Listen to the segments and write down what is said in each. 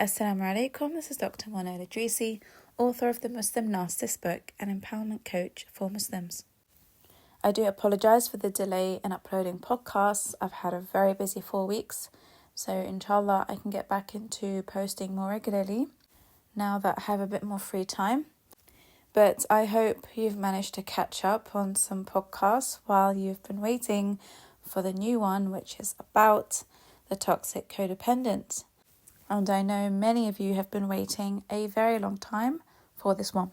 Assalamu alaikum, this is Dr. Mona Idrisi, author of the Muslim Narcissist book and empowerment coach for Muslims. I do apologise for the delay in uploading podcasts. I've had a very busy 4 weeks, so inshallah I can get back into posting more regularly now that I have a bit more free time. But I hope you've managed to catch up on some podcasts while you've been waiting for the new one, which is about the toxic codependent. And I know many of you have been waiting a very long time for this one.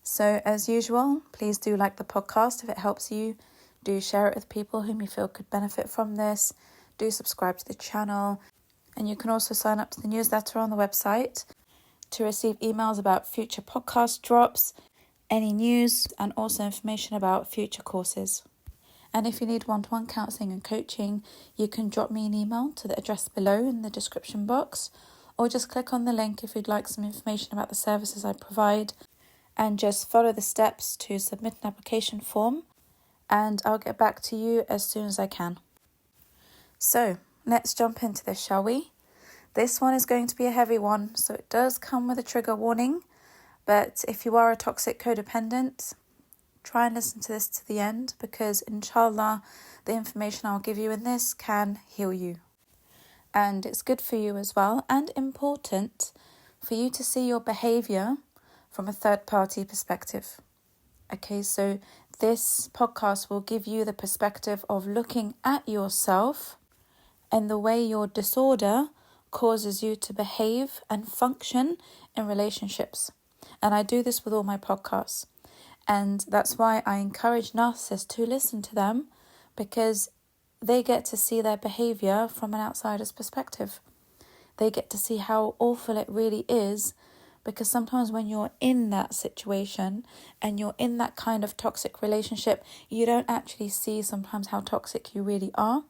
So as usual, please do like the podcast if it helps you. Do share it with people whom you feel could benefit from this. Do subscribe to the channel. And you can also sign up to the newsletter on the website to receive emails about future podcast drops, any news, and also information about future courses. And if you need one-to-one counselling and coaching, you can drop me an email to the address below in the description box, or just click on the link if you'd like some information about the services I provide, and just follow the steps to submit an application form, and I'll get back to you as soon as I can. So, let's jump into this, shall we? This one is going to be a heavy one, so it does come with a trigger warning, but if you are a toxic codependent, try and listen to this to the end, because inshallah the information I'll give you in this can heal you. And it's good for you as well, and important for you to see your behaviour from a third party perspective. Okay, so this podcast will give you the perspective of looking at yourself and the way your disorder causes you to behave and function in relationships. And I do this with all my podcasts. And that's why I encourage narcissists to listen to them, because they get to see their behaviour from an outsider's perspective. They get to see how awful it really is, because sometimes when you're in that situation and you're in that kind of toxic relationship, you don't actually see sometimes how toxic you really are.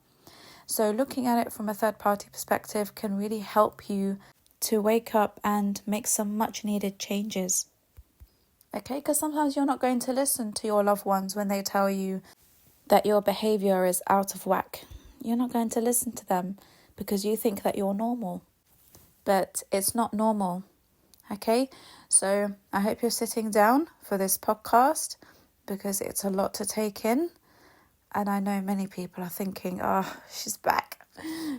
So looking at it from a third party perspective can really help you to wake up and make some much needed changes. Okay, because sometimes you're not going to listen to your loved ones when they tell you that your behaviour is out of whack. You're not going to listen to them because you think that you're normal. But it's not normal. Okay, so I hope you're sitting down for this podcast, because it's a lot to take in. And I know many people are thinking, oh, she's back.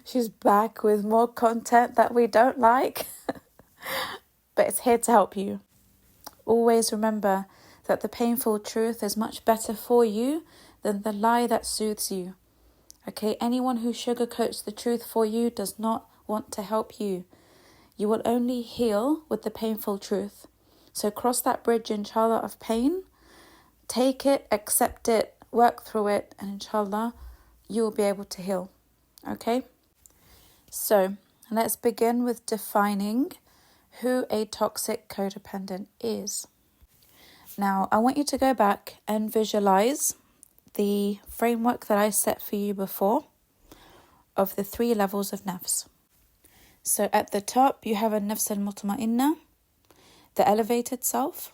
She's back with more content that we don't like. But it's here to help you. Always remember that the painful truth is much better for you than the lie that soothes you. Okay, anyone who sugarcoats the truth for you does not want to help you. You will only heal with the painful truth. So cross that bridge, inshallah, of pain. Take it, accept it, work through it, and inshallah, you will be able to heal. Okay? So, let's begin with defining who a toxic codependent is. Now, I want you to go back and visualize the framework that I set for you before of the 3 levels of nafs. So at the top, you have a nafs al-mutma'inna, the elevated self.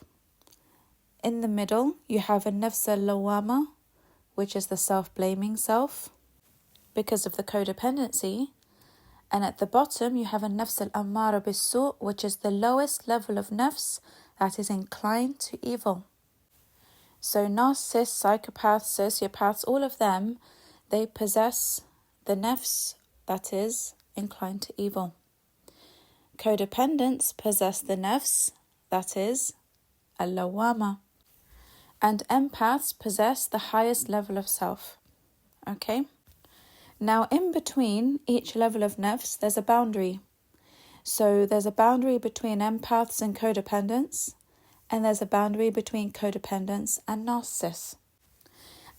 In the middle, you have a nafs al-lawama, which is the self-blaming self because of the codependency. And at the bottom, you have a nafs al-ammara bis-su', which is the lowest level of nafs that is inclined to evil. So narcissists, psychopaths, sociopaths, all of them, they possess the nafs that is inclined to evil. Codependents possess the nafs that is al-lawama. And empaths possess the highest level of self. Okay? Now, in between each level of nafs, there's a boundary. So there's a boundary between empaths and codependents, and there's a boundary between codependents and narcissists.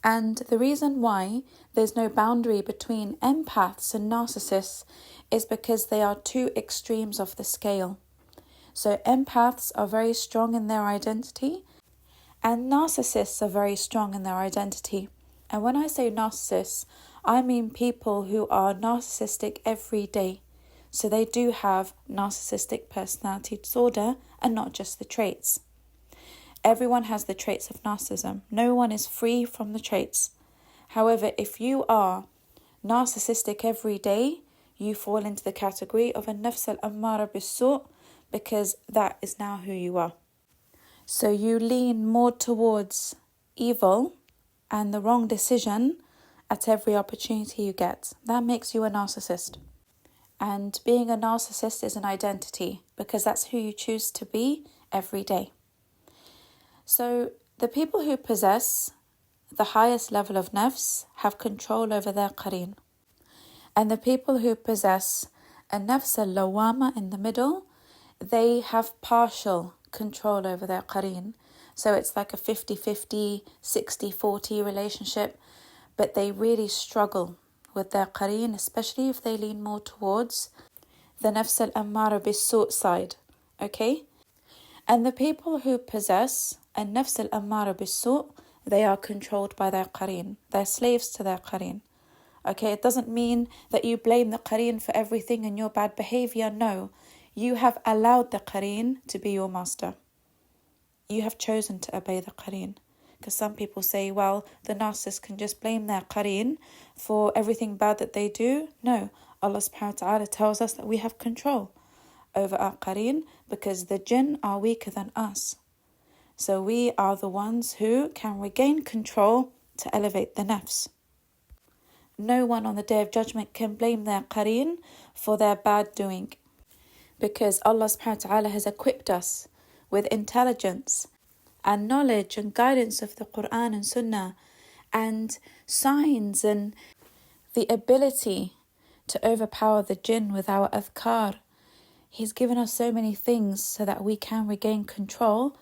And the reason why there's no boundary between empaths and narcissists is because they are 2 extremes of the scale. So empaths are very strong in their identity, and narcissists are very strong in their identity. And when I say narcissists, I mean people who are narcissistic every day. So they do have narcissistic personality disorder and not just the traits. Everyone has the traits of narcissism. No one is free from the traits. However, if you are narcissistic every day, you fall into the category of a nafs al-ammara bis-su' because that is now who you are. So you lean more towards evil and the wrong decision at every opportunity you get. That makes you a narcissist. And being a narcissist is an identity because that's who you choose to be every day. So the people who possess the highest level of nafs have control over their qareen. And the people who possess a nafs al-lawama in the middle, they have partial control over their qareen. So it's like a 50-50, 60-40 relationship, but they really struggle with their qareen, especially if they lean more towards the nafs al-ammara bis-su' side, okay? And the people who possess a nafs al-ammara bis-su', they are controlled by their qareen. They're slaves to their qareen. Okay, it doesn't mean that you blame the qareen for everything and your bad behaviour. No, you have allowed the qareen to be your master. You have chosen to obey the qareen. Because some people say, well, the narcissist can just blame their qareen for everything bad that they do. No, Allah subhanahu wa ta'ala tells us that we have control over our qareen because the jinn are weaker than us. So we are the ones who can regain control to elevate the nafs. No one on the Day of Judgment can blame their qareen for their bad doing because Allah subhanahu wa ta'ala has equipped us with intelligence and knowledge and guidance of the Quran and Sunnah and signs and the ability to overpower the jinn with our adhkar. He's given us so many things so that we can regain control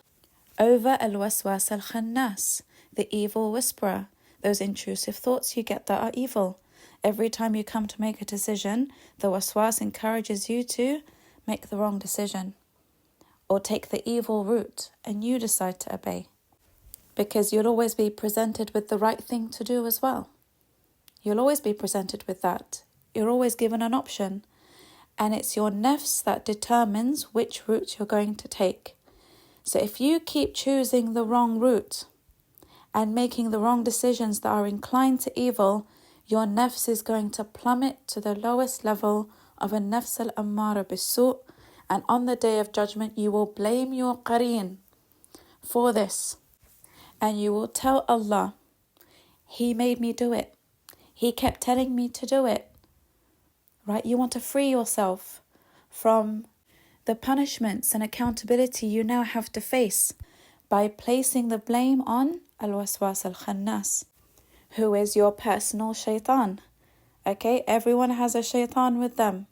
over al-waswas al-khannas, the evil whisperer. Those intrusive thoughts you get that are evil. Every time you come to make a decision, the waswas encourages you to make the wrong decision or take the evil route and you decide to obey. Because you'll always be presented with the right thing to do as well. You'll always be presented with that. You're always given an option. And it's your nafs that determines which route you're going to take. So if you keep choosing the wrong route and making the wrong decisions that are inclined to evil, your nafs is going to plummet to the lowest level of a nafs al-ammara bis-su', and on the Day of Judgment you will blame your qareen for this. And you will tell Allah, He made me do it. He kept telling me to do it. Right? You want to free yourself from the punishments and accountability you now have to face by placing the blame on al-waswas al-khannas, who is your personal shaitan. Okay, everyone has a shaitan with them.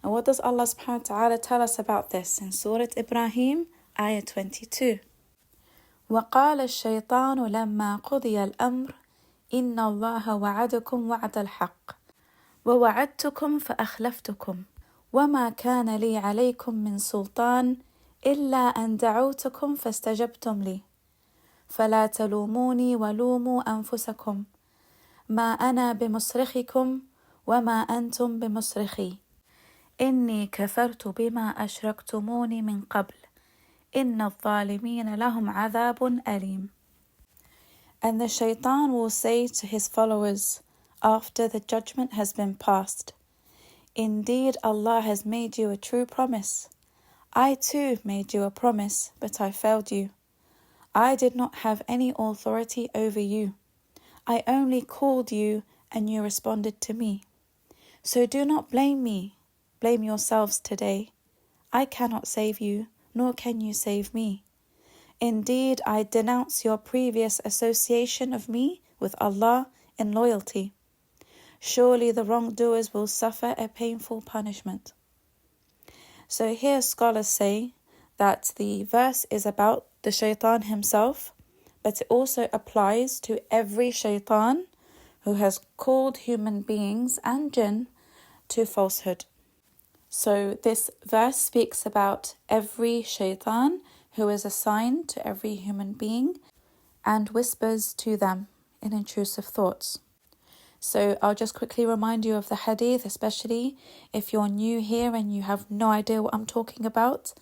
And what does Allah subhanahu wa ta'ala tell us about this in Surah Ibrahim, ayah 22? وَقَالَ الشَّيْطَانُ لَمَّا قُضِيَ الْأَمْرِ إِنَّ اللَّهَ وَعَدَكُمْ وَعْدَ الْحَقِّ وَوَعَدْتُكُمْ فَأَخْلَفْتُكُمْ وَمَا كَانَ لِي عَلَيْكُمْ مِنْ سُلْطَانٍ إِلَّا أَنْ دَعَوْتُكُمْ فَاسْتَجَبْتُمْ لِي فَلَا تَلُومُونِي وَلُومُوا أَنفُسَكُمْ مَا أَنَا بِمُصْرِخِكُمْ وَمَا أَنْتُمْ بِمُصْرِخِي إِنِّي كَفَرْتُ بِمَا أَشْرَكْتُمُونِ مِنْ قَبْلِ إِنَّ الظَّالِمِينَ لَهُمْ عَذَابٌ أَلِيمٌ. And the shaitan will say to his followers after the judgment has been passed, indeed Allah has made you a true promise. I too made you a promise, but I failed you. I did not have any authority over you. I only called you and you responded to me. So do not blame me. Blame yourselves today. I cannot save you, nor can you save me. Indeed, I denounce your previous association of me with Allah in loyalty. Surely the wrongdoers will suffer a painful punishment. So here scholars say that the verse is about the shaitan himself, but it also applies to every shaitan who has called human beings and jinn to falsehood. So this verse speaks about every shaitan who is assigned to every human being and whispers to them in intrusive thoughts. So I'll just quickly remind you of the hadith, especially if you're new here and you have no idea what I'm talking about.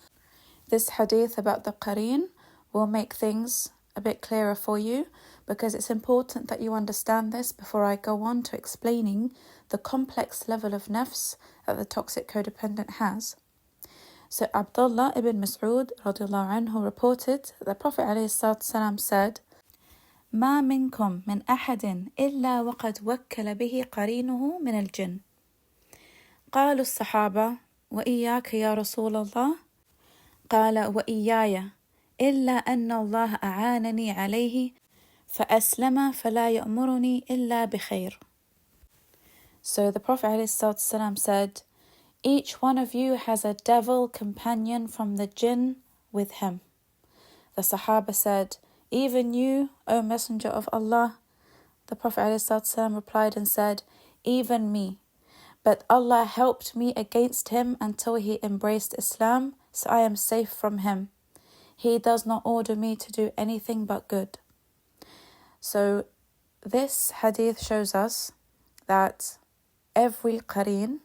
This hadith about the qareen will make things a bit clearer for you, because it's important that you understand this before I go on to explaining the complex level of nafs that the toxic codependent has. So Abdullah ibn Mas'ud radiallahu anhu reported that the Prophet ﷺ said, ما منكم من أحد إلا وقد وكل به قرينه من الجن. قالوا الصحابة وإياك يا رسول الله؟ قال وإياي إلا أن الله أعانني عليه فأسلم فلا يأمرني إلا بخير. So the Prophet ﷺ said, each one of you has a devil companion from the jinn with him. The Sahaba said, even you, O Messenger of Allah? The Prophet ﷺ replied and said, even me. But Allah helped me against him until he embraced Islam, so I am safe from him. He does not order me to do anything but good. So this hadith shows us that every qareen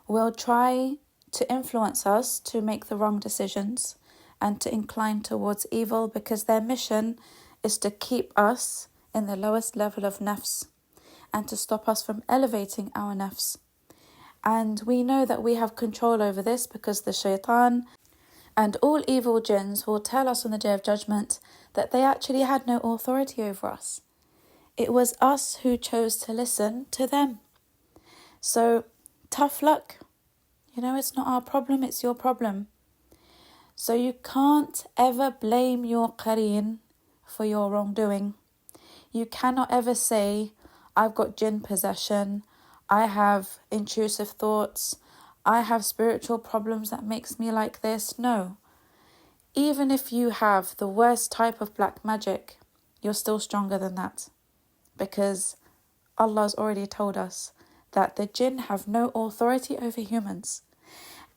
will try to influence us to make the wrong decisions and to incline towards evil, because their mission is to keep us in the lowest level of nafs and to stop us from elevating our nafs. And we know that we have control over this because the shaitan and all evil jinns will tell us on the Day of Judgment that they actually had no authority over us. It was us who chose to listen to them. So, tough luck. It's not our problem, it's your problem. So you can't ever blame your qareen for your wrongdoing. You cannot ever say, I've got jinn possession, I have intrusive thoughts, I have spiritual problems that makes me like this. No. Even if you have the worst type of black magic, you're still stronger than that. Because Allah's already told us that the jinn have no authority over humans.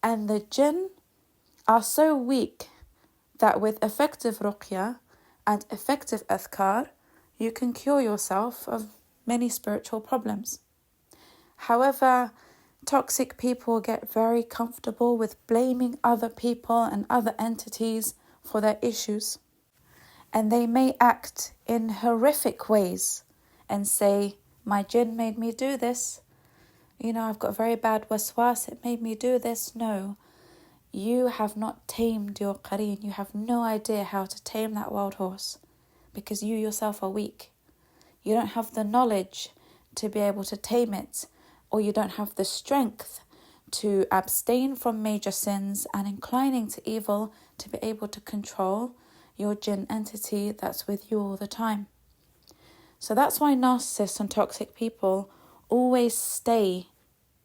And the jinn are so weak that with effective ruqya and effective adhkar, you can cure yourself of many spiritual problems. However, toxic people get very comfortable with blaming other people and other entities for their issues. And they may act in horrific ways and say, my jinn made me do this. I've got very bad waswas, it made me do this. No, you have not tamed your qareen. You have no idea how to tame that wild horse because you yourself are weak. You don't have the knowledge to be able to tame it, or you don't have the strength to abstain from major sins and inclining to evil to be able to control your jinn entity that's with you all the time. So that's why narcissists and toxic people always stay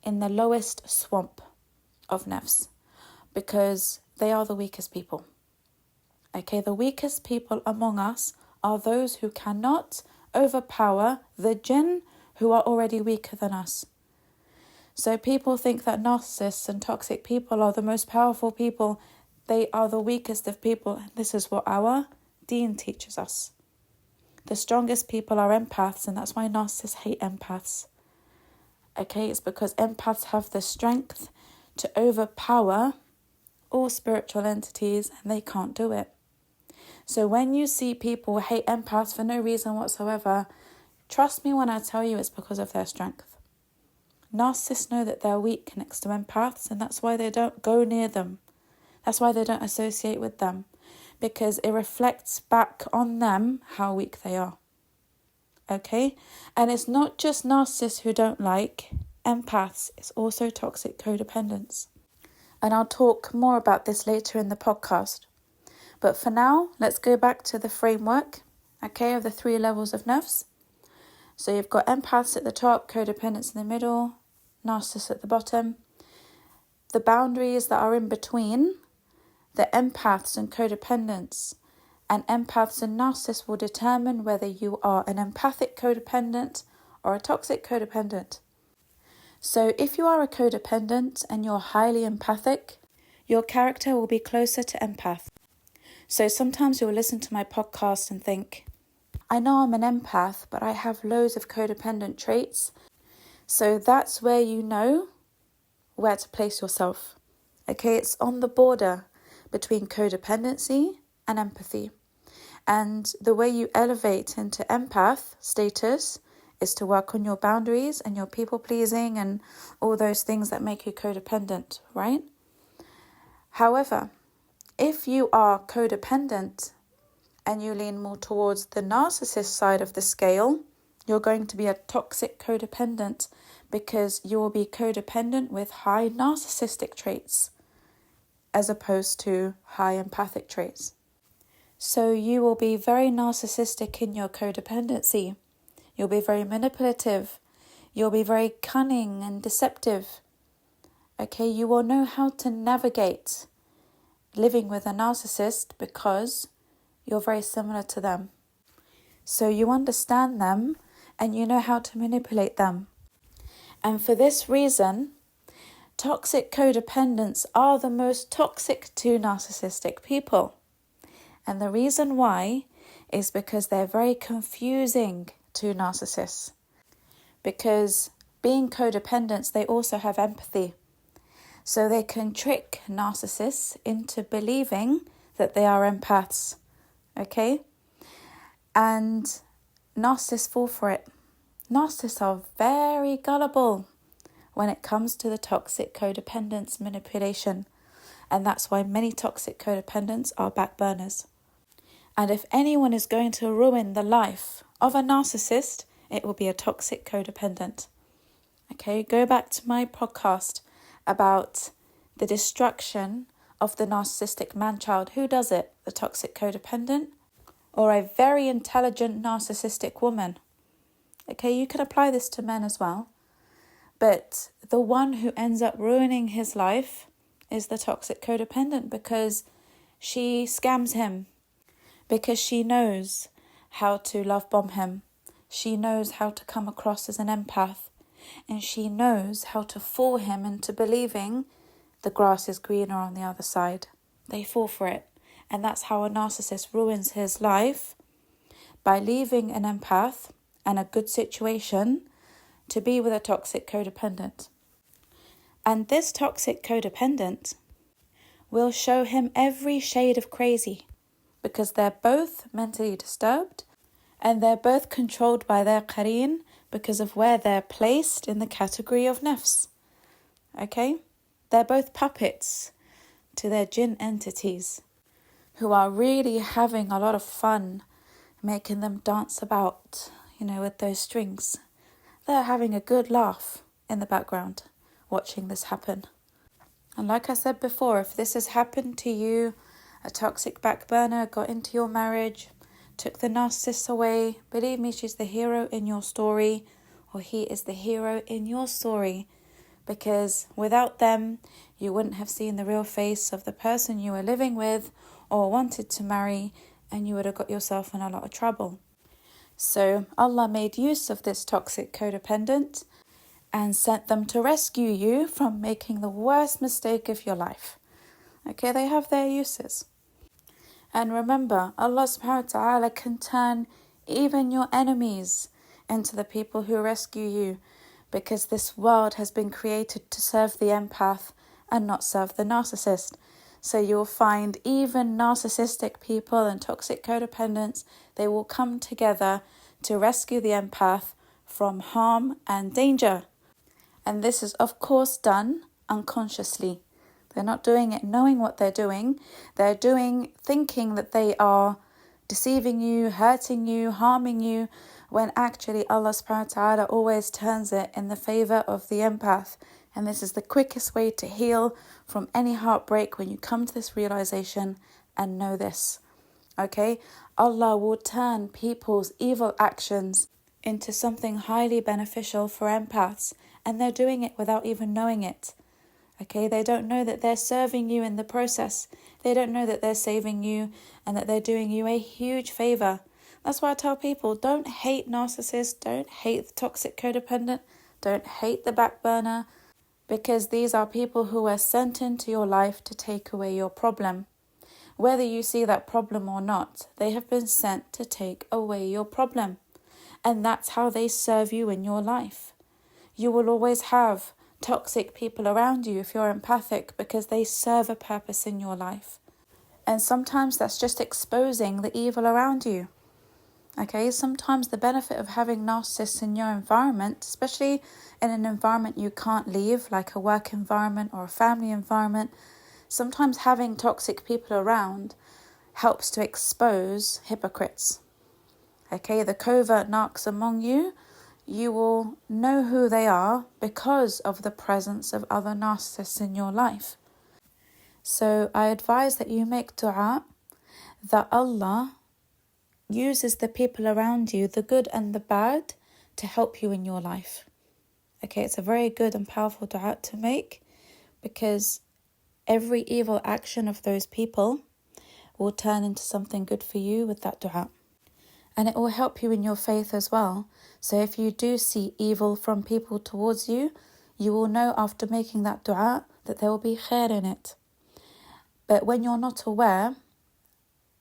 in the lowest swamp of nafs, because they are the weakest people. Okay, the weakest people among us are those who cannot overpower the jinn who are already weaker than us. So people think that narcissists and toxic people are the most powerful people. They are the weakest of people. And this is what our deen teaches us. The strongest people are empaths, and that's why narcissists hate empaths. Okay, it's because empaths have the strength to overpower all spiritual entities, and they can't do it. So when you see people hate empaths for no reason whatsoever, trust me when I tell you it's because of their strength. Narcissists know that they're weak next to empaths, and that's why they don't go near them. That's why they don't associate with them, because it reflects back on them how weak they are. Okay? And it's not just narcissists who don't like empaths, it's also toxic codependents. And I'll talk more about this later in the podcast. But for now, let's go back to the framework, okay, of the 3 levels of nafs. So you've got empaths at the top, codependents in the middle, narcissists at the bottom. The boundaries that are in between, the empaths and codependents, and empaths and narcissists will determine whether you are an empathic codependent or a toxic codependent. So if you are a codependent and you're highly empathic, your character will be closer to empath. So sometimes you'll listen to my podcast and think, I know I'm an empath, but I have loads of codependent traits. So that's where you know where to place yourself. Okay, it's on the border between codependency and empathy. And the way you elevate into empath status is to work on your boundaries and your people pleasing and all those things that make you codependent, right? However, if you are codependent and you lean more towards the narcissist side of the scale, you're going to be a toxic codependent because you will be codependent with high narcissistic traits as opposed to high empathic traits. So you will be very narcissistic in your codependency. You'll be very manipulative. You'll be very cunning and deceptive. Okay, you will know how to navigate living with a narcissist because you're very similar to them. So you understand them and you know how to manipulate them. And for this reason, toxic codependents are the most toxic to narcissistic people. And the reason why is because they're very confusing to narcissists. Because being codependents, they also have empathy. So they can trick narcissists into believing that they are empaths. Okay? And narcissists fall for it. Narcissists are very gullible when it comes to the toxic codependence manipulation. And that's why many toxic codependents are backburners. And if anyone is going to ruin the life of a narcissist, it will be a toxic codependent. Okay, go back to my podcast about the destruction of the narcissistic man-child. Who does it? The toxic codependent or a very intelligent narcissistic woman? Okay, you can apply this to men as well. But the one who ends up ruining his life is the toxic codependent because she scams him, because she knows how to love bomb him. She knows how to come across as an empath, and she knows how to fool him into believing the grass is greener on the other side. They fall for it. And that's how a narcissist ruins his life, by leaving an empath and a good situation to be with a toxic codependent. And this toxic codependent will show him every shade of crazy because they're both mentally disturbed and they're both controlled by their qareen because of where they're placed in the category of nafs. Okay? They're both puppets to their jinn entities who are really having a lot of fun making them dance about, with those strings. They're having a good laugh in the background watching this happen. And like I said before, if this has happened to you, a toxic backburner got into your marriage, took the narcissist away, believe me, she's the hero in your story, or he is the hero in your story, because without them, you wouldn't have seen the real face of the person you were living with or wanted to marry, and you would have got yourself in a lot of trouble. So Allah made use of this toxic codependent and sent them to rescue you from making the worst mistake of your life. Okay, they have their uses. And remember, Allah subhanahu wa ta'ala can turn even your enemies into the people who rescue you, because this world has been created to serve the empath and not serve the narcissist. So you'll find even narcissistic people and toxic codependents, they will come together to rescue the empath from harm and danger. And this is, of course, done unconsciously. They're not doing it knowing what they're doing. They're thinking that they are deceiving you, hurting you, harming you, when actually Allah subhanahu wa ta'ala always turns it in the favor of the empath. And this is the quickest way to heal from any heartbreak, when you come to this realization and know this. Okay? Allah will turn people's evil actions into something highly beneficial for empaths, and they're doing it without even knowing it. Okay? They don't know that they're serving you in the process. They don't know that they're saving you and that they're doing you a huge favor. That's why I tell people, don't hate narcissists, don't hate the toxic codependent, don't hate the backburner, because these are people who are sent into your life to take away your problem. Whether you see that problem or not, they have been sent to take away your problem. And that's how they serve you in your life. You will always have toxic people around you if you're empathic, because they serve a purpose in your life. And sometimes that's just exposing the evil around you. Okay, sometimes the benefit of having narcissists in your environment, especially in an environment you can't leave, like a work environment or a family environment, sometimes having toxic people around helps to expose hypocrites. Okay, the covert narcs among you, you will know who they are because of the presence of other narcissists in your life. So I advise that you make dua that Allah uses the people around you, the good and the bad, to help you in your life. Okay, it's a very good and powerful dua to make, because every evil action of those people will turn into something good for you with that dua. And it will help you in your faith as well. So if you do see evil from people towards you, you will know after making that dua that there will be khair in it. But when you're not aware,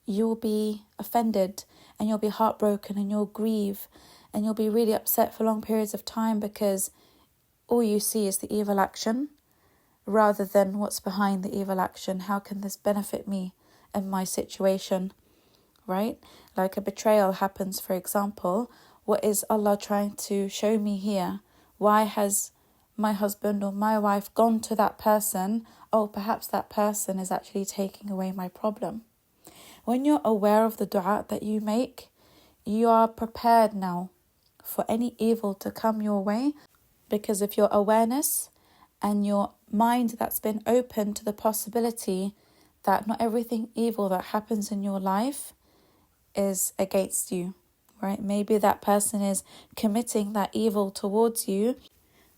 you'll be offended and you'll be heartbroken and you'll grieve and you'll be really upset for long periods of time, because all you see is the evil action rather than what's behind the evil action. How can this benefit me and my situation, right? Like a betrayal happens, for example. What is Allah trying to show me here? Why has my husband or my wife gone to that person? Oh, perhaps that person is actually taking away my problem. When you're aware of the dua that you make, you are prepared now for any evil to come your way, because of your awareness and your mind that's been open to the possibility that not everything evil that happens in your life is against you, right? Maybe that person is committing that evil towards you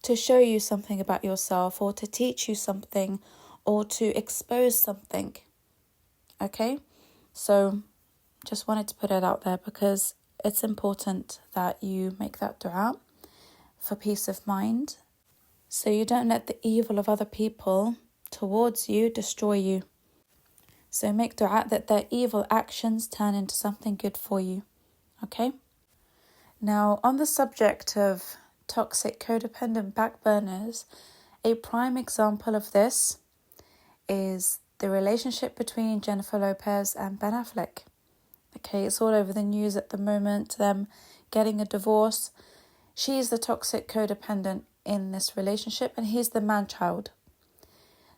to show you something about yourself, or to teach you something, or to expose something. Okay? So just wanted to put it out there, because it's important that you make that dua for peace of mind, so you don't let the evil of other people towards you destroy you. So make dua that their evil actions turn into something good for you. Okay? Now, on the subject of toxic codependent backburners, a prime example of this is the relationship between Jennifer Lopez and Ben Affleck. Okay, it's all over the news at the moment, them getting a divorce. She's the toxic codependent in this relationship and he's the man-child.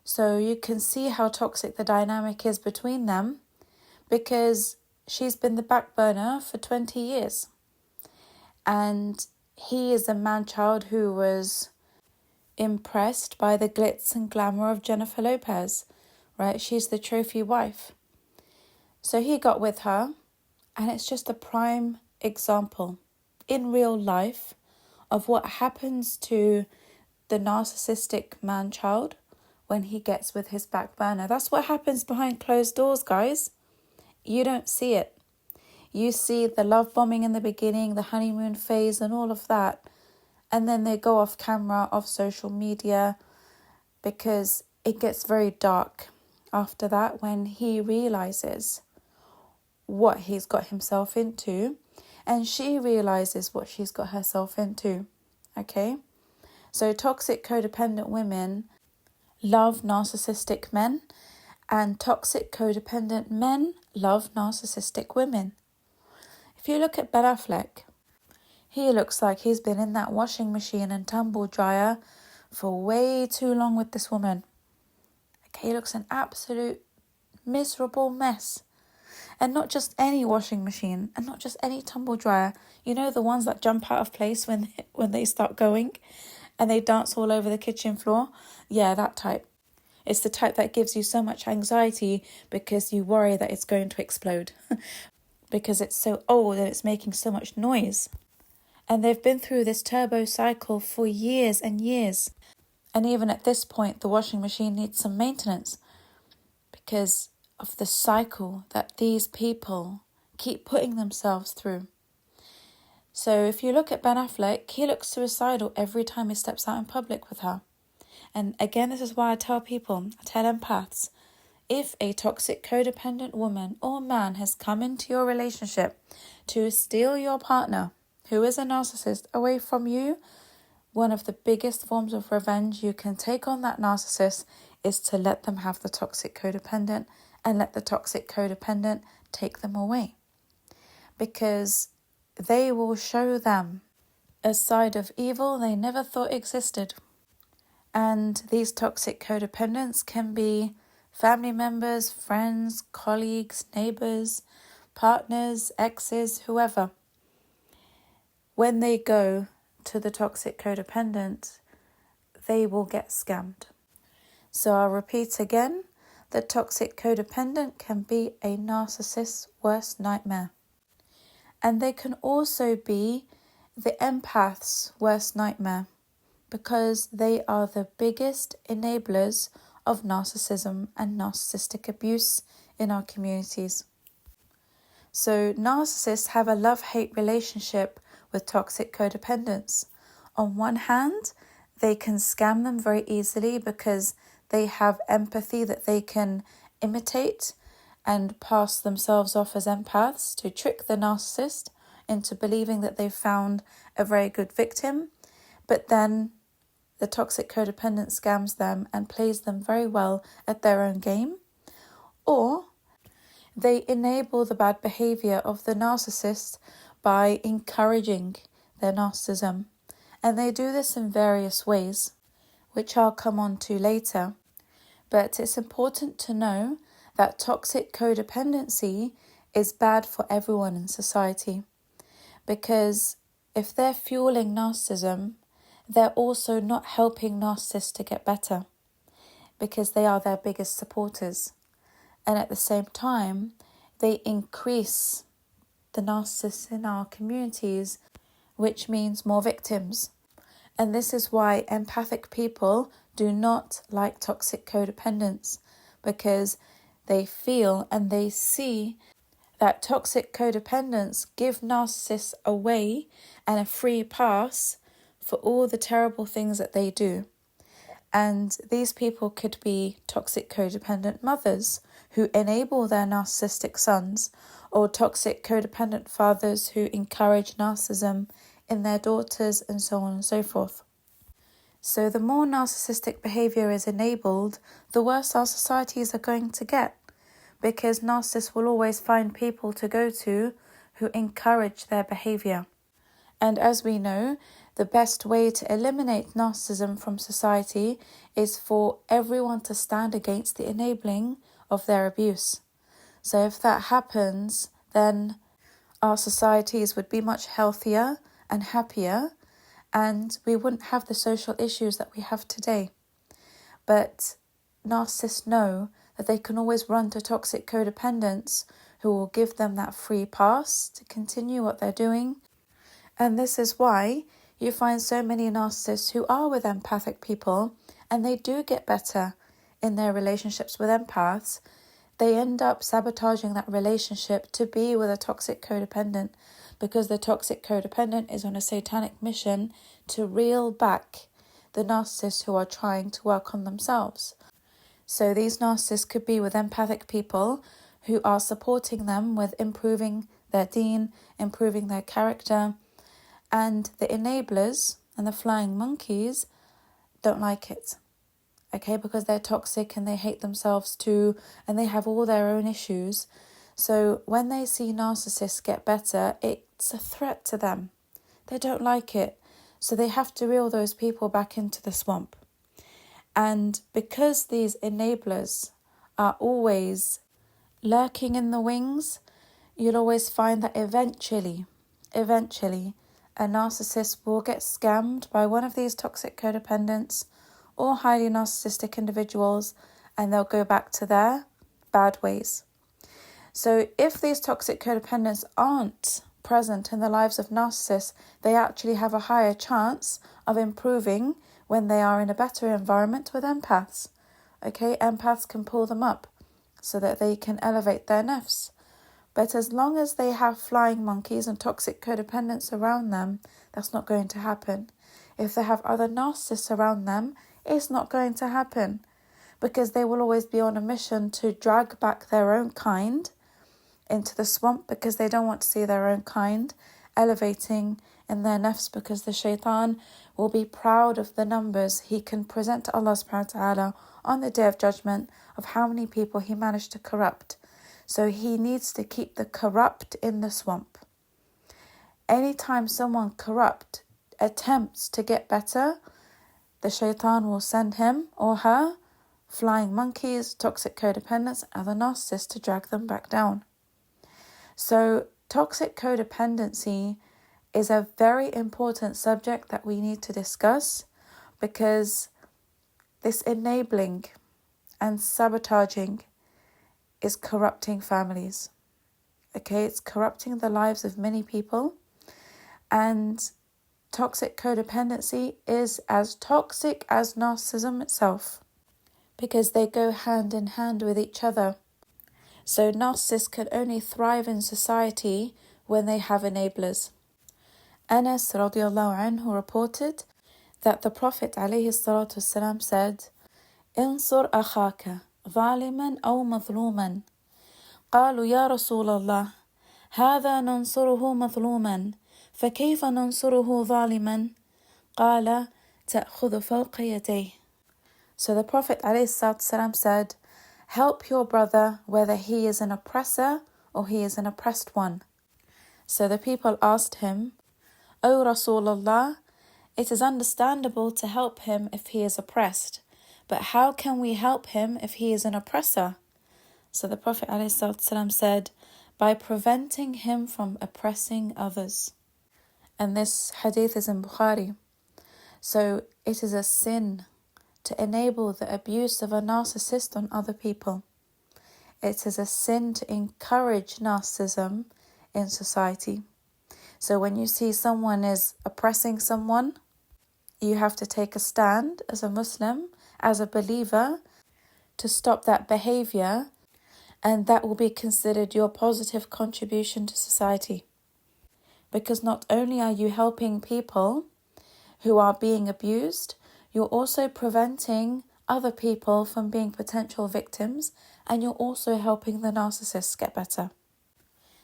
So you can see how toxic the dynamic is between them, because she's been the back burner for 20 years. And he is a man-child who was impressed by the glitz and glamour of Jennifer Lopez, right? She's the trophy wife. So he got with her, and it's just a prime example in real life of what happens to the narcissistic man-child when he gets with his back burner. That's what happens behind closed doors, guys. You don't see it. You see the love bombing in the beginning, the honeymoon phase and all of that. And then they go off camera, off social media, because it gets very dark after that when he realizes what he's got himself into, and she realizes what she's got herself into. Okay? So toxic codependent women love narcissistic men, and toxic codependent men love narcissistic women. If you look at Ben Affleck, he looks like he's been in that washing machine and tumble dryer for way too long with this woman. Okay, he looks an absolute miserable mess. And not just any washing machine, and not just any tumble dryer. You know, the ones that jump out of place when they start going and they dance all over the kitchen floor? Yeah, that type. It's the type that gives you so much anxiety because you worry that it's going to explode because it's so old and it's making so much noise. And they've been through this turbo cycle for years and years. And even at this point, the washing machine needs some maintenance because of the cycle that these people keep putting themselves through. So if you look at Ben Affleck, he looks suicidal every time he steps out in public with her. And again, this is why I tell empaths, if a toxic codependent woman or man has come into your relationship to steal your partner, who is a narcissist, away from you, one of the biggest forms of revenge you can take on that narcissist is to let them have the toxic codependent and let the toxic codependent take them away. Because they will show them a side of evil they never thought existed. And these toxic codependents can be family members, friends, colleagues, neighbours, partners, exes, whoever. When they go to the toxic codependent, they will get scammed. So I'll repeat again, the toxic codependent can be a narcissist's worst nightmare. And they can also be the empath's worst nightmare, because they are the biggest enablers of narcissism and narcissistic abuse in our communities. So narcissists have a love-hate relationship with toxic codependents. On one hand, they can scam them very easily because they have empathy that they can imitate and pass themselves off as empaths to trick the narcissist into believing that they've found a very good victim. But then the toxic codependent scams them and plays them very well at their own game. Or they enable the bad behaviour of the narcissist by encouraging their narcissism. And they do this in various ways, which I'll come on to later. But it's important to know that toxic codependency is bad for everyone in society. Because if they're fueling narcissism, they're also not helping narcissists to get better, because they are their biggest supporters. And at the same time, they increase the narcissists in our communities, which means more victims. And this is why empathic people do not like toxic codependents, because they feel and they see that toxic codependents give narcissists away and a free pass for all the terrible things that they do. And these people could be toxic codependent mothers who enable their narcissistic sons, or toxic codependent fathers who encourage narcissism in their daughters, and so on and so forth. So the more narcissistic behaviour is enabled, the worse our societies are going to get, because narcissists will always find people to go to who encourage their behaviour. And as we know, the best way to eliminate narcissism from society is for everyone to stand against the enabling of their abuse. So if that happens, then our societies would be much healthier and happier, and we wouldn't have the social issues that we have today. But narcissists know that they can always run to toxic codependents who will give them that free pass to continue what they're doing. And this is why you find so many narcissists who are with empathic people and they do get better in their relationships with empaths. They end up sabotaging that relationship to be with a toxic codependent, because the toxic codependent is on a satanic mission to reel back the narcissists who are trying to work on themselves. So these narcissists could be with empathic people who are supporting them with improving their deen, improving their character, and the enablers and the flying monkeys don't like it. Okay, because they're toxic and they hate themselves too, and they have all their own issues. So when they see narcissists get better, it's a threat to them. They don't like it. So they have to reel those people back into the swamp. And because these enablers are always lurking in the wings, you'll always find that eventually, a narcissist will get scammed by one of these toxic codependents or highly narcissistic individuals, and they'll go back to their bad ways. So if these toxic codependents aren't present in the lives of narcissists, they actually have a higher chance of improving when they are in a better environment with empaths. Okay, empaths can pull them up so that they can elevate their nafs. But as long as they have flying monkeys and toxic codependents around them, that's not going to happen. If they have other narcissists around them, it's not going to happen, because they will always be on a mission to drag back their own kind into the swamp, because they don't want to see their own kind elevating in their nafs, because the shaitan will be proud of the numbers he can present to Allah subhanahu wa ta'ala on the Day of Judgment of how many people he managed to corrupt. So he needs to keep the corrupt in the swamp. Anytime someone corrupt attempts to get better, the shaitan will send him or her flying monkeys, toxic codependents, and the narcissists to drag them back down. So toxic codependency is a very important subject that we need to discuss, because this enabling and sabotaging is corrupting families. Okay, it's corrupting the lives of many people, and toxic codependency is as toxic as narcissism itself, because they go hand in hand with each other. So narcissists can only thrive in society when they have enablers. Anas radiallahu anhu reported that the Prophet ﷺ said, "Insur akhaka ظالما أو مظلوما." قالوا يا رسول الله هذا ننصره مظلوما فكيف ننصره ظالما؟ قال تأخذ فوق يديه. So the Prophet ﷺ said, help your brother whether he is an oppressor or he is an oppressed one. So the people asked him, O Rasulullah, it is understandable to help him if he is oppressed, but how can we help him if he is an oppressor? So the Prophet ﷺ said, by preventing him from oppressing others. And this hadith is in Bukhari. So it is a sin to enable the abuse of a narcissist on other people. It is a sin to encourage narcissism in society. So when you see someone is oppressing someone, you have to take a stand as a Muslim, as a believer, to stop that behaviour, and that will be considered your positive contribution to society. Because not only are you helping people who are being abused, you're also preventing other people from being potential victims, and you're also helping the narcissists get better.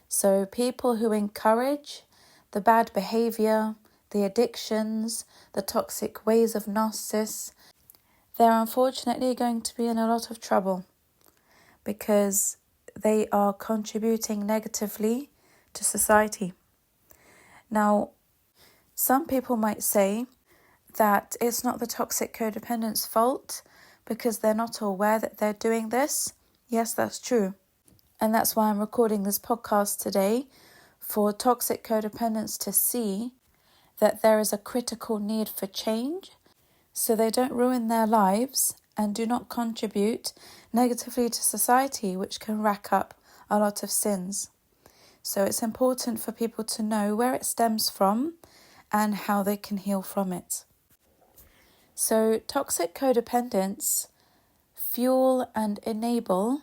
So people who encourage the bad behaviour, the addictions, the toxic ways of narcissists, they're unfortunately going to be in a lot of trouble, because they are contributing negatively to society. Now, some people might say that it's not the toxic codependent's fault because they're not aware that they're doing this. Yes, that's true. And that's why I'm recording this podcast today, for toxic codependents to see that there is a critical need for change, so they don't ruin their lives and do not contribute negatively to society, which can rack up a lot of sins. So it's important for people to know where it stems from and how they can heal from it. So toxic codependents fuel and enable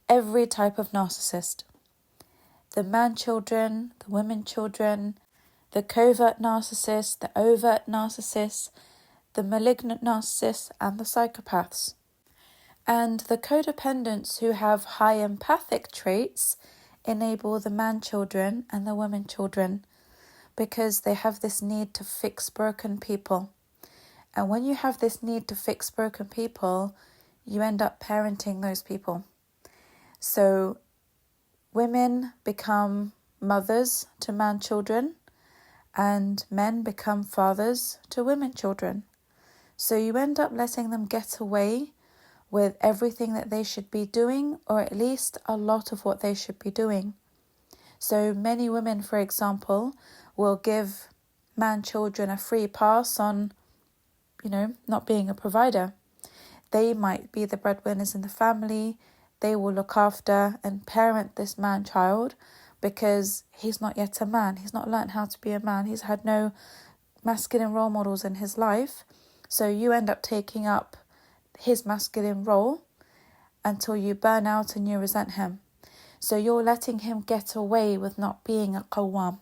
every type of narcissist. The man children, the women children, the covert narcissists, the overt narcissists, the malignant narcissists, and the psychopaths. And the codependents who have high empathic traits enable the man children and the women children, because they have this need to fix broken people. And when you have this need to fix broken people, you end up parenting those people. So women become mothers to man children, and men become fathers to women children. So you end up letting them get away with everything that they should be doing, or at least a lot of what they should be doing. So many women, for example, will give man children a free pass on, not being a provider. They might be the breadwinners in the family. They will look after and parent this man child, because he's not yet a man. He's not learned how to be a man. He's had no masculine role models in his life. So you end up taking up his masculine role until you burn out and you resent him. So you're letting him get away with not being a qawwam.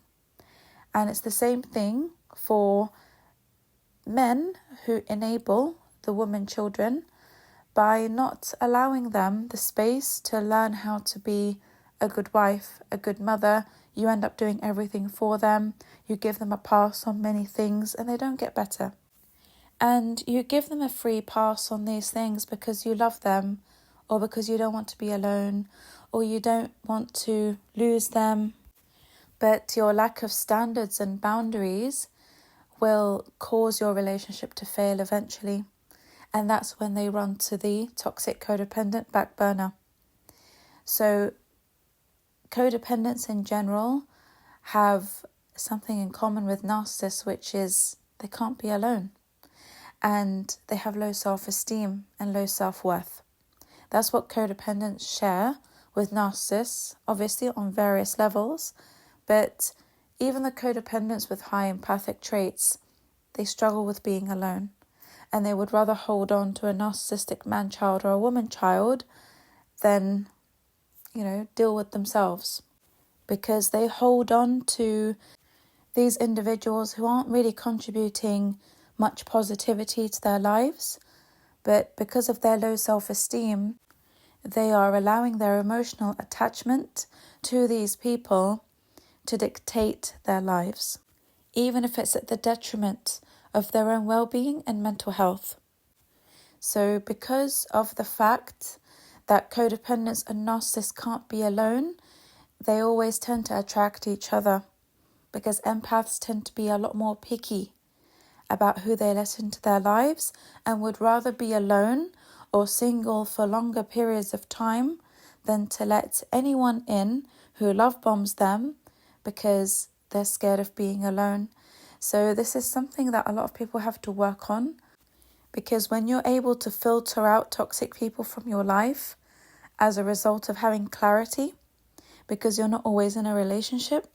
And it's the same thing for men who enable the women children by not allowing them the space to learn how to be a good wife, a good mother. You end up doing everything for them. You give them a pass on many things, and they don't get better. And you give them a free pass on these things because you love them, or because you don't want to be alone, or you don't want to lose them. But your lack of standards and boundaries will cause your relationship to fail eventually. And that's when they run to the toxic codependent back burner. So codependents in general have something in common with narcissists, which is they can't be alone. And they have low self-esteem and low self-worth. That's what codependents share with narcissists, obviously on various levels. But even the codependents with high empathic traits, they struggle with being alone. And they would rather hold on to a narcissistic man-child or a woman-child than, deal with themselves. Because they hold on to these individuals who aren't really contributing much positivity to their lives. But because of their low self-esteem, they are allowing their emotional attachment to these people to dictate their lives, even if it's at the detriment of their own well-being and mental health. So because of the fact that codependents and narcissists can't be alone, they always tend to attract each other, because empaths tend to be a lot more picky about who they let into their lives and would rather be alone or single for longer periods of time than to let anyone in who love bombs them because they're scared of being alone. So this is something that a lot of people have to work on, because when you're able to filter out toxic people from your life as a result of having clarity, because you're not always in a relationship,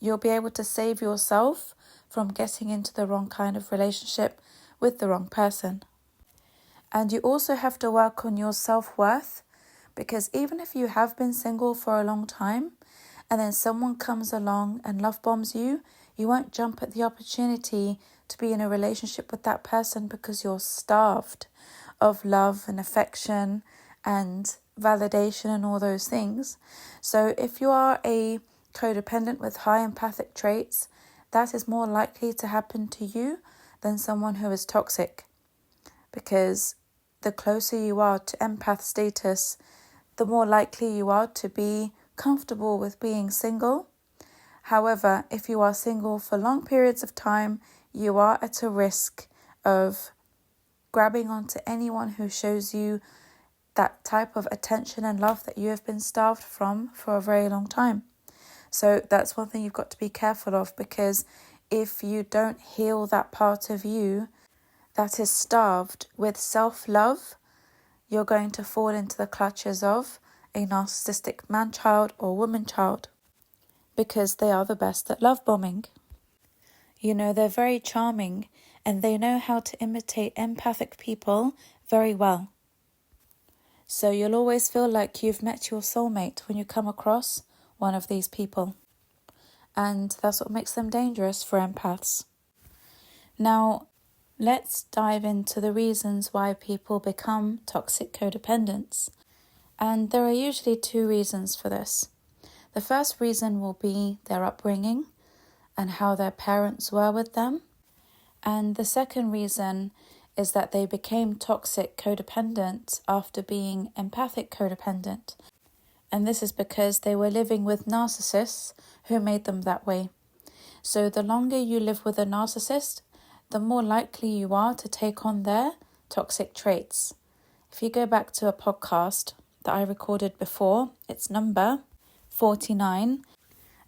you'll be able to save yourself from getting into the wrong kind of relationship with the wrong person. And you also have to work on your self-worth, because even if you have been single for a long time and then someone comes along and love bombs you, you won't jump at the opportunity to be in a relationship with that person because you're starved of love and affection and validation and all those things. So if you are a codependent with high empathic traits, that is more likely to happen to you than someone who is toxic. Because the closer you are to empath status, the more likely you are to be comfortable with being single. However, if you are single for long periods of time, you are at a risk of grabbing onto anyone who shows you that type of attention and love that you have been starved from for a very long time. So that's one thing you've got to be careful of, because if you don't heal that part of you that is starved with self-love, you're going to fall into the clutches of a narcissistic man-child or woman-child, because they are the best at love bombing. They're very charming and they know how to imitate empathic people very well. So you'll always feel like you've met your soulmate when you come across one of these people. And that's what makes them dangerous for empaths. Now, let's dive into the reasons why people become toxic codependents. And there are usually two reasons for this. The first reason will be their upbringing and how their parents were with them. And the second reason is that they became toxic codependent after being empathic codependent. And this is because they were living with narcissists who made them that way. So the longer you live with a narcissist, the more likely you are to take on their toxic traits. If you go back to a podcast that I recorded before, it's number 49,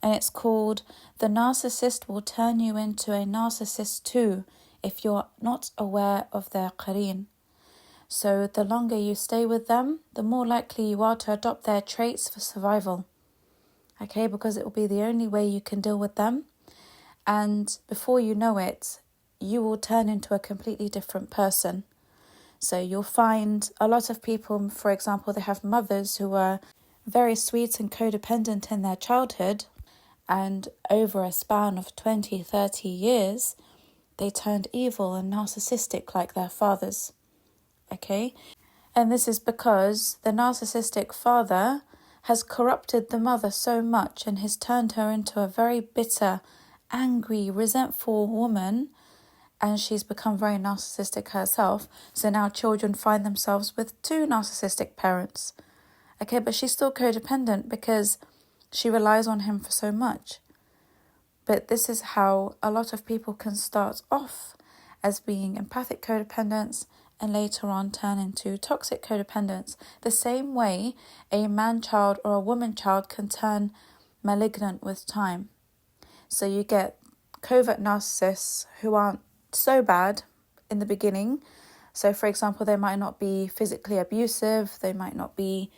and it's called "The Narcissist Will Turn You Into a Narcissist Too If You're Not Aware of Their Qareen." So the longer you stay with them, the more likely you are to adopt their traits for survival. Okay, because it will be the only way you can deal with them. And before you know it, you will turn into a completely different person. So you'll find a lot of people, for example, they have mothers who were very sweet and codependent in their childhood, and over a span of 20, 30 years, they turned evil and narcissistic like their fathers. Okay? And this is because the narcissistic father has corrupted the mother so much and has turned her into a very bitter, angry, resentful woman, and she's become very narcissistic herself. So now children find themselves with two narcissistic parents. Okay, but she's still codependent because she relies on him for so much. But this is how a lot of people can start off as being empathic codependents and later on turn into toxic codependents. The same way a man-child or a woman-child can turn malignant with time. So you get covert narcissists who aren't so bad in the beginning. So for example, they might not be physically abusive, they might not be,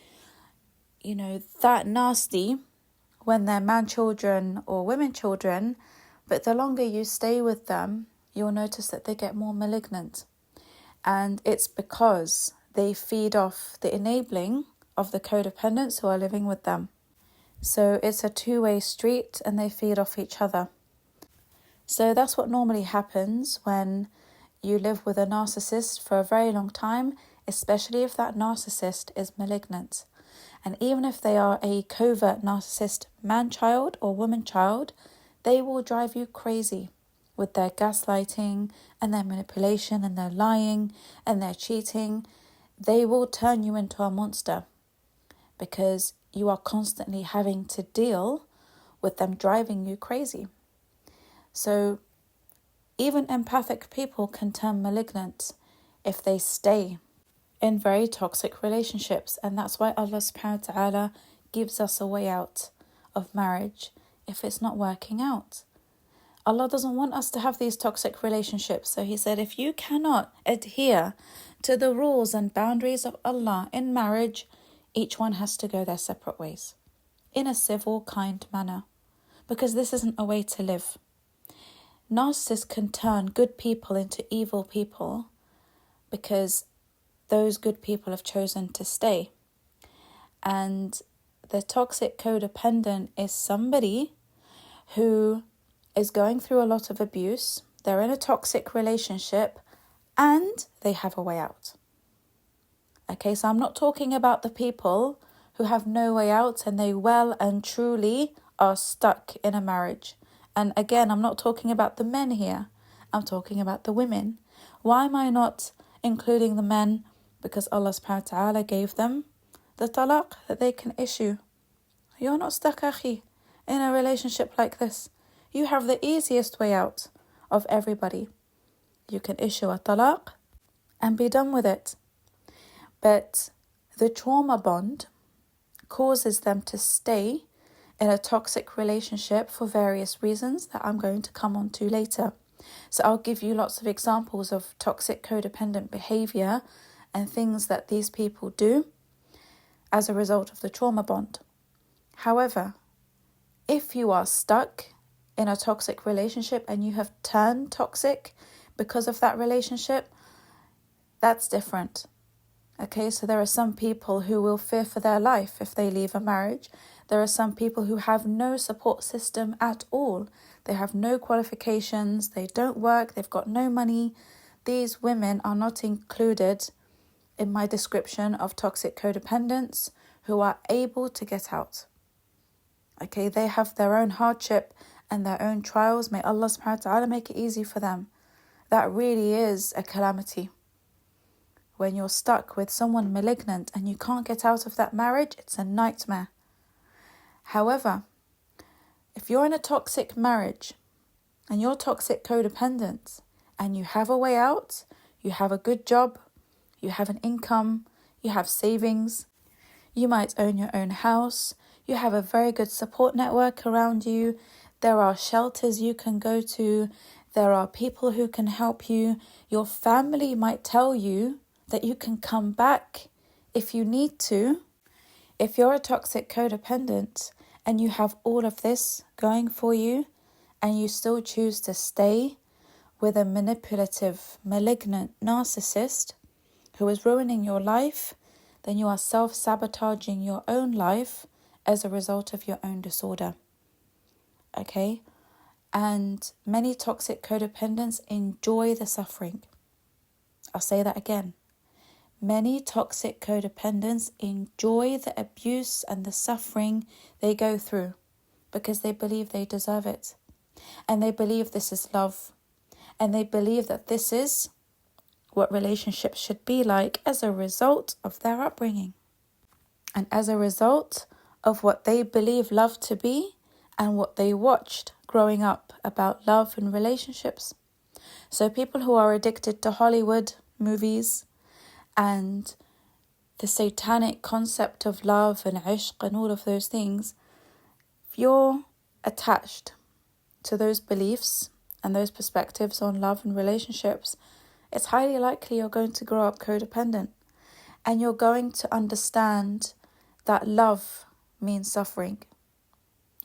that nasty when they're man-children or women-children, but the longer you stay with them, you'll notice that they get more malignant. And it's because they feed off the enabling of the codependents who are living with them. So it's a two-way street and they feed off each other. So that's what normally happens when you live with a narcissist for a very long time, especially if that narcissist is malignant. And even if they are a covert narcissist man-child or woman-child, they will drive you crazy with their gaslighting and their manipulation and their lying and their cheating. They will turn you into a monster because you are constantly having to deal with them driving you crazy. So even empathic people can turn malignant if they stay in very toxic relationships. And that's why Allah subhanahu wa ta'ala gives us a way out of marriage if it's not working out. Allah doesn't want us to have these toxic relationships. So he said, if you cannot adhere to the rules and boundaries of Allah in marriage, each one has to go their separate ways in a civil, kind manner, because this isn't a way to live. Narcissists can turn good people into evil people because those good people have chosen to stay. And the toxic codependent is somebody who is going through a lot of abuse, they're in a toxic relationship, and they have a way out. Okay, so I'm not talking about the people who have no way out and they well and truly are stuck in a marriage. And again, I'm not talking about the men here. I'm talking about the women. Why am I not including the men? Because Allah subhanahu wa ta'ala gave them the talaq that they can issue. You're not stuck, akhi, in a relationship like this. You have the easiest way out of everybody. You can issue a talaq and be done with it. But the trauma bond causes them to stay in a toxic relationship for various reasons that I'm going to come on to later. So I'll give you lots of examples of toxic codependent behaviour and things that these people do as a result of the trauma bond. However, if you are stuck in a toxic relationship and you have turned toxic because of that relationship, that's different. Okay, so there are some people who will fear for their life if they leave a marriage. There are some people who have no support system at all. They have no qualifications, they don't work, they've got no money. These women are not included in my description of toxic codependents who are able to get out. Okay, they have their own hardship and their own trials. May Allah subhanahu wa ta'ala make it easy for them. That really is a calamity. When you're stuck with someone malignant and you can't get out of that marriage, it's a nightmare. However, if you're in a toxic marriage and you're toxic codependent and you have a way out, you have a good job, you have an income, you have savings, you might own your own house, you have a very good support network around you, there are shelters you can go to, there are people who can help you, your family might tell you that you can come back if you need to. If you're a toxic codependent and you have all of this going for you and you still choose to stay with a manipulative, malignant narcissist who is ruining your life, then you are self-sabotaging your own life as a result of your own disorder. Okay? And many toxic codependents enjoy the suffering. I'll say that again. Many toxic codependents enjoy the abuse and the suffering they go through because they believe they deserve it. And they believe this is love. And they believe that this is what relationships should be like as a result of their upbringing. And as a result of what they believe love to be and what they watched growing up about love and relationships. So people who are addicted to Hollywood movies and the satanic concept of love and ishq and all of those things, if you're attached to those beliefs and those perspectives on love and relationships, it's highly likely you're going to grow up codependent, and you're going to understand that love means suffering.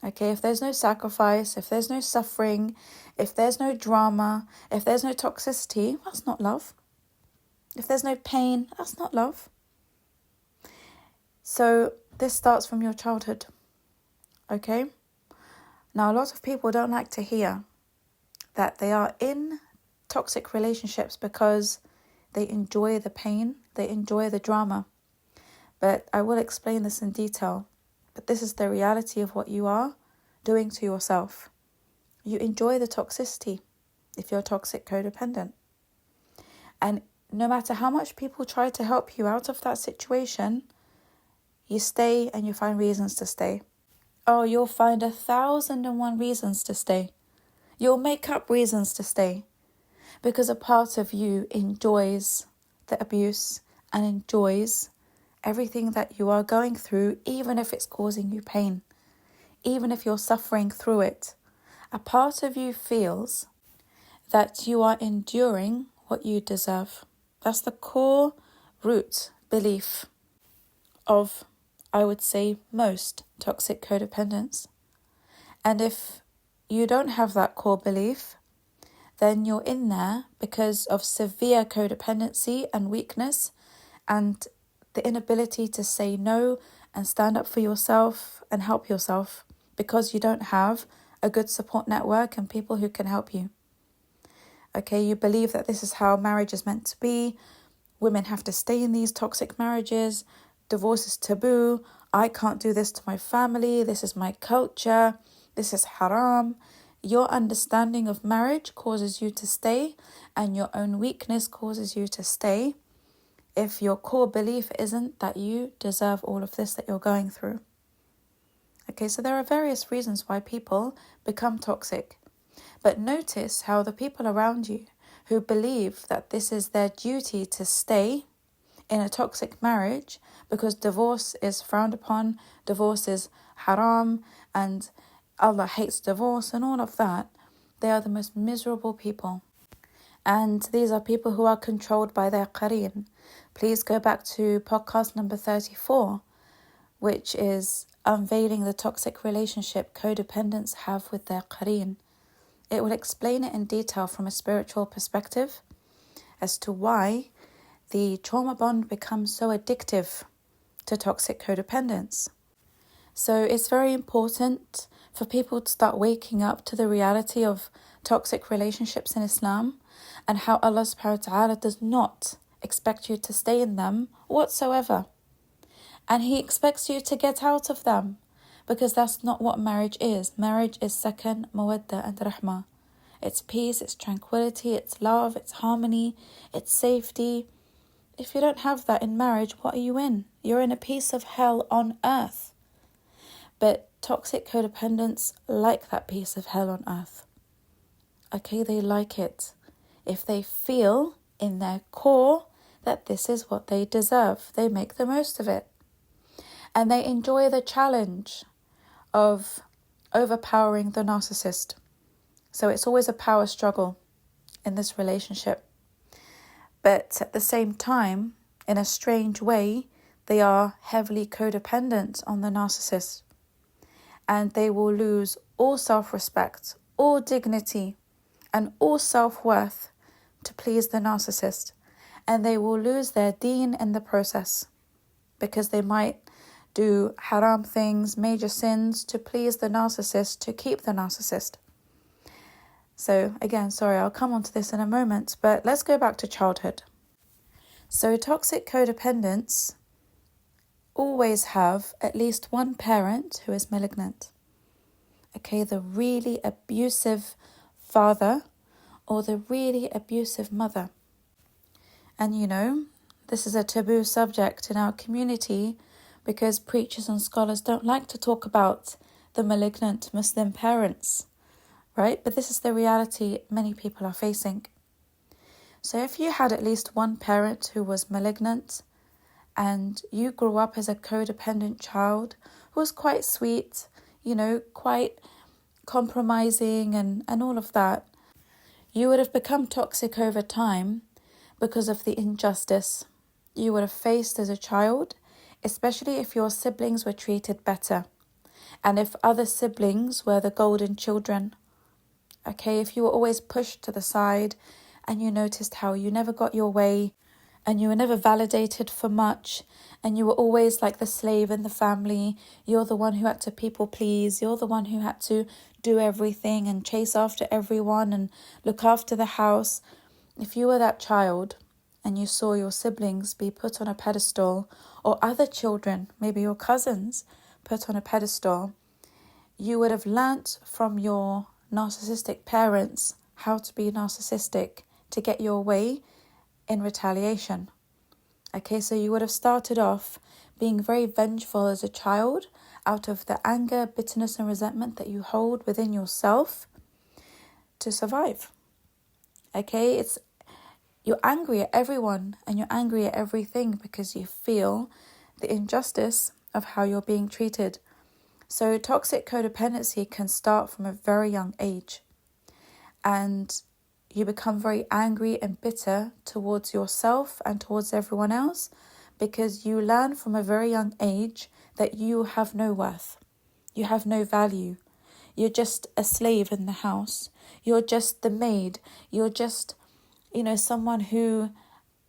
Okay, if there's no sacrifice, if there's no suffering, if there's no drama, if there's no toxicity, that's not love. If there's no pain, that's not love. So this starts from your childhood. Okay? Now, a lot of people don't like to hear that they are in toxic relationships because they enjoy the pain, they enjoy the drama. But I will explain this in detail. But this is the reality of what you are doing to yourself. You enjoy the toxicity if you're toxic codependent. And no matter how much people try to help you out of that situation, you stay and you find reasons to stay. Oh, you'll find 1,001 reasons to stay. You'll make up reasons to stay because a part of you enjoys the abuse and enjoys everything that you are going through, even if it's causing you pain, even if you're suffering through it. A part of you feels that you are enduring what you deserve. That's the core root belief of, I would say, most toxic codependents. And if you don't have that core belief, then you're in there because of severe codependency and weakness and the inability to say no and stand up for yourself and help yourself because you don't have a good support network and people who can help you. Okay, you believe that this is how marriage is meant to be. Women have to stay in these toxic marriages. Divorce is taboo. I can't do this to my family. This is my culture. This is haram. Your understanding of marriage causes you to stay, and your own weakness causes you to stay if your core belief isn't that you deserve all of this that you're going through. Okay, so there are various reasons why people become toxic. But notice how the people around you who believe that this is their duty to stay in a toxic marriage because divorce is frowned upon, divorce is haram, and Allah hates divorce and all of that, they are the most miserable people. And these are people who are controlled by their qareen. Please go back to podcast number 34, which is unveiling the toxic relationship codependents have with their qareen. It will explain it in detail from a spiritual perspective as to why the trauma bond becomes so addictive to toxic codependence. So it's very important for people to start waking up to the reality of toxic relationships in Islam and how Allah subhanahu wa ta'ala does not expect you to stay in them whatsoever. And He expects you to get out of them because that's not what marriage is. Marriage is sakan, mawadda and rahmah. It's peace, it's tranquility, it's love, it's harmony, it's safety. If you don't have that in marriage, what are you in? You're in a piece of hell on earth. But toxic codependents like that piece of hell on earth. Okay, they like it. If they feel in their core that this is what they deserve, they make the most of it. And they enjoy the challenge of overpowering the narcissist. So it's always a power struggle in this relationship. But at the same time, in a strange way, they are heavily codependent on the narcissist. And they will lose all self-respect, all dignity, and all self-worth to please the narcissist. And they will lose their deen in the process because they might do haram things, major sins to please the narcissist, to keep the narcissist. So again, sorry, I'll come on to this in a moment, but let's go back to childhood. So toxic codependents always have at least one parent who is malignant. Okay, the really abusive father or the really abusive mother. And this is a taboo subject in our community because preachers and scholars don't like to talk about the malignant Muslim parents, right? But this is the reality many people are facing. So if you had at least one parent who was malignant and you grew up as a codependent child who was quite sweet, quite compromising and all of that, you would have become toxic over time because of the injustice you would have faced as a child, especially if your siblings were treated better and if other siblings were the golden children. Okay, if you were always pushed to the side and you noticed how you never got your way and you were never validated for much and you were always like the slave in the family, you're the one who had to people please, you're the one who had to do everything and chase after everyone and look after the house. If you were that child and you saw your siblings be put on a pedestal or other children, maybe your cousins, put on a pedestal, you would have learnt from your narcissistic parents how to be narcissistic to get your way in retaliation. Okay, so you would have started off being very vengeful as a child out of the anger, bitterness and resentment that you hold within yourself to survive. Okay, you're angry at everyone and you're angry at everything because you feel the injustice of how you're being treated. So toxic codependency can start from a very young age and you become very angry and bitter towards yourself and towards everyone else because you learn from a very young age that you have no worth. You have no value. You're just a slave in the house. You're just the maid. You're just, someone who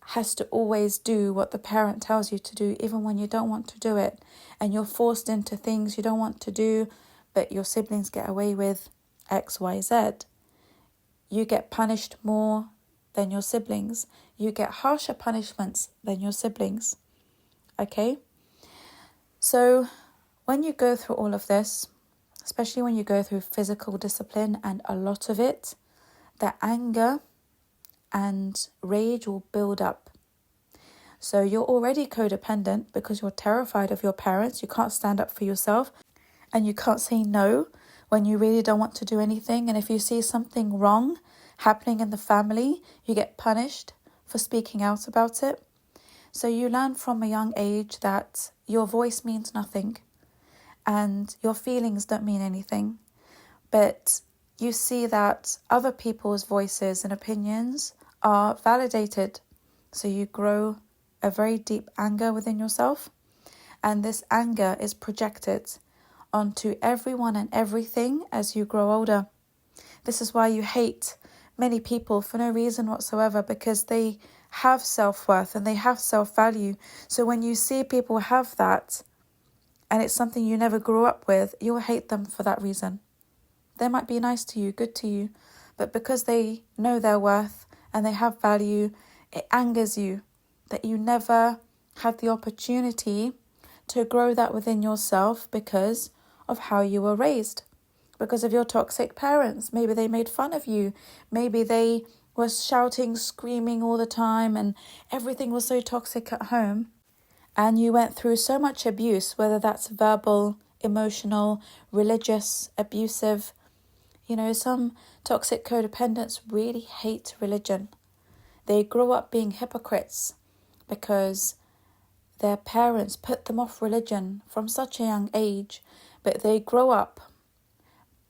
has to always do what the parent tells you to do, even when you don't want to do it. And you're forced into things you don't want to do, but your siblings get away with X, Y, Z. You get punished more than your siblings. You get harsher punishments than your siblings. Okay? So when you go through all of this, especially when you go through physical discipline and a lot of it, the anger and rage will build up. So you're already codependent because you're terrified of your parents. You can't stand up for yourself and you can't say no when you really don't want to do anything. And if you see something wrong happening in the family, you get punished for speaking out about it. So you learn from a young age that your voice means nothing and your feelings don't mean anything. But you see that other people's voices and opinions are validated. So you grow a very deep anger within yourself. And this anger is projected onto everyone and everything as you grow older. This is why you hate many people for no reason whatsoever, because they have self-worth and they have self-value. So when you see people have that and it's something you never grew up with, you'll hate them for that reason. They might be nice to you, good to you, but because they know their worth and they have value, it angers you that you never had the opportunity to grow that within yourself because of how you were raised, because of your toxic parents. Maybe they made fun of you. Maybe they were shouting, screaming all the time and everything was so toxic at home. And you went through so much abuse, whether that's verbal, emotional, religious, abusive. Some toxic codependents really hate religion. They grow up being hypocrites because their parents put them off religion from such a young age, but they grow up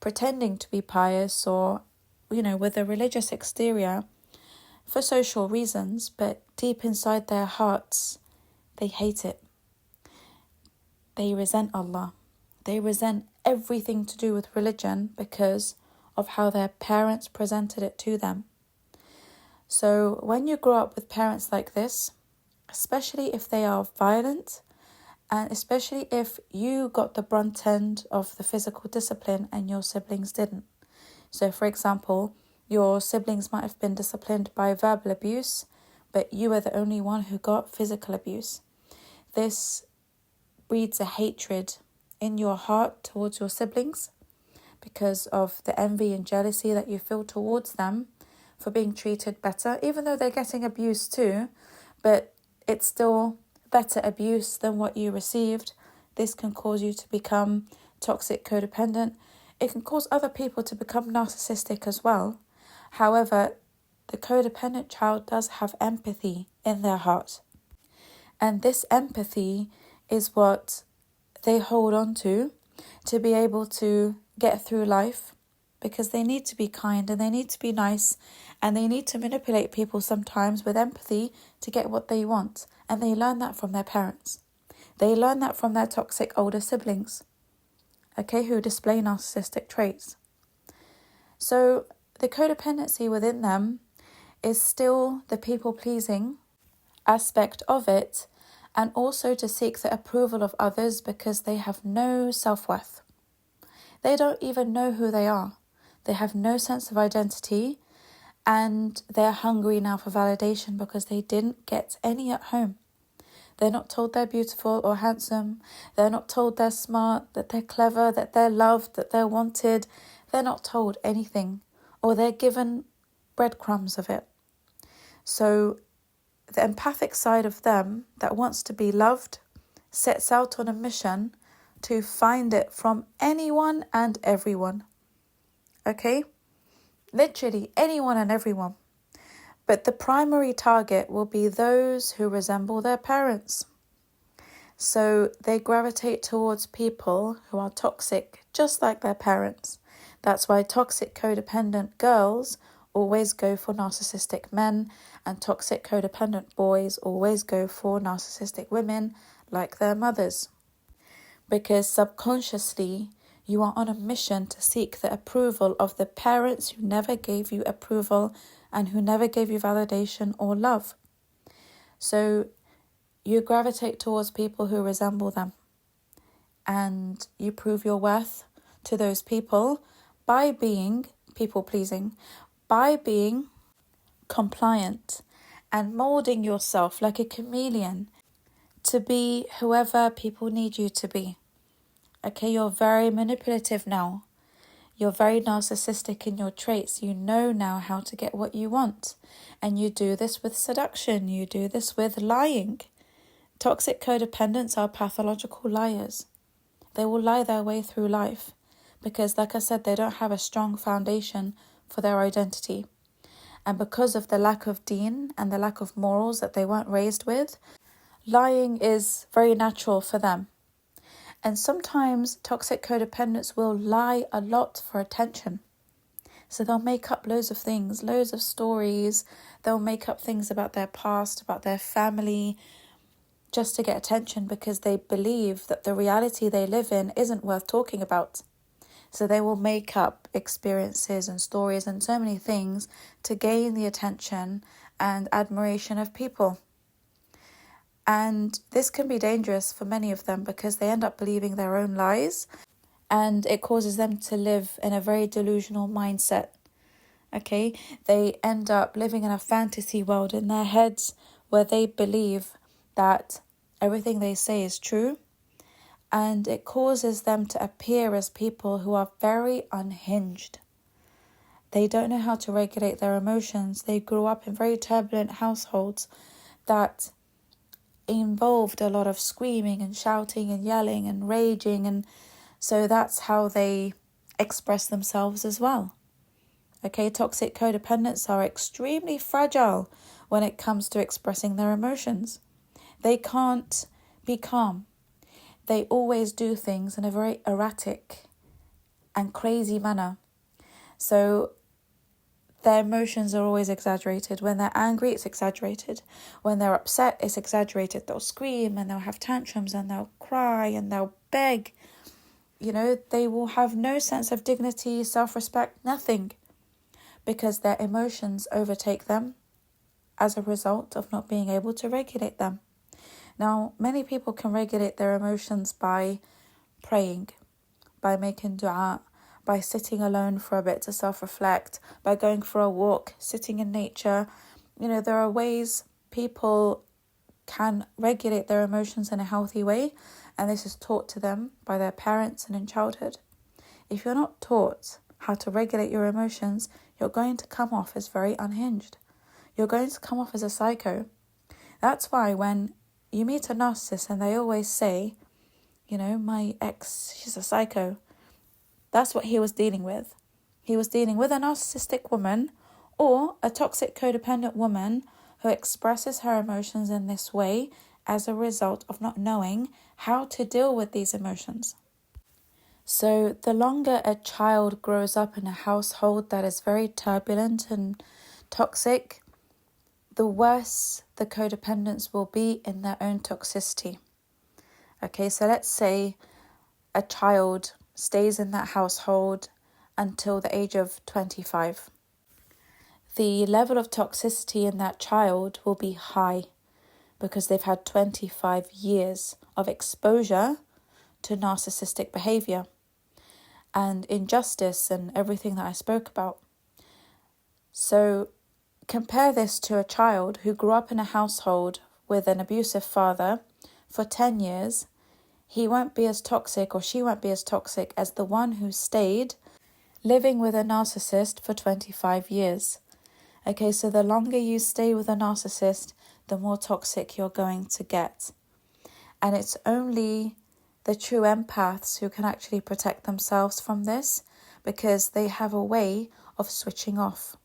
pretending to be pious or, with a religious exterior for social reasons, but deep inside their hearts, they hate it. They resent Allah. They resent everything to do with religion because of how their parents presented it to them. So when you grow up with parents like this, especially if they are violent, and especially if you got the brunt end of the physical discipline and your siblings didn't. So for example, your siblings might have been disciplined by verbal abuse, but you were the only one who got physical abuse. This breeds a hatred in your heart towards your siblings because of the envy and jealousy that you feel towards them for being treated better, even though they're getting abuse too, but it's still better abuse than what you received. This can cause you to become toxic codependent. It can cause other people to become narcissistic as well. However, the codependent child does have empathy in their heart. And this empathy is what they hold on to be able to get through life, because they need to be kind and they need to be nice and they need to manipulate people sometimes with empathy to get what they want. And they learn that from their parents. They learn that from their toxic older siblings, who display narcissistic traits. So the codependency within them is still the people-pleasing aspect of it, and also to seek the approval of others because they have no self-worth. They don't even know who they are. They have no sense of identity, and they're hungry now for validation because they didn't get any at home. They're not told they're beautiful or handsome. They're not told they're smart, that they're clever, that they're loved, that they're wanted. They're not told anything, or they're given breadcrumbs of it. So the empathic side of them that wants to be loved sets out on a mission to find it from anyone and everyone. Literally anyone and everyone. But the primary target will be those who resemble their parents. So they gravitate towards people who are toxic, just like their parents. That's why toxic codependent girls always go for narcissistic men, and toxic codependent boys always go for narcissistic women like their mothers. Because subconsciously, you are on a mission to seek the approval of the parents who never gave you approval and who never gave you validation or love. So you gravitate towards people who resemble them, and you prove your worth to those people by being people-pleasing, by being compliant and molding yourself like a chameleon to be whoever people need you to be. You're very manipulative now. You're very narcissistic in your traits. You know now how to get what you want. And you do this with seduction. You do this with lying. Toxic codependents are pathological liars. They will lie their way through life because, like I said, they don't have a strong foundation for their identity. And because of the lack of deen and the lack of morals that they weren't raised with, lying is very natural for them. And sometimes toxic codependents will lie a lot for attention. So they'll make up loads of things, loads of stories. They'll make up things about their past, about their family, just to get attention because they believe that the reality they live in isn't worth talking about. So they will make up experiences and stories and so many things to gain the attention and admiration of people. And this can be dangerous for many of them because they end up believing their own lies, and it causes them to live in a very delusional mindset. They end up living in a fantasy world in their heads where they believe that everything they say is true, and it causes them to appear as people who are very unhinged. They don't know how to regulate their emotions. They grew up in very turbulent households that involved a lot of screaming and shouting and yelling and raging, and so that's how they express themselves as well. Toxic codependents are extremely fragile when it comes to expressing their emotions. They can't be calm. They always do things in a very erratic and crazy manner. So their emotions are always exaggerated. When they're angry, it's exaggerated. When they're upset, it's exaggerated. They'll scream and they'll have tantrums and they'll cry and they'll beg. They will have no sense of dignity, self-respect, nothing. Because their emotions overtake them as a result of not being able to regulate them. Now, many people can regulate their emotions by praying, by making dua, by sitting alone for a bit to self-reflect, by going for a walk, sitting in nature. There are ways people can regulate their emotions in a healthy way, and this is taught to them by their parents and in childhood. If you're not taught how to regulate your emotions, you're going to come off as very unhinged. You're going to come off as a psycho. That's why when you meet a narcissist and they always say, my ex, she's a psycho. That's what he was dealing with. He was dealing with a narcissistic woman or a toxic codependent woman who expresses her emotions in this way as a result of not knowing how to deal with these emotions. So the longer a child grows up in a household that is very turbulent and toxic, the worse the codependents will be in their own toxicity. Okay, so let's say a child stays in that household until the age of 25. The level of toxicity in that child will be high because they've had 25 years of exposure to narcissistic behaviour and injustice and everything that I spoke about. So compare this to a child who grew up in a household with an abusive father for 10 years. He won't be as toxic, or she won't be as toxic as the one who stayed living with a narcissist for 25 years. Okay, so the longer you stay with a narcissist, the more toxic you're going to get. And it's only the true empaths who can actually protect themselves from this, because they have a way of switching off.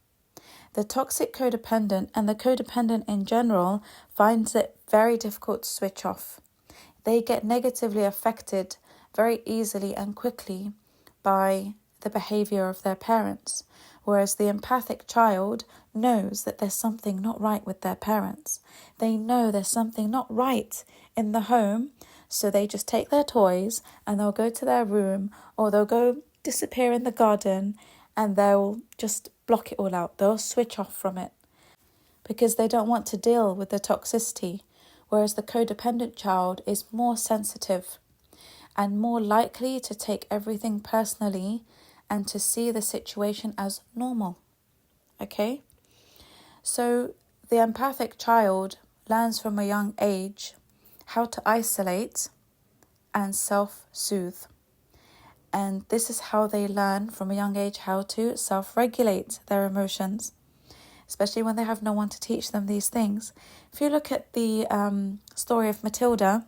The toxic codependent and the codependent in general finds it very difficult to switch off. They get negatively affected very easily and quickly by the behaviour of their parents, whereas the empathic child knows that there's something not right with their parents. They know there's something not right in the home, so they just take their toys and they'll go to their room, or they'll go disappear in the garden and they'll just block it all out. They'll switch off from it because they don't want to deal with the toxicity, whereas the codependent child is more sensitive and more likely to take everything personally and to see the situation as normal. Okay? So the empathic child learns from a young age how to isolate and self-soothe. And this is how they learn from a young age how to self-regulate their emotions, especially when they have no one to teach them these things. If you look at the story of Matilda,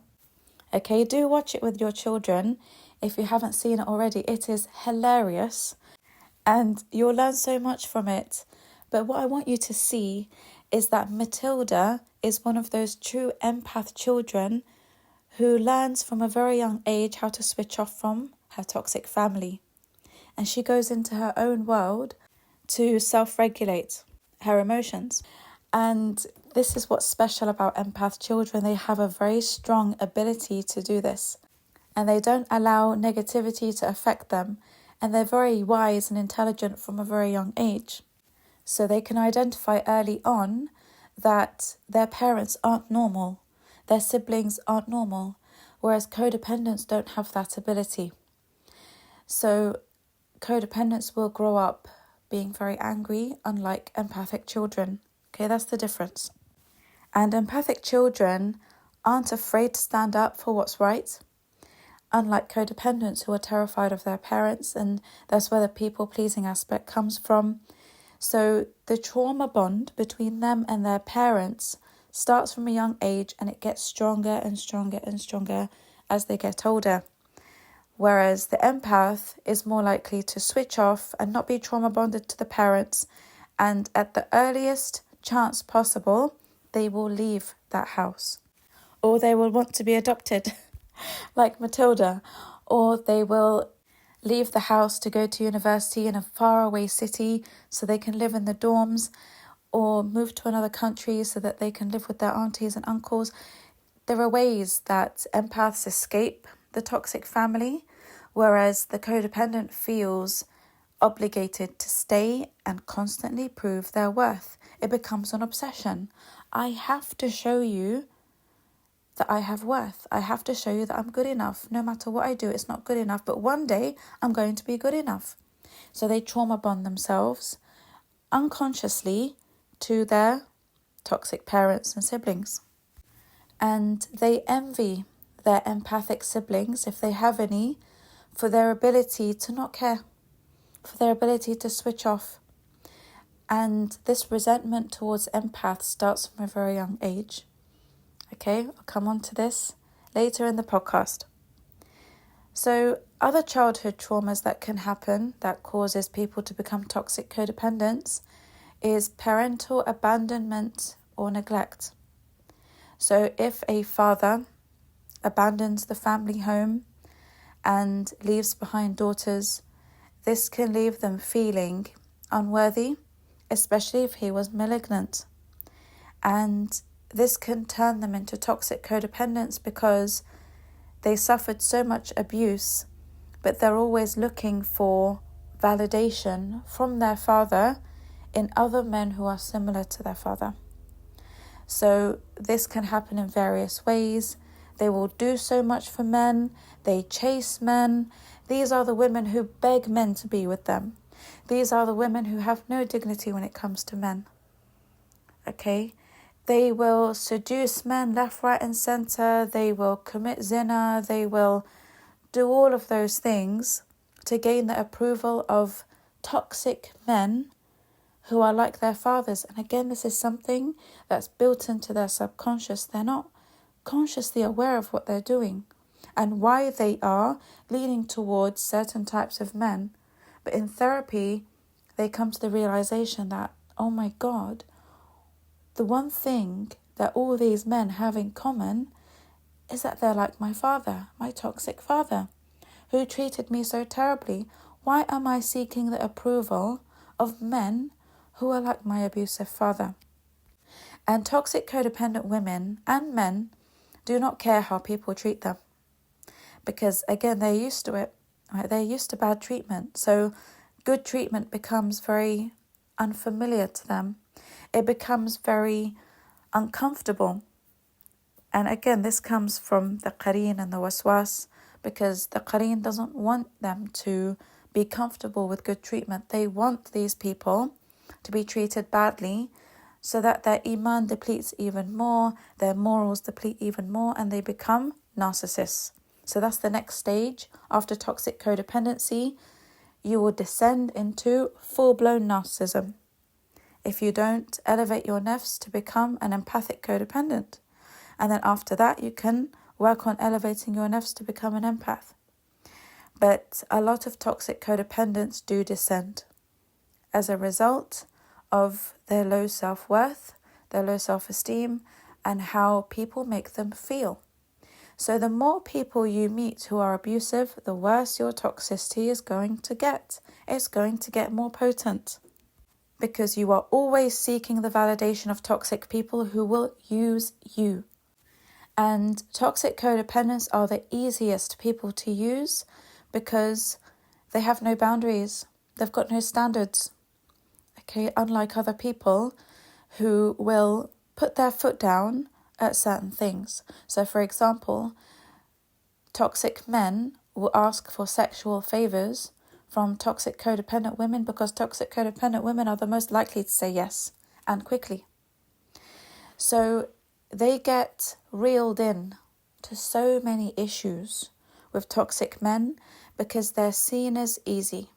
okay, do watch it with your children. If you haven't seen it already, it is hilarious and you'll learn so much from it. But what I want you to see is that Matilda is one of those true empath children who learns from a very young age how to switch off from her toxic family. And she goes into her own world to self-regulate her emotions. And this is what's special about empath children. They have a very strong ability to do this. And they don't allow negativity to affect them. And they're very wise and intelligent from a very young age. So they can identify early on that their parents aren't normal. Their siblings aren't normal. Whereas codependents don't have that ability. So codependents will grow up being very angry, unlike empathic children. Okay, that's the difference. And empathic children aren't afraid to stand up for what's right, unlike codependents who are terrified of their parents, and that's where the people-pleasing aspect comes from. So the trauma bond between them and their parents starts from a young age, and it gets stronger and stronger and stronger as they get older. Whereas the empath is more likely to switch off and not be trauma bonded to the parents, and at the earliest chance possible, they will leave that house. Or they will want to be adopted, like Matilda, or they will leave the house to go to university in a faraway city so they can live in the dorms, or move to another country so that they can live with their aunties and uncles. There are ways that empaths escape the toxic family, whereas the codependent feels obligated to stay and constantly prove their worth. It becomes an obsession. I have to show you that I have worth. I have to show you that I'm good enough. No matter what I do, it's not good enough. But one day, I'm going to be good enough. So they trauma bond themselves unconsciously to their toxic parents and siblings. And they envy their empathic siblings, if they have any, for their ability to not care. for their ability to switch off. And this resentment towards empaths starts from a very young age. Okay, I'll come on to this later in the podcast. So other childhood traumas that can happen that causes people to become toxic codependents is parental abandonment or neglect. So if a father abandons the family home and leaves behind daughters, this can leave them feeling unworthy, especially if he was malignant. And this can turn them into toxic codependents because they suffered so much abuse, but they're always looking for validation from their father in other men who are similar to their father. So this can happen in various ways. They will do so much for men. They chase men. These are the women who beg men to be with them. These are the women who have no dignity when it comes to men. Okay? They will seduce men left, right and centre. They will commit zina. They will do all of those things to gain the approval of toxic men who are like their fathers. And again, this is something that's built into their subconscious. They're not consciously aware of what they're doing and why they are leaning towards certain types of men. But in therapy, they come to the realization that, oh my God, the one thing that all these men have in common is that they're like my father, my toxic father, who treated me so terribly. Why am I seeking the approval of men who are like my abusive father? And toxic codependent women and men do not care how people treat them. Because again, they're used to it. Right? They're used to bad treatment. So good treatment becomes very unfamiliar to them. It becomes very uncomfortable. And again, this comes from the qareen and the waswas, because the qareen doesn't want them to be comfortable with good treatment. They want these people to be treated badly so that their iman depletes even more, their morals deplete even more, and they become narcissists. So that's the next stage. After toxic codependency, you will descend into full-blown narcissism if you don't elevate your nafs to become an empathic codependent. And then after that, you can work on elevating your nafs to become an empath. But a lot of toxic codependents do descend as a result of their low self-worth, their low self-esteem, and how people make them feel. So the more people you meet who are abusive, the worse your toxicity is going to get. It's going to get more potent because you are always seeking the validation of toxic people who will use you. And toxic codependents are the easiest people to use because they have no boundaries. They've got no standards. Okay, unlike other people who will put their foot down at certain things. So for example, toxic men will ask for sexual favors from toxic codependent women because toxic codependent women are the most likely to say yes and quickly. So they get reeled in to so many issues with toxic men because they're seen as easy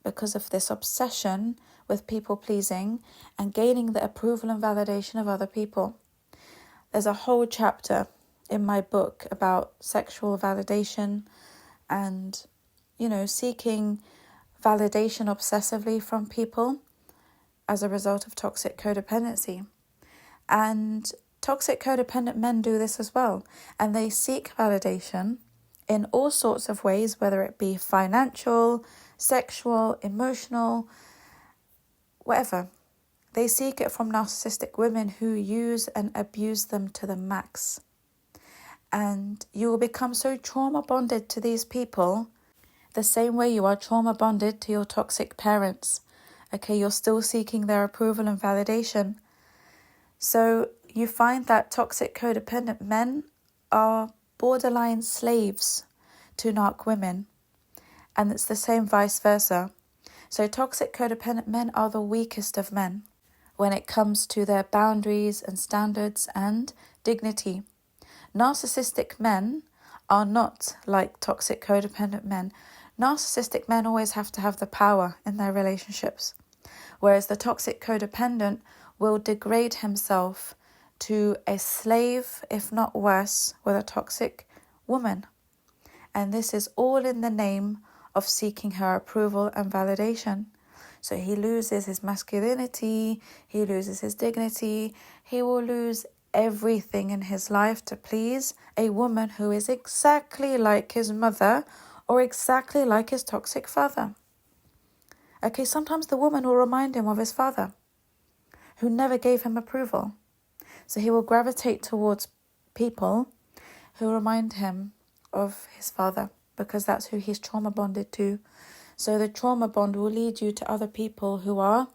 because of this obsession with people pleasing and gaining the approval and validation of other people. There's a whole chapter in my book about sexual validation and, seeking validation obsessively from people as a result of toxic codependency. And toxic codependent men do this as well. And they seek validation in all sorts of ways, whether it be financial, sexual, emotional, whatever. They seek it from narcissistic women who use and abuse them to the max. And you will become so trauma bonded to these people the same way you are trauma bonded to your toxic parents. Okay, you're still seeking their approval and validation. So you find that toxic codependent men are borderline slaves to narc women. And it's the same vice versa. So toxic codependent men are the weakest of men when it comes to their boundaries and standards and dignity. Narcissistic men are not like toxic codependent men. Narcissistic men always have to have the power in their relationships, whereas the toxic codependent will degrade himself to a slave, if not worse, with a toxic woman. And this is all in the name of seeking her approval and validation. So he loses his masculinity, he loses his dignity, he will lose everything in his life to please a woman who is exactly like his mother or exactly like his toxic father. Okay, sometimes the woman will remind him of his father, who never gave him approval. So he will gravitate towards people who remind him of his father, because that's who he's trauma bonded to. So the trauma bond will lead you to other people who are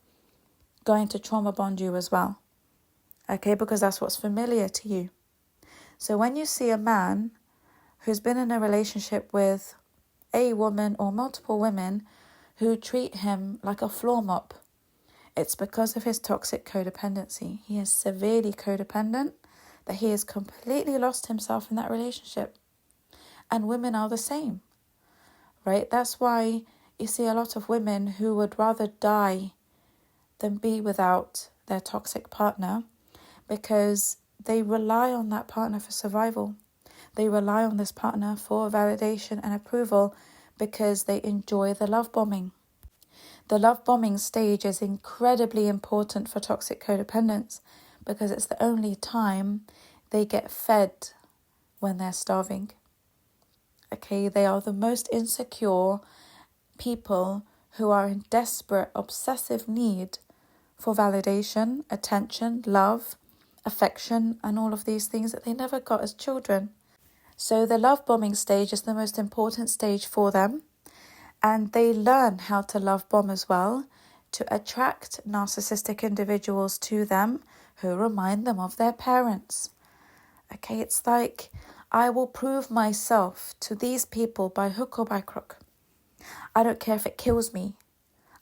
going to trauma bond you as well. Okay, because that's what's familiar to you. So when you see a man who's been in a relationship with a woman or multiple women who treat him like a floor mop, it's because of his toxic codependency. He is severely codependent, that he has completely lost himself in that relationship. And women are the same, right? That's why you see a lot of women who would rather die than be without their toxic partner, because they rely on that partner for survival. They rely on this partner for validation and approval because they enjoy the love bombing. The love bombing stage is incredibly important for toxic codependents because it's the only time they get fed when they're starving. Okay, they are the most insecure people who are in desperate, obsessive need for validation, attention, love, affection, and all of these things that they never got as children. So the love bombing stage is the most important stage for them, and they learn how to love bomb as well to attract narcissistic individuals to them who remind them of their parents. Okay, it's like, I will prove myself to these people by hook or by crook. I don't care if it kills me.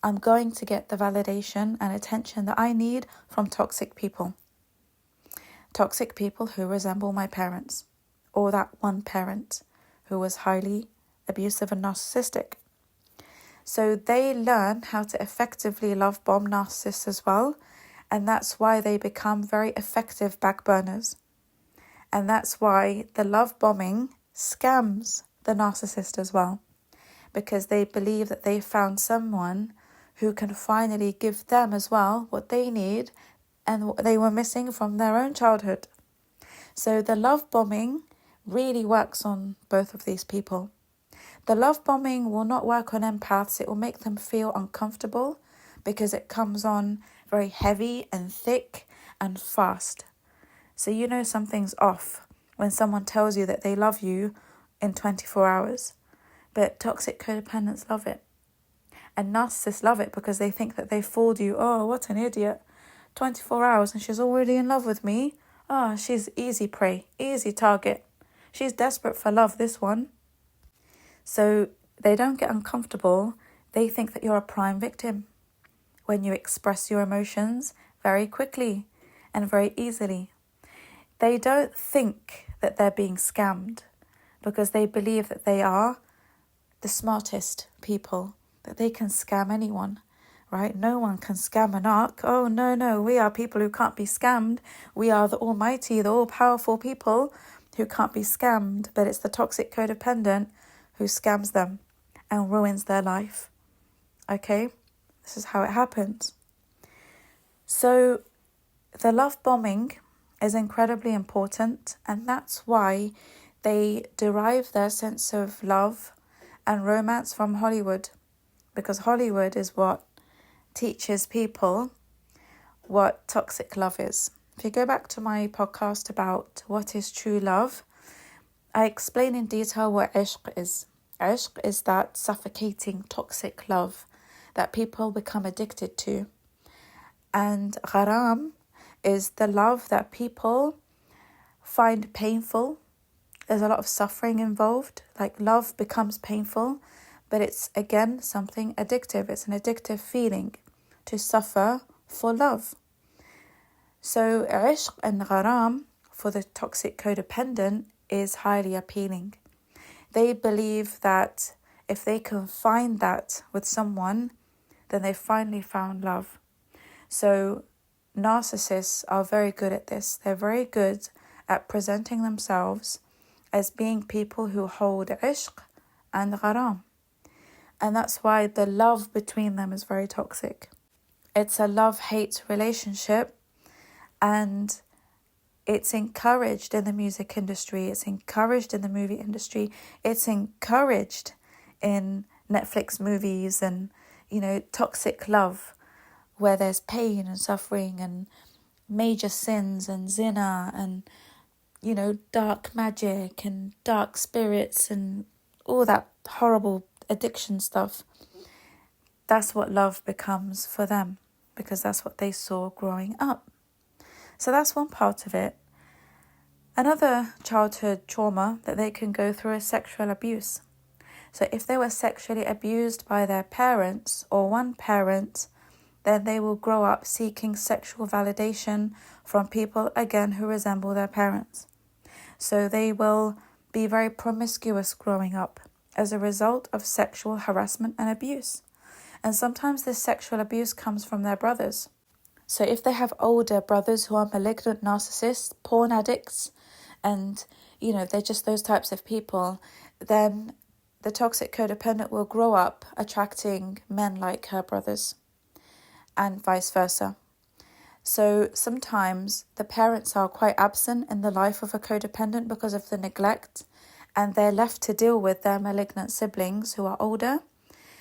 I'm going to get the validation and attention that I need from toxic people. Toxic people who resemble my parents, or that one parent who was highly abusive and narcissistic. So they learn how to effectively love bomb narcissists as well, and that's why they become very effective backburners. And that's why the love bombing scams the narcissist as well, because they believe that they found someone who can finally give them as well what they need and what they were missing from their own childhood. So the love bombing really works on both of these people. The love bombing will not work on empaths. It will make them feel uncomfortable because it comes on very heavy and thick and fast. So you know something's off when someone tells you that they love you in 24 hours. But toxic codependents love it. And narcissists love it because they think that they fooled you. Oh, what an idiot. 24 hours and she's already in love with me. Oh, she's easy prey, easy target. She's desperate for love, this one. So they don't get uncomfortable. They think that you're a prime victim when you express your emotions very quickly and very easily. They don't think that they're being scammed because they believe that they are the smartest people, that they can scam anyone, right? No one can scam a narc. Oh, no, we are people who can't be scammed. We are the almighty, the all-powerful people who can't be scammed, but it's the toxic codependent who scams them and ruins their life. Okay? This is how it happens. So the love bombing is incredibly important, and that's why they derive their sense of love and romance from Hollywood, because Hollywood is what teaches people what toxic love is. If you go back to my podcast about what is true love, I explain in detail what ishq is. Ishq is that suffocating toxic love that people become addicted to. And gharam is the love that people find painful. There's a lot of suffering involved. Like, love becomes painful, but it's, again, something addictive. It's an addictive feeling to suffer for love. So ishq and gharam for the toxic codependent is highly appealing. They believe that if they can find that with someone, then they finally found love. So narcissists are very good at this. They're very good at presenting themselves as being people who hold ishq and gharam. And that's why the love between them is very toxic. It's a love-hate relationship, and it's encouraged in the music industry, it's encouraged in the movie industry, it's encouraged in Netflix movies and, toxic love, where there's pain and suffering and major sins and zina and, dark magic and dark spirits and all that horrible addiction stuff. That's what love becomes for them, because that's what they saw growing up. So that's one part of it. Another childhood trauma that they can go through is sexual abuse. So if they were sexually abused by their parents or one parent, then they will grow up seeking sexual validation from people, again, who resemble their parents. So they will be very promiscuous growing up as a result of sexual harassment and abuse. And sometimes this sexual abuse comes from their brothers. So if they have older brothers who are malignant narcissists, porn addicts, and, they're just those types of people, then the toxic codependent will grow up attracting men like her brothers, and vice versa. So sometimes the parents are quite absent in the life of a codependent because of the neglect, and they're left to deal with their malignant siblings who are older.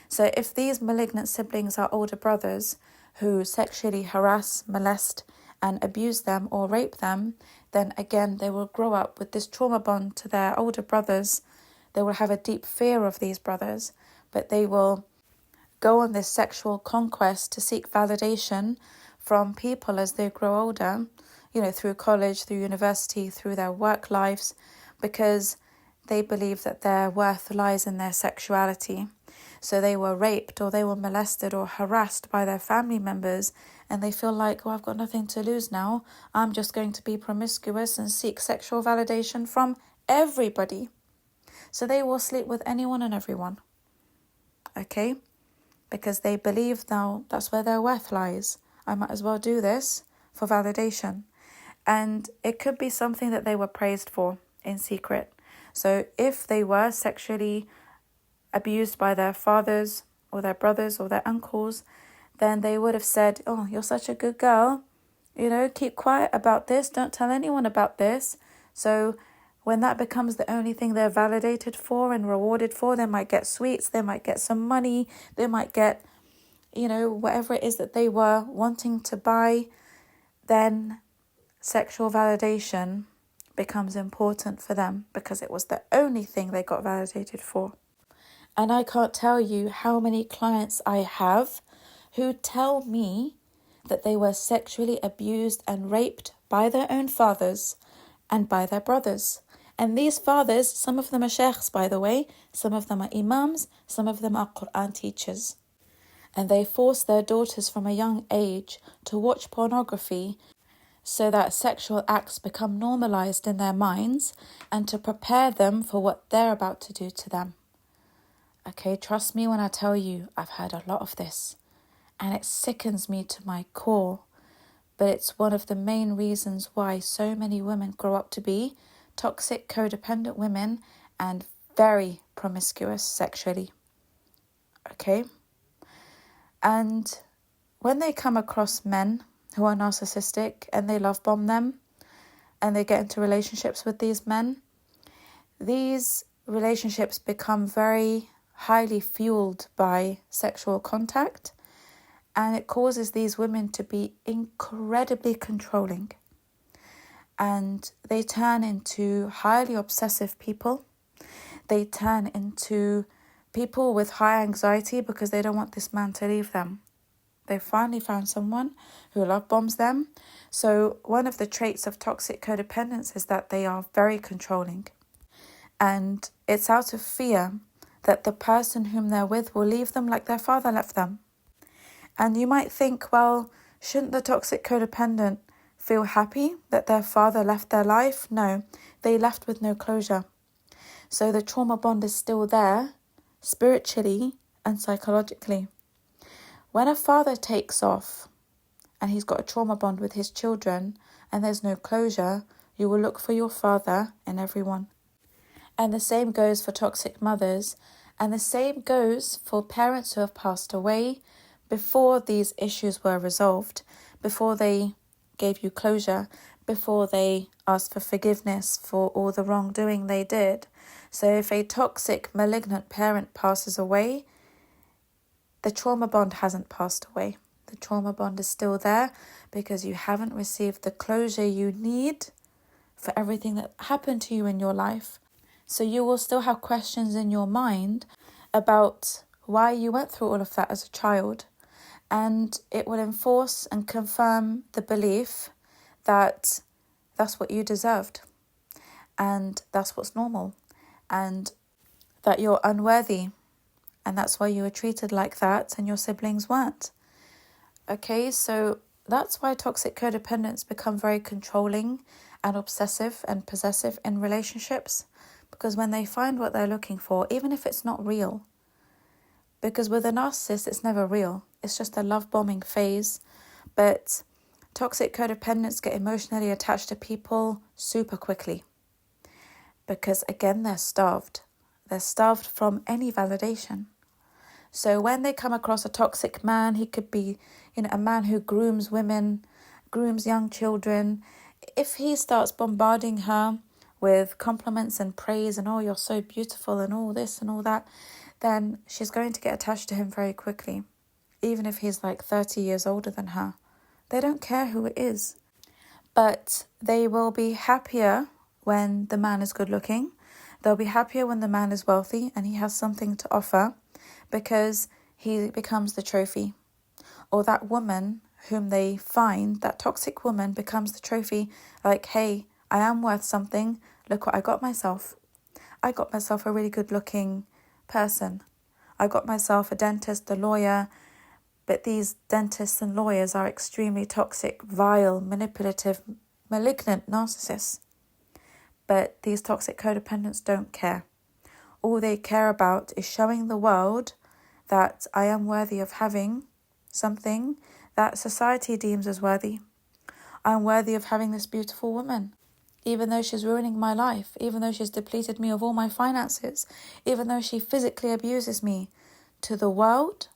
So if these malignant siblings are older brothers who sexually harass, molest, and abuse them or rape them, then again they will grow up with this trauma bond to their older brothers. They will have a deep fear of these brothers, but they will go on this sexual conquest to seek validation from people as they grow older, through college, through university, through their work lives, because they believe that their worth lies in their sexuality. So they were raped or they were molested or harassed by their family members, and they feel like, I've got nothing to lose now. I'm just going to be promiscuous and seek sexual validation from everybody. So they will sleep with anyone and everyone. Okay? Because they believe now that's where their worth lies. I might as well do this for validation. And it could be something that they were praised for in secret. So if they were sexually abused by their fathers or their brothers or their uncles, then they would have said, you're such a good girl, keep quiet about this, don't tell anyone about this. So when that becomes the only thing they're validated for and rewarded for, they might get sweets, they might get some money, they might get, whatever it is that they were wanting to buy, then sexual validation becomes important for them because it was the only thing they got validated for. And I can't tell you how many clients I have who tell me that they were sexually abused and raped by their own fathers and by their brothers. And these fathers, some of them are sheikhs, by the way, some of them are imams, some of them are Quran teachers. And they force their daughters from a young age to watch pornography so that sexual acts become normalized in their minds and to prepare them for what they're about to do to them. Okay, trust me when I tell you, I've heard a lot of this, and it sickens me to my core. But it's one of the main reasons why so many women grow up to be toxic, codependent women and very promiscuous sexually. Okay? And when they come across men who are narcissistic and they love bomb them and they get into relationships with these men, these relationships become very highly fueled by sexual contact, and it causes these women to be incredibly controlling. And they turn into highly obsessive people. They turn into people with high anxiety because they don't want this man to leave them. They finally found someone who love bombs them. So one of the traits of toxic codependence is that they are very controlling. And it's out of fear that the person whom they're with will leave them like their father left them. And you might think, well, shouldn't the toxic codependent feel happy that their father left their life? No, they left with no closure. So the trauma bond is still there, spiritually and psychologically. When a father takes off and he's got a trauma bond with his children and there's no closure, you will look for your father in everyone. And the same goes for toxic mothers, and the same goes for parents who have passed away before these issues were resolved, before they gave you closure, before they asked for forgiveness for all the wrongdoing they did. So if a toxic, malignant parent passes away, the trauma bond hasn't passed away. The trauma bond is still there because you haven't received the closure you need for everything that happened to you in your life. So you will still have questions in your mind about why you went through all of that as a child. And it will enforce and confirm the belief that that's what you deserved. And that's what's normal. And that you're unworthy. And that's why you were treated like that and your siblings weren't. Okay, so that's why toxic codependents become very controlling and obsessive and possessive in relationships. Because when they find what they're looking for, even if it's not real, because with a narcissist, it's never real. It's just a love bombing phase. But toxic codependents get emotionally attached to people super quickly. Because again, they're starved. They're starved from any validation. So when they come across a toxic man, he could be, a man who grooms women, grooms young children. If he starts bombarding her with compliments and praise and, oh, you're so beautiful and all this and all that, then she's going to get attached to him very quickly, even if he's like 30 years older than her. They don't care who it is. But they will be happier when the man is good looking. They'll be happier when the man is wealthy and he has something to offer because he becomes the trophy. Or that woman whom they find, that toxic woman, becomes the trophy. Like, hey, I am worth something. Look what I got myself. I got myself a really good looking person. I got myself a dentist, a lawyer. But these dentists and lawyers are extremely toxic, vile, manipulative, malignant narcissists. But these toxic codependents don't care. All they care about is showing the world that I am worthy of having something that society deems as worthy. I'm worthy of having this beautiful woman, even though she's ruining my life, even though she's depleted me of all my finances, even though she physically abuses me. To the world,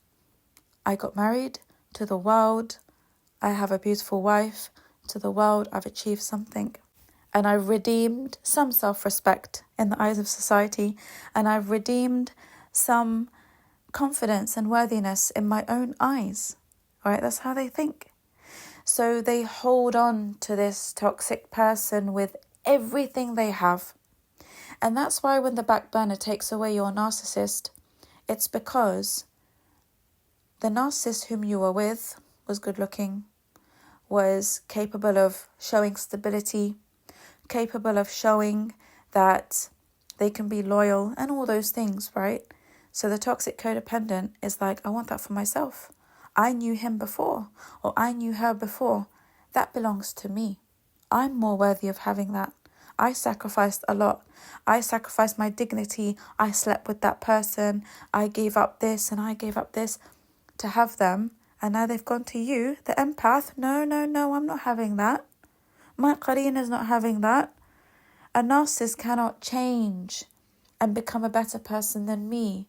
I got married. To the world, I have a beautiful wife. To the world, I've achieved something. And I've redeemed some self-respect in the eyes of society. And I've redeemed some confidence and worthiness in my own eyes. All right, that's how they think. So they hold on to this toxic person with everything they have. And that's why when the back burner takes away your narcissist, it's because the narcissist whom you were with was good looking, was capable of showing stability, capable of showing that they can be loyal and all those things, right? So the toxic codependent is like, I want that for myself. I knew him before, or I knew her before. That belongs to me. I'm more worthy of having that. I sacrificed a lot. I sacrificed my dignity. I slept with that person. I gave up this and I gave up this to have them. And now they've gone to you, the empath. No, I'm not having that. My qareen is not having that. A narcissist cannot change and become a better person than me.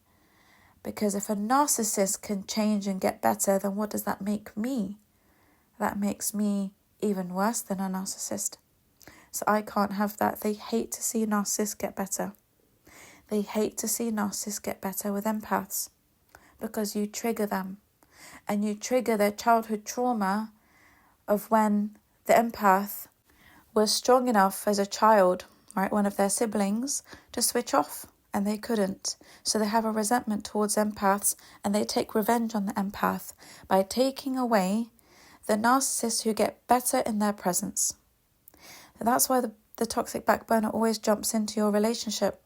Because if a narcissist can change and get better, then what does that make me? That makes me even worse than a narcissist. So I can't have that. They hate to see narcissists get better. They hate to see narcissists get better with empaths because you trigger them and you trigger their childhood trauma of when the empath was strong enough as a child, right, one of their siblings, to switch off. And they couldn't. So they have a resentment towards empaths and they take revenge on the empath by taking away the narcissists who get better in their presence. And that's why the toxic back burner always jumps into your relationship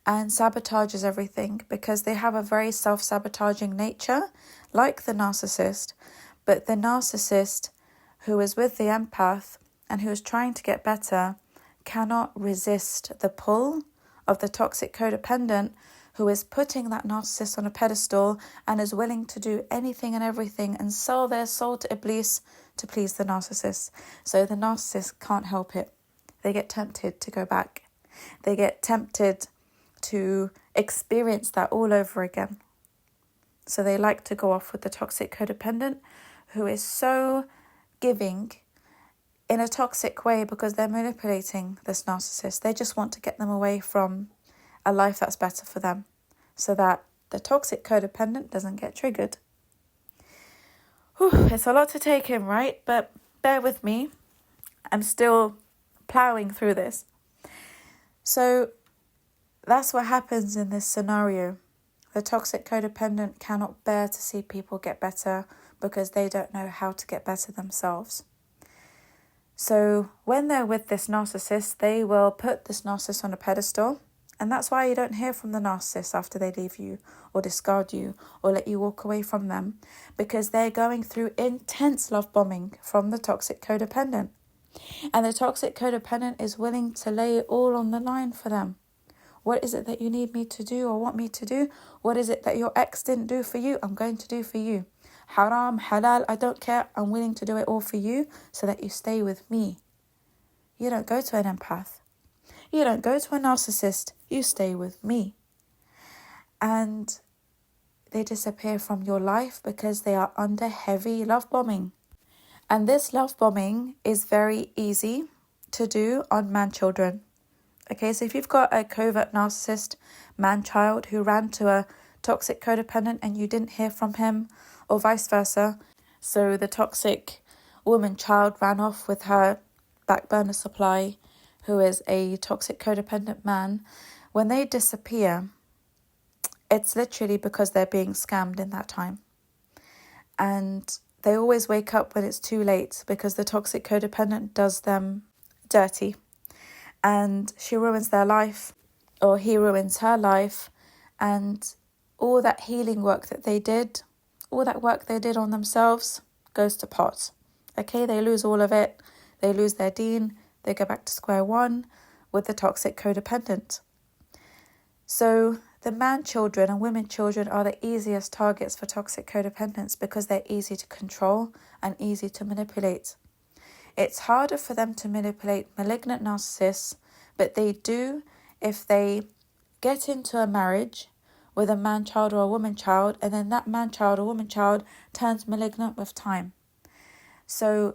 and sabotages everything, because they have a very self-sabotaging nature, like the narcissist. But the narcissist who is with the empath and who is trying to get better cannot resist the pull of the toxic codependent, who is putting that narcissist on a pedestal and is willing to do anything and everything and sell their soul to Iblis to please the narcissist. So the narcissist can't help it. They get tempted to go back. They get tempted to experience that all over again. So they like to go off with the toxic codependent who is so giving in a toxic way because they're manipulating this narcissist. They just want to get them away from a life that's better for them so that the toxic codependent doesn't get triggered. Whew, it's a lot to take in, right? But bear with me. I'm still plowing through this. So that's what happens in this scenario. The toxic codependent cannot bear to see people get better because they don't know how to get better themselves. So when they're with this narcissist, they will put this narcissist on a pedestal. And that's why you don't hear from the narcissist after they leave you or discard you or let you walk away from them, because they're going through intense love bombing from the toxic codependent. And the toxic codependent is willing to lay it all on the line for them. What is it that you need me to do or want me to do? What is it that your ex didn't do for you? I'm going to do for you. Haram, halal, I don't care. I'm willing to do it all for you so that you stay with me. You don't go to an empath. You don't go to a narcissist. You stay with me. And they disappear from your life because they are under heavy love bombing. And this love bombing is very easy to do on man-children. Okay, so if you've got a covert narcissist man-child who ran to a toxic codependent and you didn't hear from him, or vice versa, so the toxic woman-child ran off with her back burner supply, who is a toxic codependent man, when they disappear, it's literally because they're being scammed in that time. And they always wake up when it's too late because the toxic codependent does them dirty. And she ruins their life, or he ruins her life, and all that healing work that they did, all that work they did on themselves goes to pot. Okay, they lose all of it. They lose their deen. They go back to square one with the toxic codependent. So the man-children and women-children are the easiest targets for toxic codependents because they're easy to control and easy to manipulate. It's harder for them to manipulate malignant narcissists, but they do if they get into a marriage with a man-child or a woman-child, and then that man-child or woman-child turns malignant with time. So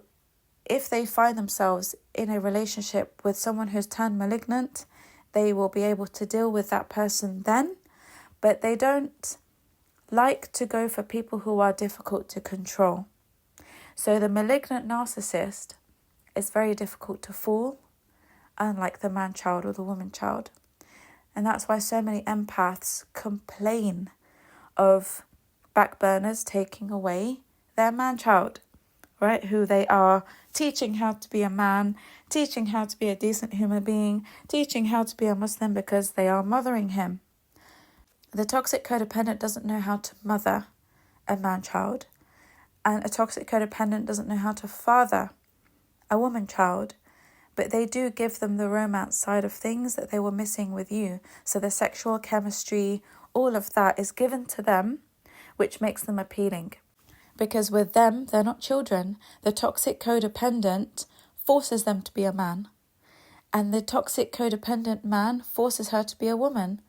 if they find themselves in a relationship with someone who's turned malignant, they will be able to deal with that person then, but they don't like to go for people who are difficult to control. So the malignant narcissist is very difficult to fool, unlike the man-child or the woman-child. And that's why so many empaths complain of backburners taking away their man-child, right? Who they are teaching how to be a man, teaching how to be a decent human being, teaching how to be a Muslim because they are mothering him. The toxic codependent doesn't know how to mother a man-child, and a toxic codependent doesn't know how to father a woman-child, but they do give them the romance side of things that they were missing with you. So the sexual chemistry, all of that is given to them, which makes them appealing. Because with them, they're not children. The toxic codependent forces them to be a man. And the toxic codependent man forces her to be a woman.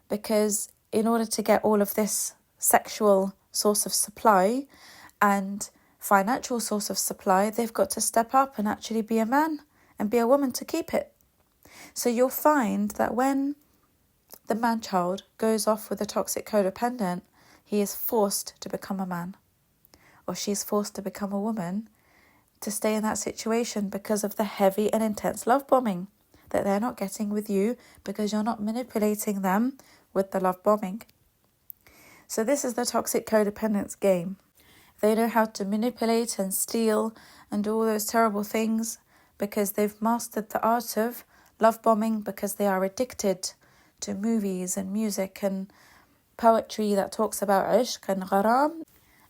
Because in order to get all of this sexual source of supply and financial source of supply, they've got to step up and actually be a man and be a woman to keep it. So you'll find that when the man-child goes off with a toxic codependent, he is forced to become a man, or she's forced to become a woman to stay in that situation because of the heavy and intense love bombing that they're not getting with you because you're not manipulating them with the love bombing. So this is the toxic codependence game. They know how to manipulate and steal and do all those terrible things because they've mastered the art of love bombing, because they are addicted to movies and music and poetry that talks about ishq and gharam,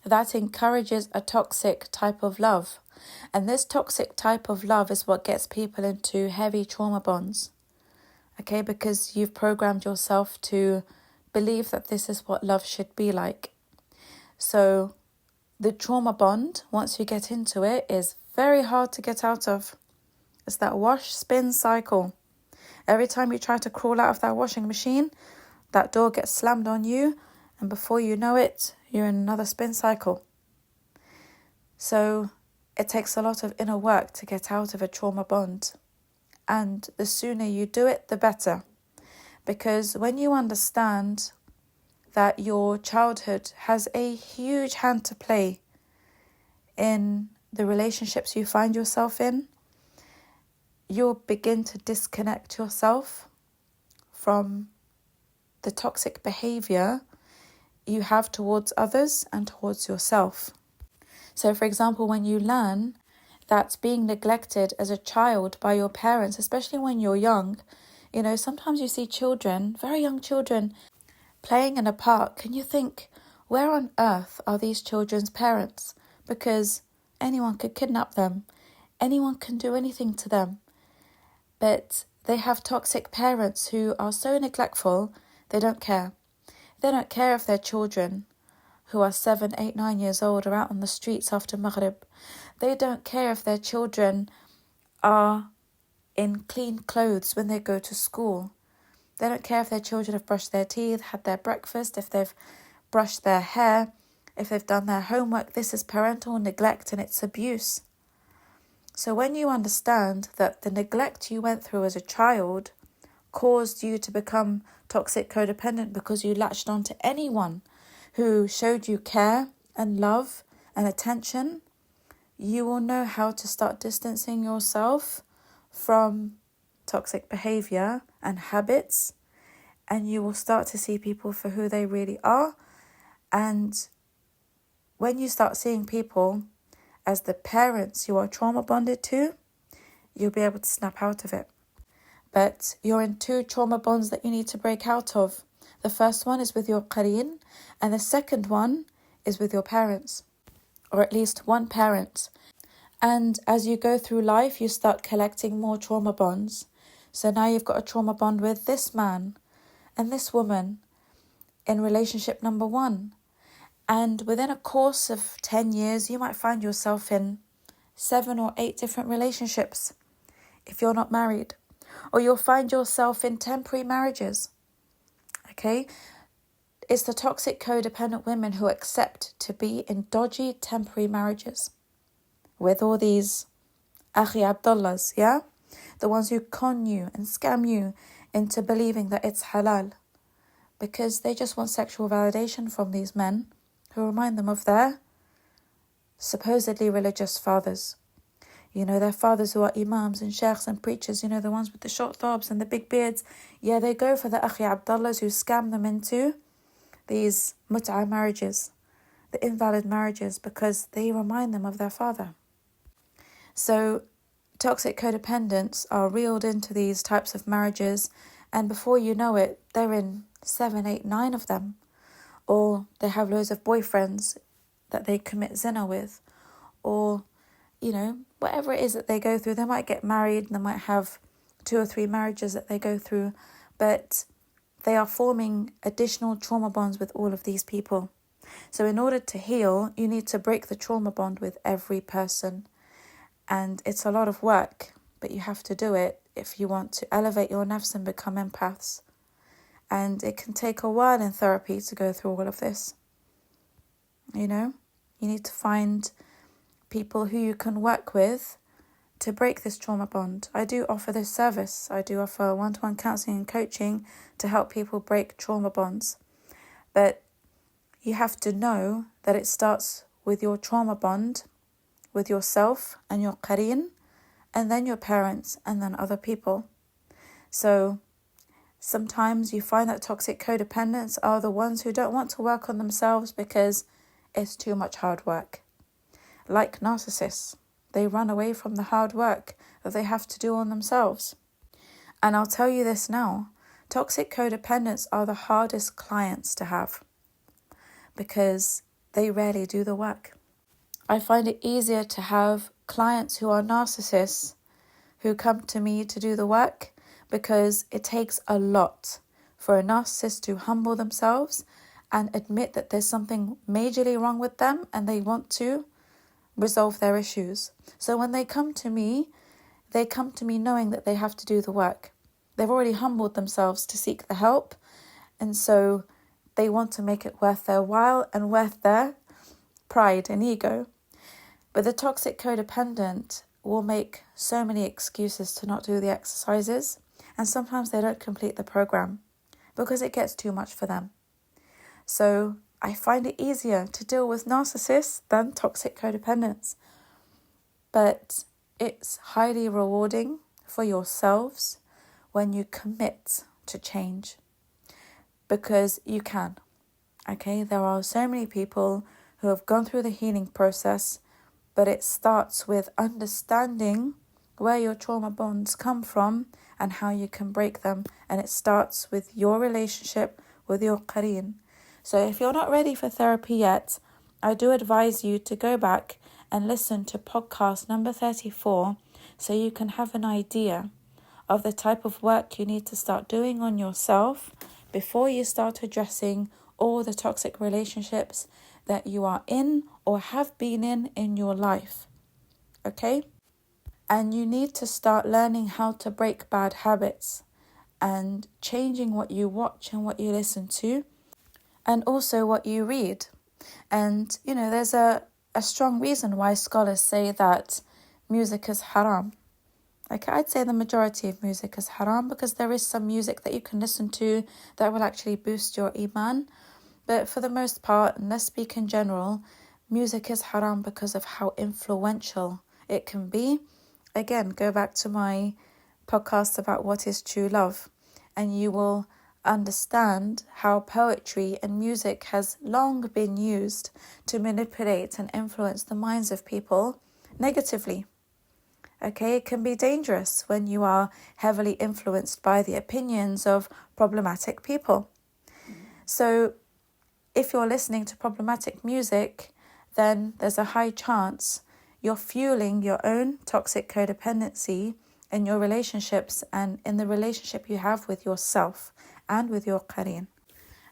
that encourages a toxic type of love. And this toxic type of love is what gets people into heavy trauma bonds. Okay, because you've programmed yourself to believe that this is what love should be like. So the trauma bond, once you get into it, is very hard to get out of. It's that wash, spin cycle. Every time you try to crawl out of that washing machine, that door gets slammed on you, and before you know it, you're in another spin cycle. So it takes a lot of inner work to get out of a trauma bond. And the sooner you do it, the better. Because when you understand that your childhood has a huge hand to play in the relationships you find yourself in, you'll begin to disconnect yourself from the toxic behaviour you have towards others and towards yourself. So, for example, when you learn that being neglected as a child by your parents, especially when you're young, sometimes you see children, very young children, playing in a park, and you think, where on earth are these children's parents? Because anyone could kidnap them, anyone can do anything to them. But they have toxic parents who are so neglectful, they don't care. They don't care if their children, who are 7, 8, 9 years old, are out on the streets after Maghrib. They don't care if their children are in clean clothes when they go to school. They don't care if their children have brushed their teeth, had their breakfast, if they've brushed their hair, if they've done their homework. This is parental neglect and it's abuse. So when you understand that the neglect you went through as a child caused you to become toxic codependent because you latched on to anyone who showed you care and love and attention, you will know how to start distancing yourself from toxic behavior and habits, and you will start to see people for who they really are. And when you start seeing people as the parents you are trauma bonded to, you'll be able to snap out of it. But you're in 2 trauma bonds that you need to break out of. The first one is with your qareen, and the second one is with your parents, or at least one parent. And as you go through life, you start collecting more trauma bonds. So now you've got a trauma bond with this man and this woman in relationship number 1. And within a course of 10 years, you might find yourself in 7 or 8 different relationships if you're not married. Or you'll find yourself in temporary marriages. Okay? It's the toxic codependent women who accept to be in dodgy temporary marriages with all these Akhi Abdullahs, yeah? The ones who con you and scam you into believing that it's halal. Because they just want sexual validation from these men who remind them of their supposedly religious fathers. Their fathers who are imams and sheikhs and preachers, the ones with the short thobs and the big beards. Yeah, they go for the Akhi Abdullahs who scam them into these mut'a marriages, the invalid marriages, because they remind them of their father. So toxic codependents are reeled into these types of marriages, and before you know it, they're in 7, 8, 9 of them. Or they have loads of boyfriends that they commit zina with. Or, whatever it is that they go through. They might get married, they might have 2 or 3 marriages that they go through, but they are forming additional trauma bonds with all of these people. So in order to heal, you need to break the trauma bond with every person. And it's a lot of work, but you have to do it if you want to elevate your nafs and become empaths. And it can take a while in therapy to go through all of this. You need to find people who you can work with to break this trauma bond. I do offer this service. I do offer one-to-one counselling and coaching to help people break trauma bonds. But you have to know that it starts with your trauma bond, with yourself and your qareen, and then your parents, and then other people. So sometimes you find that toxic codependents are the ones who don't want to work on themselves because it's too much hard work. Like narcissists, they run away from the hard work that they have to do on themselves. And I'll tell you this now, toxic codependents are the hardest clients to have because they rarely do the work. I find it easier to have clients who are narcissists who come to me to do the work because it takes a lot for a narcissist to humble themselves and admit that there's something majorly wrong with them and they want to resolve their issues. So when they come to me knowing that they have to do the work. They've already humbled themselves to seek the help, and so they want to make it worth their while and worth their pride and ego. But the toxic codependent will make so many excuses to not do the exercises, and sometimes they don't complete the program because it gets too much for them. So I find it easier to deal with narcissists than toxic codependents. But it's highly rewarding for yourselves when you commit to change, because you can. Okay, there are so many people who have gone through the healing process, but it starts with understanding where your trauma bonds come from and how you can break them. And it starts with your relationship with your qareen. So if you're not ready for therapy yet, I do advise you to go back and listen to podcast number 34 so you can have an idea of the type of work you need to start doing on yourself before you start addressing all the toxic relationships that you are in or have been in your life. Okay? And you need to start learning how to break bad habits and changing what you watch and what you listen to, and also what you read. And, there's a strong reason why scholars say that music is haram. Okay, I'd say the majority of music is haram because there is some music that you can listen to that will actually boost your iman. But for the most part, and let's speak in general, music is haram because of how influential it can be. Again, go back to my podcast about what is true love, and you will understand how poetry and music has long been used to manipulate and influence the minds of people negatively. Okay, it can be dangerous when you are heavily influenced by the opinions of problematic people. So if you're listening to problematic music, then there's a high chance you're fueling your own toxic codependency in your relationships and in the relationship you have with yourself and with your qareen.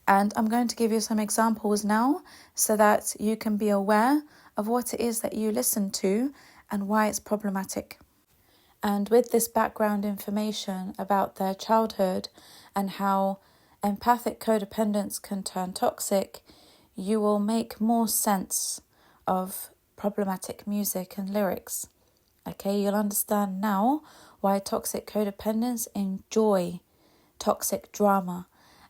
And I'm going to give you some examples now so that you can be aware of what it is that you listen to and why it's problematic. And with this background information about their childhood and how empathic codependence can turn toxic, you will make more sense of problematic music and lyrics. Okay, you'll understand now why toxic codependents enjoy toxic drama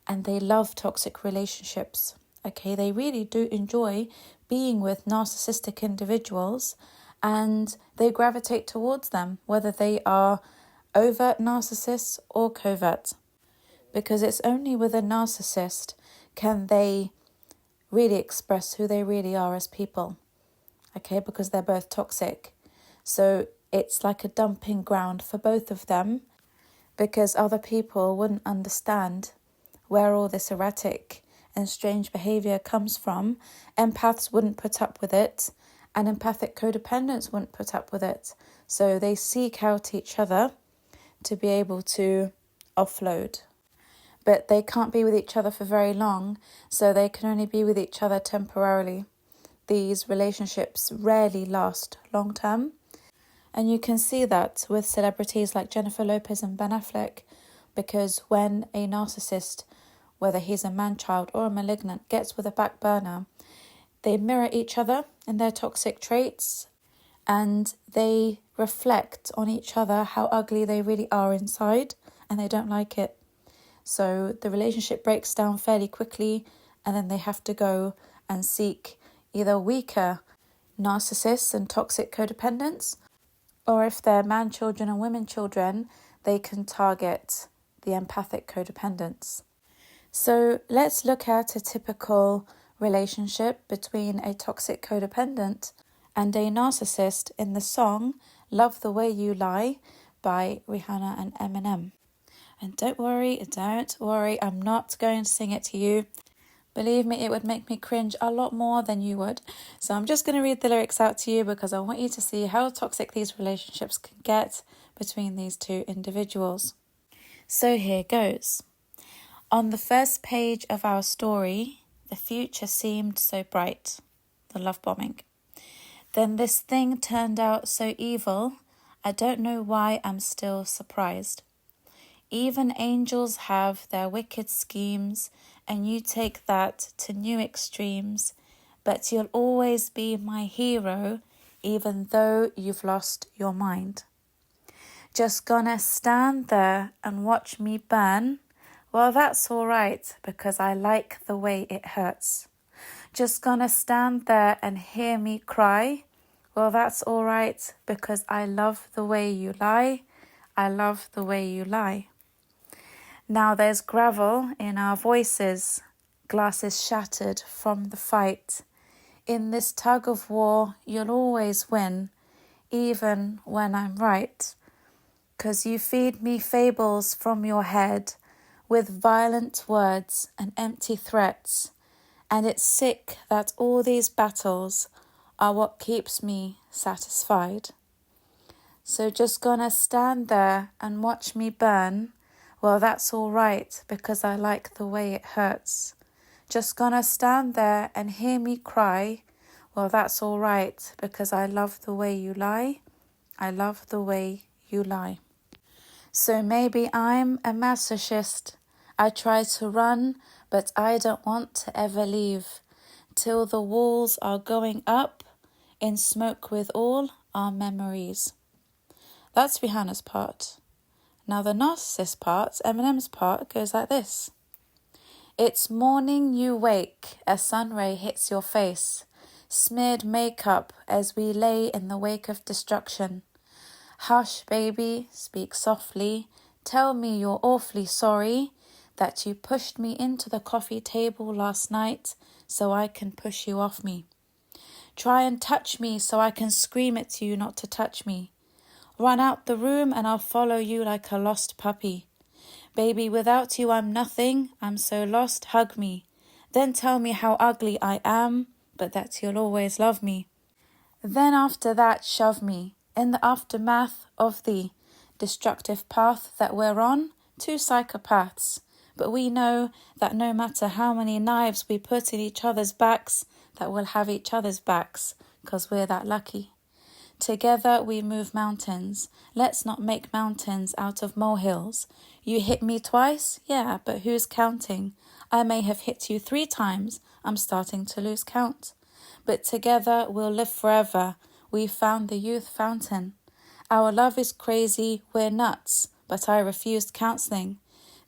and they love toxic relationships. Okay, they really do enjoy being with narcissistic individuals and they gravitate towards them, whether they are overt narcissists or covert. Because it's only with a narcissist can they really express who they really are as people. Okay, because they're both toxic. So it's like a dumping ground for both of them, because other people wouldn't understand where all this erratic and strange behaviour comes from. Empaths wouldn't put up with it, and empathic codependents wouldn't put up with it. So they seek out each other to be able to offload. But they can't be with each other for very long, so they can only be with each other temporarily. These relationships rarely last long term. And you can see that with celebrities like Jennifer Lopez and Ben Affleck, because when a narcissist, whether he's a man-child or a malignant, gets with a back burner, they mirror each other in their toxic traits and they reflect on each other how ugly they really are inside, and they don't like it. So the relationship breaks down fairly quickly, and then they have to go and seek either weaker narcissists and toxic codependents, or if they're man children and women children, they can target the empathic codependents. So let's look at a typical relationship between a toxic codependent and a narcissist in the song Love the Way You Lie by Rihanna and Eminem. And don't worry, I'm not going to sing it to you. Believe me, it would make me cringe a lot more than you would. So I'm just going to read the lyrics out to you because I want you to see how toxic these relationships can get between these two individuals. So here goes. On the first page of our story, the future seemed so bright, the love bombing. Then this thing turned out so evil, I don't know why I'm still surprised. Even angels have their wicked schemes, and you take that to new extremes, but you'll always be my hero, even though you've lost your mind. Just gonna stand there and watch me burn? Well, that's all right, because I like the way it hurts. Just gonna stand there and hear me cry? Well, that's all right, because I love the way you lie. I love the way you lie. Now there's gravel in our voices, glasses shattered from the fight. In this tug of war, you'll always win, even when I'm right. 'Cause you feed me fables from your head with violent words and empty threats. And it's sick that all these battles are what keeps me satisfied. So just gonna stand there and watch me burn? Well, that's all right, because I like the way it hurts. Just gonna stand there and hear me cry? Well, that's all right, because I love the way you lie. I love the way you lie. So maybe I'm a masochist. I try to run, but I don't want to ever leave, till the walls are going up in smoke with all our memories. That's Rihanna's part. Now the narcissist part, Eminem's part, goes like this. It's morning you wake, a sun ray hits your face, smeared makeup as we lay in the wake of destruction. Hush, baby, speak softly, tell me you're awfully sorry that you pushed me into the coffee table last night so I can push you off me. Try and touch me so I can scream at you not to touch me. Run out the room and I'll follow you like a lost puppy. Baby, without you I'm nothing, I'm so lost, hug me. Then tell me how ugly I am, but that you'll always love me. Then after that shove me, in the aftermath of the destructive path that we're on, two psychopaths. But we know that no matter how many knives we put in each other's backs, that we'll have each other's backs, 'cause we're that lucky. Together we move mountains. Let's not make mountains out of molehills. You hit me twice? Yeah, but who's counting? I may have hit you 3 times. I'm starting to lose count. But together we'll live forever. We found the youth fountain. Our love is crazy, we're nuts, but I refused counselling.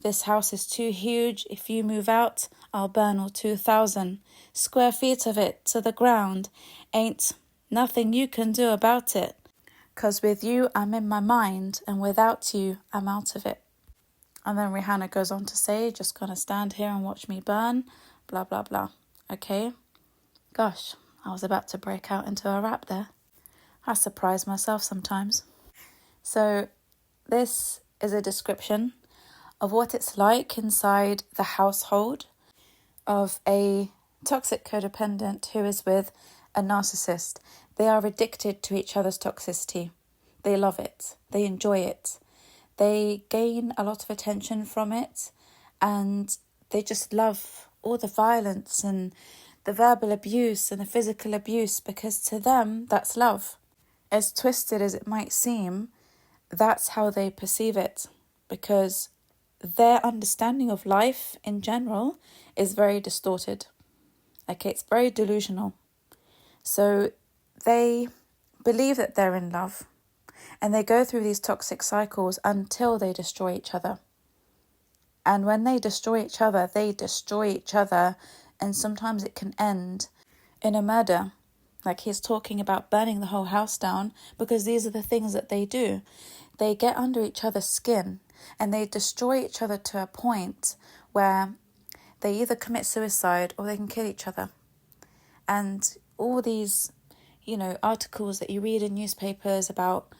This house is too huge. If you move out, I'll burn all 2,000 square feet of it to the ground. Ain't nothing you can do about it. 'Cause with you, I'm in my mind, and without you, I'm out of it. And then Rihanna goes on to say, just gonna stand here and watch me burn, blah, blah, blah. Okay? Gosh, I was about to break out into a rap there. I surprise myself sometimes. So this is a description of what it's like inside the household of a toxic codependent who is with a narcissist. They are addicted to each other's toxicity. They love it. They enjoy it. They gain a lot of attention from it, and they just love all the violence and the verbal abuse and the physical abuse, because to them, that's love. As twisted as it might seem, that's how they perceive it, because their understanding of life in general is very distorted. Okay, it's very delusional. So they believe that they're in love, and they go through these toxic cycles until they destroy each other. And when they destroy each other, and sometimes it can end in a murder. Like he's talking about burning the whole house down, because these are the things that they do. They get under each other's skin and they destroy each other to a point where they either commit suicide or they can kill each other. And all these, articles that you read in newspapers about,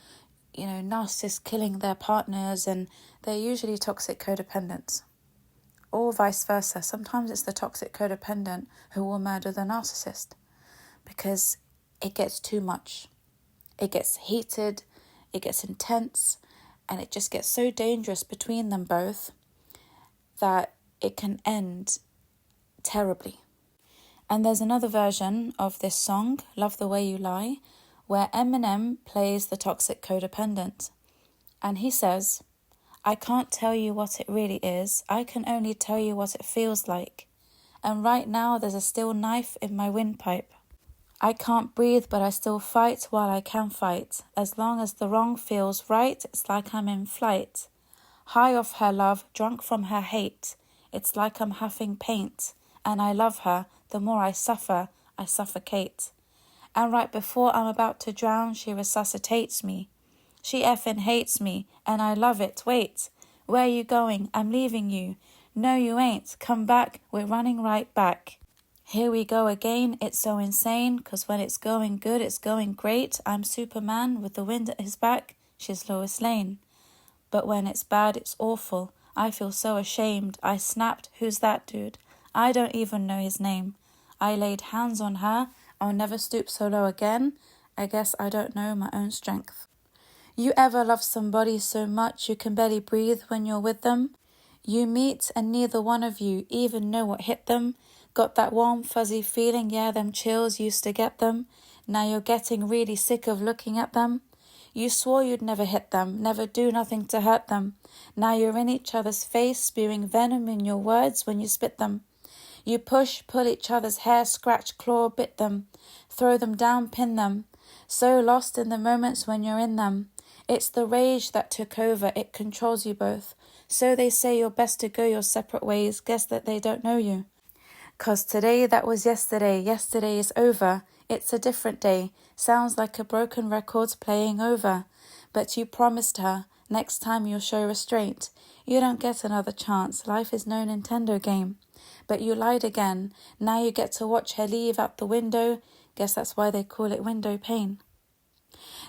narcissists killing their partners, and they're usually toxic codependents. Or vice versa. Sometimes it's the toxic codependent who will murder the narcissist, because it gets too much. It gets heated, it gets intense, and it just gets so dangerous between them both that it can end terribly. And there's another version of this song, Love the Way You Lie, where Eminem plays the toxic codependent. And he says, I can't tell you what it really is. I can only tell you what it feels like. And right now there's a steel knife in my windpipe. I can't breathe, but I still fight while I can fight. As long as the wrong feels right, it's like I'm in flight. High off her love, drunk from her hate. It's like I'm huffing paint. And I love her. The more I suffocate. And right before I'm about to drown, she resuscitates me. She effing hates me, and I love it. Wait, where you going? I'm leaving you. No, you ain't. Come back, we're running right back. Here we go again, it's so insane, 'cause when it's going good, it's going great. I'm Superman with the wind at his back, she's Lois Lane. But when it's bad, it's awful. I feel so ashamed. I snapped, who's that dude? I don't even know his name. I laid hands on her. I'll never stoop so low again. I guess I don't know my own strength. You ever love somebody so much you can barely breathe when you're with them? You meet and neither one of you even know what hit them. Got that warm fuzzy feeling, yeah, them chills used to get them. Now you're getting really sick of looking at them. You swore you'd never hit them, never do nothing to hurt them. Now you're in each other's face, spewing venom in your words when you spit them. You push, pull each other's hair, scratch, claw, bit them. Throw them down, pin them. So lost in the moments when you're in them. It's the rage that took over, it controls you both. So they say you're best to go your separate ways, guess that they don't know you. 'Cause today that was yesterday, yesterday is over. It's a different day, sounds like a broken record's playing over. But you promised her, next time you'll show restraint. You don't get another chance, life is no Nintendo game. But you lied again, now you get to watch her leave out the window. Guess that's why they call it window pane.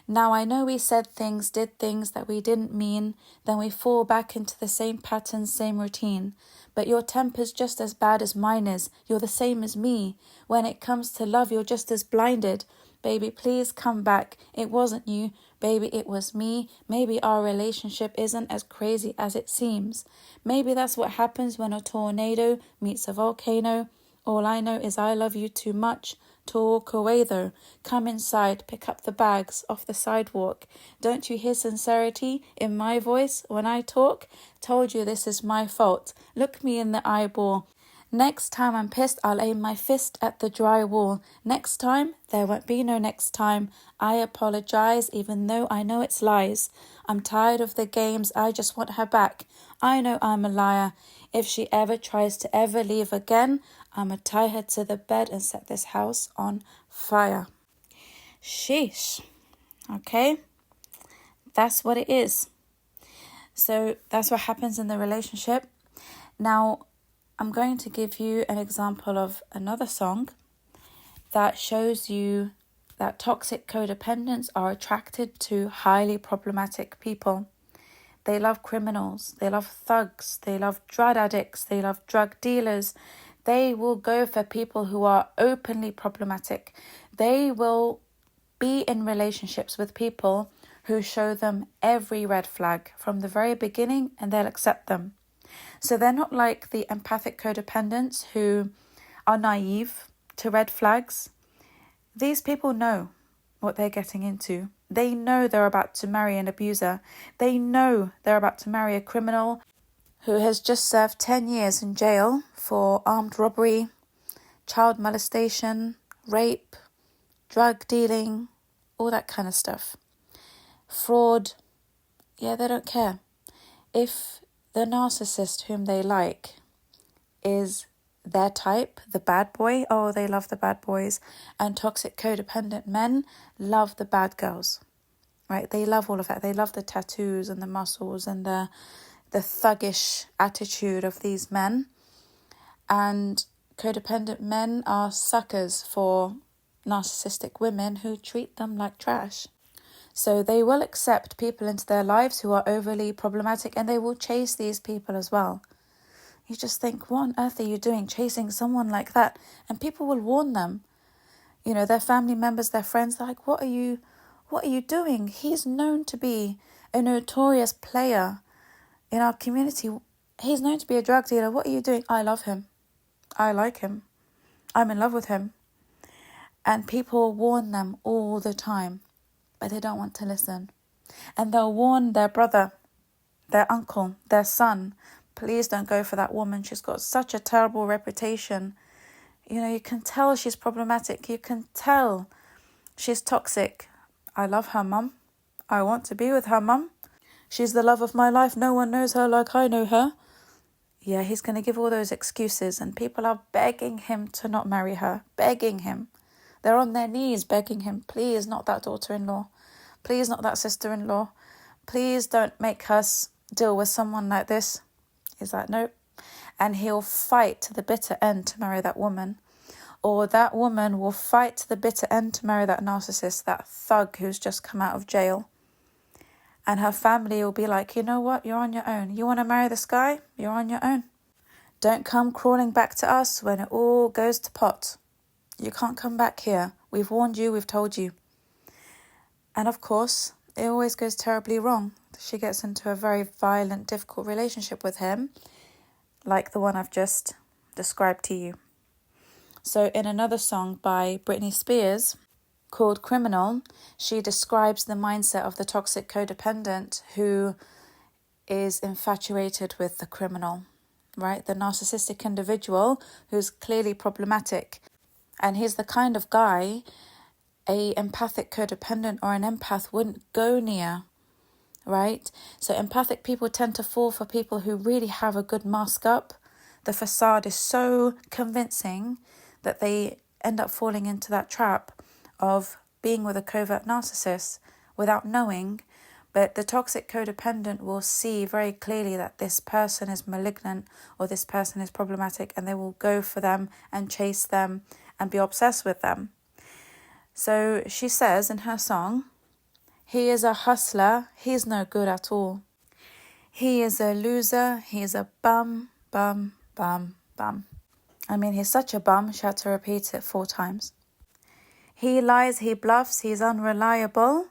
Now I know we said things, did things that we didn't mean, then we fall back into the same pattern, same routine. But your temper's just as bad as mine is, you're the same as me. When it comes to love, you're just as blinded. Baby, please come back, it wasn't you, baby, it was me. Maybe our relationship isn't as crazy as it seems. Maybe that's what happens when a tornado meets a volcano. All I know is I love you too much to walk away though. Come inside, pick up the bags off the sidewalk. Don't you hear sincerity in my voice when I talk? Told you this is my fault. Look me in the eyeball. Next time I'm pissed, I'll aim my fist at the dry wall. Next time, there won't be no next time. I apologize even though I know it's lies. I'm tired of the games, I just want her back. I know I'm a liar. If she ever tries to ever leave again, I'ma tie her to the bed and set this house on fire. Sheesh. Okay? That's what it is. So that's what happens in the relationship. Now, I'm going to give you an example of another song that shows you that toxic codependents are attracted to highly problematic people. They love criminals, they love thugs, they love drug addicts, they love drug dealers. They will go for people who are openly problematic. They will be in relationships with people who show them every red flag from the very beginning, and they'll accept them. So they're not like the empathic codependents who are naive to red flags. These people know what they're getting into. They know they're about to marry an abuser. They know they're about to marry a criminal who has just served 10 years in jail for armed robbery, child molestation, rape, drug dealing, all that kind of stuff. Fraud, yeah, they don't care. If the narcissist whom they like is their type, the bad boy, oh, they love the bad boys. And toxic codependent men love the bad girls, right? They love all of that. They love the tattoos and the muscles and the thuggish attitude of these men. And codependent men are suckers for narcissistic women who treat them like trash. So they will accept people into their lives who are overly problematic, and they will chase these people as well. You just think, what on earth are you doing chasing someone like that? And people will warn them. You know, their family members, their friends, they're like, what are you doing? He's known to be a notorious player in our community. He's known to be a drug dealer. What are you doing? I love him. I like him. I'm in love with him. And people warn them all the time, but they don't want to listen. And they'll warn their brother, their uncle, their son, please don't go for that woman. She's got such a terrible reputation. You know, you can tell she's problematic. You can tell she's toxic. I love her mum. I want to be with her mum. She's the love of my life. No one knows her like I know her. Yeah, he's going to give all those excuses, and people are begging him to not marry her. Begging him. They're on their knees begging him, please, not that daughter-in-law. Please, not that sister-in-law. Please don't make us deal with someone like this. He's like, nope. And he'll fight to the bitter end to marry that woman. Or that woman will fight to the bitter end to marry that narcissist, that thug who's just come out of jail. And her family will be like, you know what? You're on your own. You want to marry this guy? You're on your own. Don't come crawling back to us when it all goes to pot. You can't come back here. We've warned you. We've told you. And of course, it always goes terribly wrong. She gets into a very violent, difficult relationship with him, like the one I've just described to you. So in another song by Britney Spears called Criminal, she describes the mindset of the toxic codependent who is infatuated with the criminal, right? The narcissistic individual who's clearly problematic. And he's the kind of guy a empathic codependent or an empath wouldn't go near, right? So empathic people tend to fall for people who really have a good mask up. The facade is so convincing that they end up falling into that trap of being with a covert narcissist without knowing. But the toxic codependent will see very clearly that this person is malignant or this person is problematic, and they will go for them and chase them and be obsessed with them. So she says in her song, he is a hustler, he's no good at all. He is a loser, he's a bum, bum, bum, bum. I mean, he's such a bum, she had to repeat it 4 times. He lies, he bluffs, he's unreliable.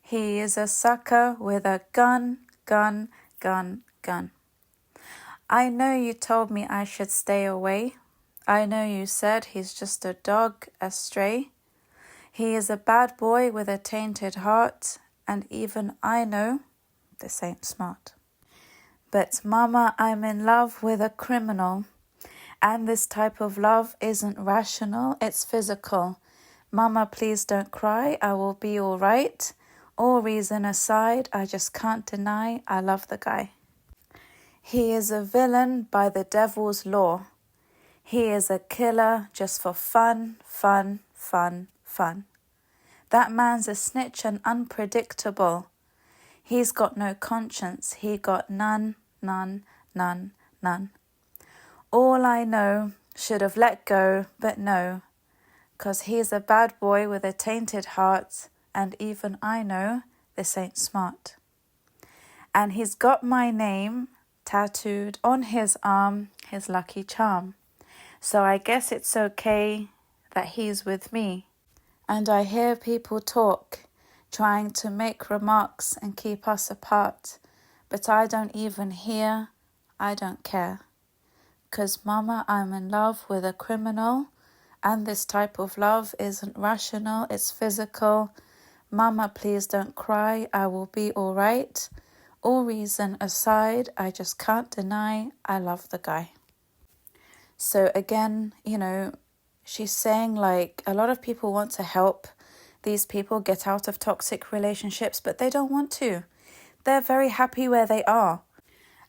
He is a sucker with a gun, gun, gun, gun. I know you told me I should stay away. I know you said he's just a dog astray. He is a bad boy with a tainted heart, and even I know this ain't smart. But mama, I'm in love with a criminal, and this type of love isn't rational, it's physical. Mama, please don't cry, I will be all right. All reason aside, I just can't deny I love the guy. He is a villain by the devil's law. He is a killer just for fun, fun, fun, fun. That man's a snitch and unpredictable. He's got no conscience. He got none, none, none, none. All I know, should have let go, but no. 'Cause he's a bad boy with a tainted heart, and even I know this ain't smart. And he's got my name tattooed on his arm, his lucky charm. So I guess it's okay that he's with me. And I hear people talk, trying to make remarks and keep us apart. But I don't even hear, I don't care. 'Cause mama, I'm in love with a criminal, and this type of love isn't rational, it's physical. Mama, please don't cry, I will be all right. All reason aside, I just can't deny I love the guy. So again, she's saying like a lot of people want to help these people get out of toxic relationships, but they don't want to. They're very happy where they are.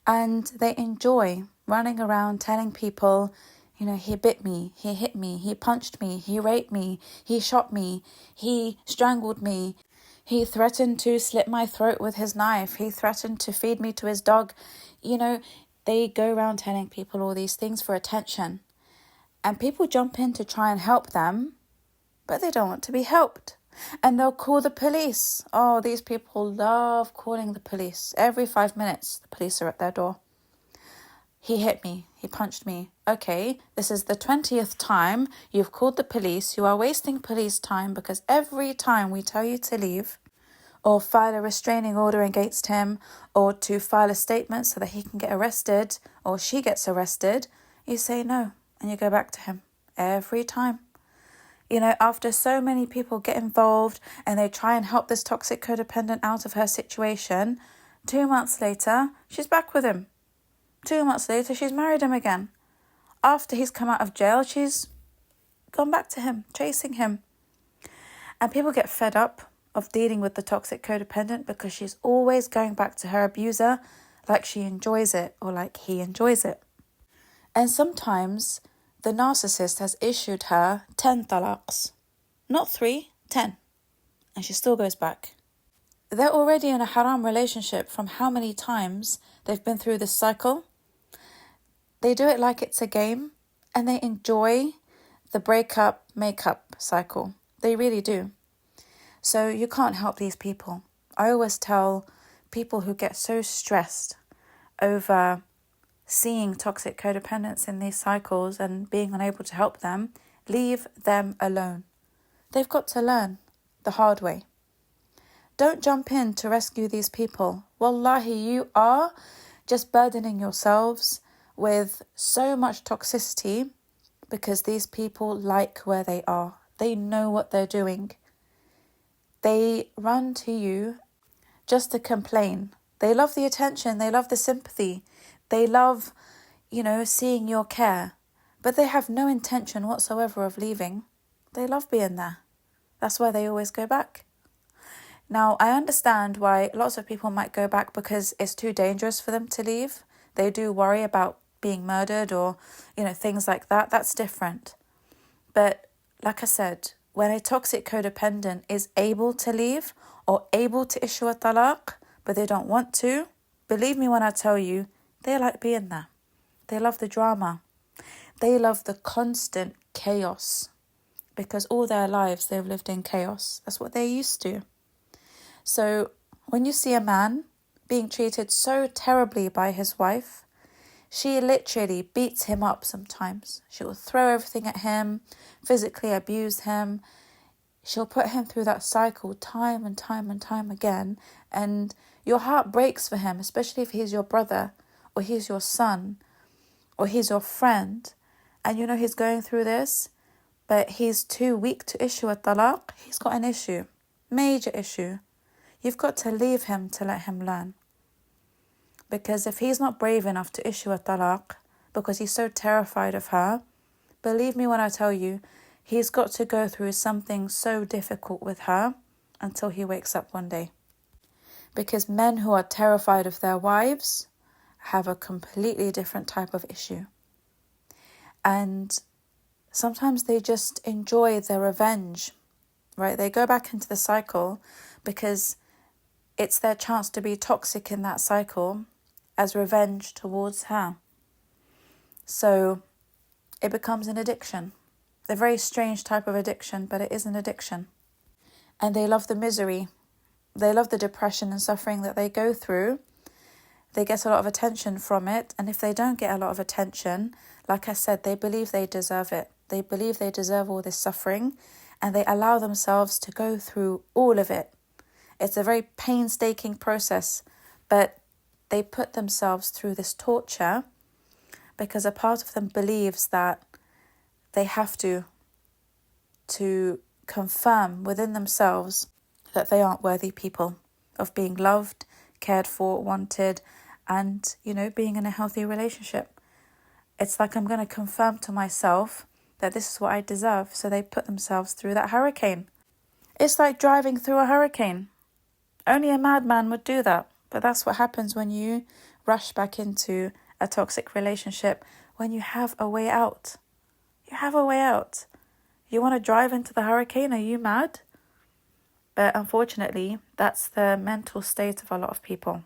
And they enjoy running around telling people, he bit me, he hit me, he punched me, he raped me, he shot me, he strangled me, he threatened to slit my throat with his knife, he threatened to feed me to his dog. They go around telling people all these things for attention. And people jump in to try and help them, but they don't want to be helped. And they'll call the police. Oh, these people love calling the police. Every 5 minutes, the police are at their door. He hit me. He punched me. Okay, this is the 20th time you've called the police. You are wasting police time because every time we tell you to leave, or file a restraining order against him, or to file a statement so that he can get arrested or she gets arrested, you say no and you go back to him every time. After so many people get involved and they try and help this toxic codependent out of her situation, 2 months later, she's back with him. 2 months later, she's married him again. After he's come out of jail, she's gone back to him, chasing him. And people get fed up of dealing with the toxic codependent because she's always going back to her abuser like she enjoys it or like he enjoys it. And sometimes the narcissist has issued her 10 talaqs. Not 3, 10. And she still goes back. They're already in a haram relationship from how many times they've been through this cycle. They do it like it's a game and they enjoy the breakup, makeup cycle. They really do. So you can't help these people. I always tell people who get so stressed over seeing toxic codependents in these cycles and being unable to help them, leave them alone. They've got to learn the hard way. Don't jump in to rescue these people. Wallahi, you are just burdening yourselves with so much toxicity because these people like where they are. They know what they're doing. They run to you just to complain. They love the attention. They love the sympathy. They love, seeing your care. But they have no intention whatsoever of leaving. They love being there. That's why they always go back. Now, I understand why lots of people might go back because it's too dangerous for them to leave. They do worry about being murdered or, things like that. That's different. But like I said, when a toxic codependent is able to leave or able to issue a talaq, but they don't want to, believe me when I tell you, they like being there. They love the drama. They love the constant chaos because all their lives they've lived in chaos. That's what they're used to. So when you see a man being treated so terribly by his wife, she literally beats him up sometimes. She will throw everything at him, physically abuse him. She'll put him through that cycle time and time and time again. And your heart breaks for him, especially if he's your brother or he's your son or he's your friend. And he's going through this, but he's too weak to issue a talaq. He's got an issue, major issue. You've got to leave him to let him learn. Because if he's not brave enough to issue a talaq because he's so terrified of her, believe me when I tell you, he's got to go through something so difficult with her until he wakes up one day. Because men who are terrified of their wives have a completely different type of issue. And sometimes they just enjoy their revenge, right? They go back into the cycle because it's their chance to be toxic in that cycle as revenge towards her. So it becomes an addiction. A very strange type of addiction, but it is an addiction. And they love the misery. They love the depression and suffering that they go through. They get a lot of attention from it. And if they don't get a lot of attention, like I said, they believe they deserve it. They believe they deserve all this suffering. And they allow themselves to go through all of it. It's a very painstaking process, but they put themselves through this torture because a part of them believes that they have to confirm within themselves that they aren't worthy people of being loved, cared for, wanted, and, being in a healthy relationship. It's like I'm going to confirm to myself that this is what I deserve, so they put themselves through that hurricane. It's like driving through a hurricane. Only a madman would do that. But that's what happens when you rush back into a toxic relationship, when you have a way out. You have a way out. You want to drive into the hurricane? Are you mad? But unfortunately, that's the mental state of a lot of people.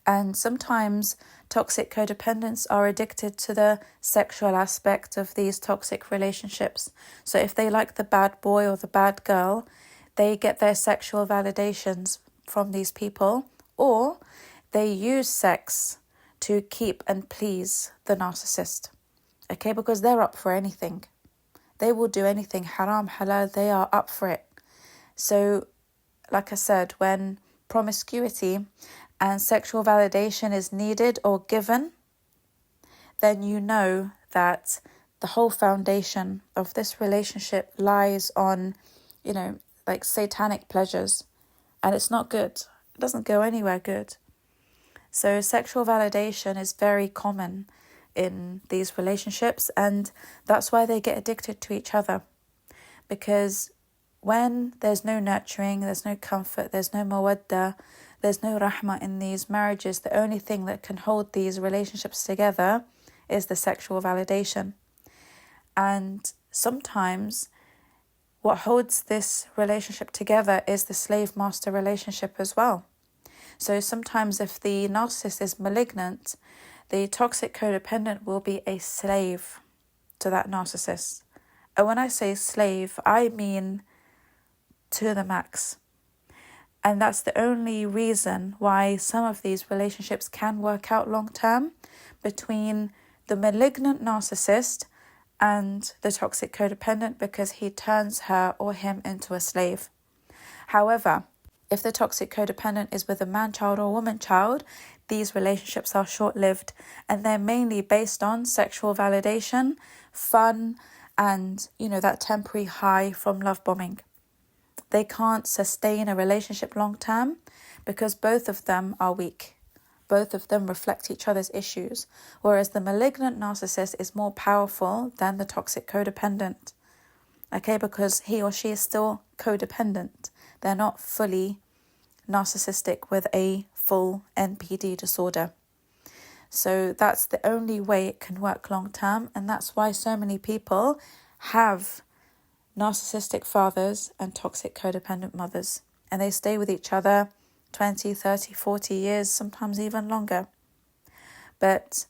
And sometimes toxic codependents are addicted to the sexual aspect of these toxic relationships. So if they like the bad boy or the bad girl, they get their sexual validations from these people, or they use sex to keep and please the narcissist. Okay, because they're up for anything. They will do anything, haram, halal, they are up for it. So like I said, when promiscuity and sexual validation is needed or given, then you know that the whole foundation of this relationship lies on, like satanic pleasures. And it's not good. It doesn't go anywhere good. So sexual validation is very common in these relationships, and that's why they get addicted to each other. Because when there's no nurturing, there's no comfort, there's no mawadda, there's no rahmah in these marriages, the only thing that can hold these relationships together is the sexual validation. And sometimes what holds this relationship together is the slave-master relationship as well. So sometimes if the narcissist is malignant, the toxic codependent will be a slave to that narcissist. And when I say slave, I mean to the max. And that's the only reason why some of these relationships can work out long term between the malignant narcissist and the toxic codependent, because he turns her or him into a slave. However, if the toxic codependent is with a man-child or woman-child, these relationships are short-lived, and they're mainly based on sexual validation, fun, and, that temporary high from love bombing. They can't sustain a relationship long-term because both of them are weak. Both of them reflect each other's issues, whereas the malignant narcissist is more powerful than the toxic codependent. Okay, because he or she is still codependent. They're not fully narcissistic with a full NPD disorder. So that's the only way it can work long term, and that's why so many people have narcissistic fathers and toxic codependent mothers, and they stay with each other 20, 30, 40 years, sometimes even longer. But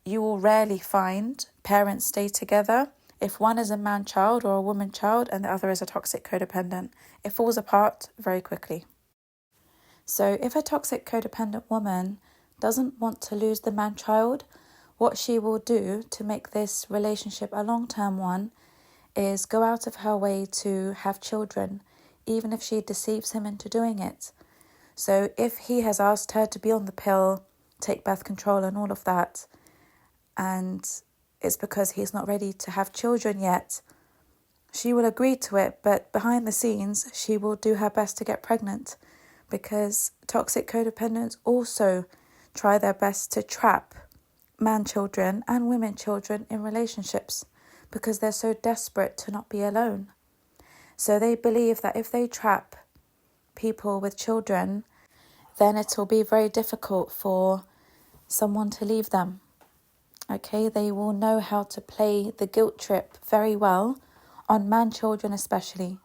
you will rarely find parents stay together if one is a man-child or a woman-child and the other is a toxic codependent. It falls apart very quickly. So if a toxic codependent woman doesn't want to lose the man-child, what she will do to make this relationship a long-term one is go out of her way to have children, even if she deceives him into doing it. So if he has asked her to be on the pill, take birth control and all of that, and it's because he's not ready to have children yet, she will agree to it, but behind the scenes, she will do her best to get pregnant, because toxic codependents also try their best to trap man children and women children in relationships because they're so desperate to not be alone. So they believe that if they trap people with children, then it will be very difficult for someone to leave them. Okay, they will know how to play the guilt trip very well on man children especially,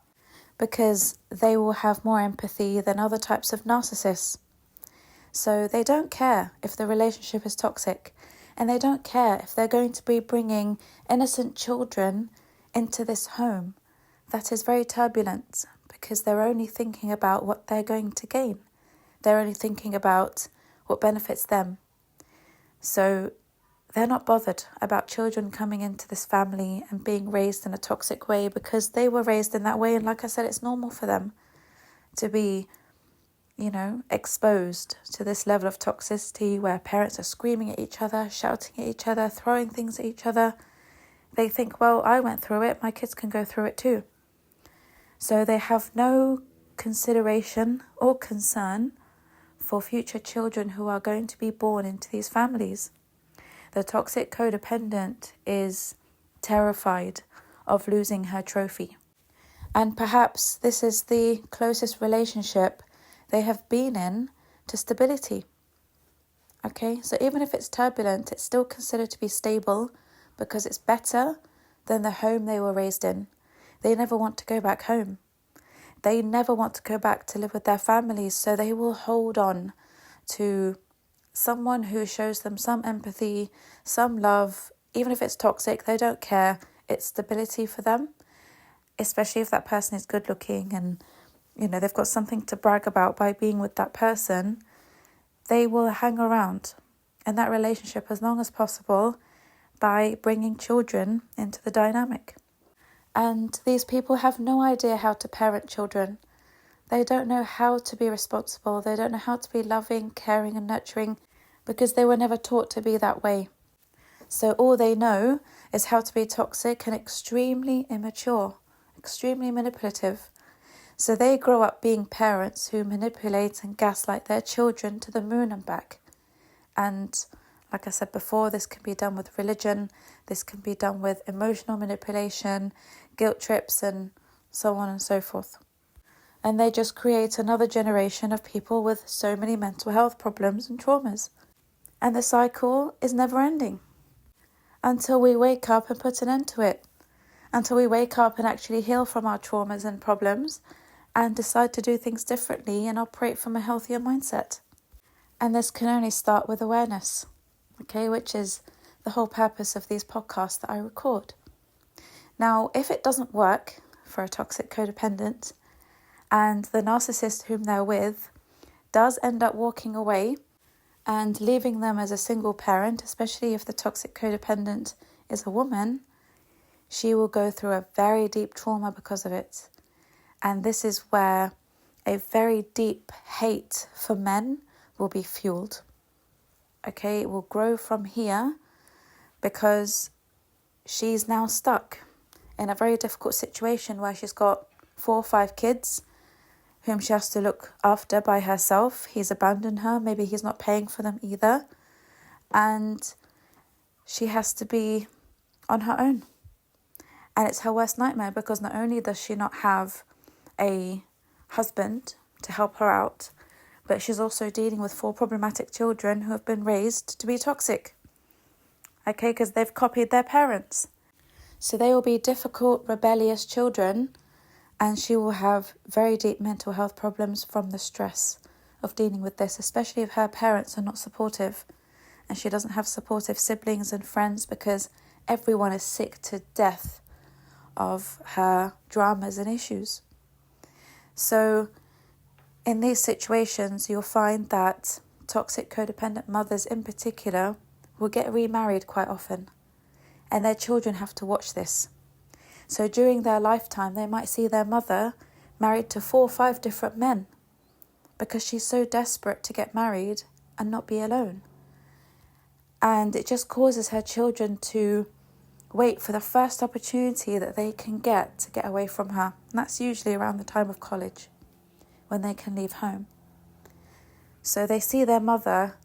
because they will have more empathy than other types of narcissists. So they don't care if the relationship is toxic, and they don't care if they're going to be bringing innocent children into this home that is very turbulent, because they're only thinking about what they're going to gain. They're only thinking about what benefits them. So they're not bothered about children coming into this family and being raised in a toxic way, because they were raised in that way. And like I said, it's normal for them to be, exposed to this level of toxicity where parents are screaming at each other, shouting at each other, throwing things at each other. They think, well, I went through it, my kids can go through it too. So they have no consideration or concern for future children who are going to be born into these families. The toxic codependent is terrified of losing her trophy. And perhaps this is the closest relationship they have been in to stability. Okay, so even if it's turbulent, it's still considered to be stable because it's better than the home they were raised in. They never want to go back home. They never want to go back to live with their families, so they will hold on to someone who shows them some empathy, some love. Even if it's toxic, they don't care. It's stability for them, especially if that person is good looking and they've got something to brag about by being with that person. They will hang around in that relationship as long as possible by bringing children into the dynamic. And these people have no idea how to parent children. They don't know how to be responsible. They don't know how to be loving, caring and nurturing because they were never taught to be that way. So all they know is how to be toxic and extremely immature, extremely manipulative. So they grow up being parents who manipulate and gaslight their children to the moon and back. And like I said before, this can be done with religion, this can be done with emotional manipulation, guilt trips and so on and so forth. And they just create another generation of people with so many mental health problems and traumas. And the cycle is never ending until we wake up and put an end to it. Until we wake up and actually heal from our traumas and problems and decide to do things differently and operate from a healthier mindset. And this can only start with awareness, okay, which is the whole purpose of these podcasts that I record. Now, if it doesn't work for a toxic codependent and the narcissist whom they're with does end up walking away and leaving them as a single parent, especially if the toxic codependent is a woman, she will go through a very deep trauma because of it. And this is where a very deep hate for men will be fueled. Okay, it will grow from here because she's now stuck in a very difficult situation where she's got 4 or 5 kids whom she has to look after by herself. He's abandoned her. Maybe he's not paying for them either. And she has to be on her own. And it's her worst nightmare because not only does she not have a husband to help her out, but she's also dealing with 4 problematic children who have been raised to be toxic. Okay, because they've copied their parents. So they will be difficult, rebellious children, and she will have very deep mental health problems from the stress of dealing with this, especially if her parents are not supportive and she doesn't have supportive siblings and friends because everyone is sick to death of her dramas and issues. So in these situations, you'll find that toxic codependent mothers in particular will get remarried quite often, and their children have to watch this. So during their lifetime, they might see their mother married to 4 or 5 different men because she's so desperate to get married and not be alone. And it just causes her children to wait for the first opportunity that they can get to get away from her. And that's usually around the time of college, when they can leave home. So they see their mother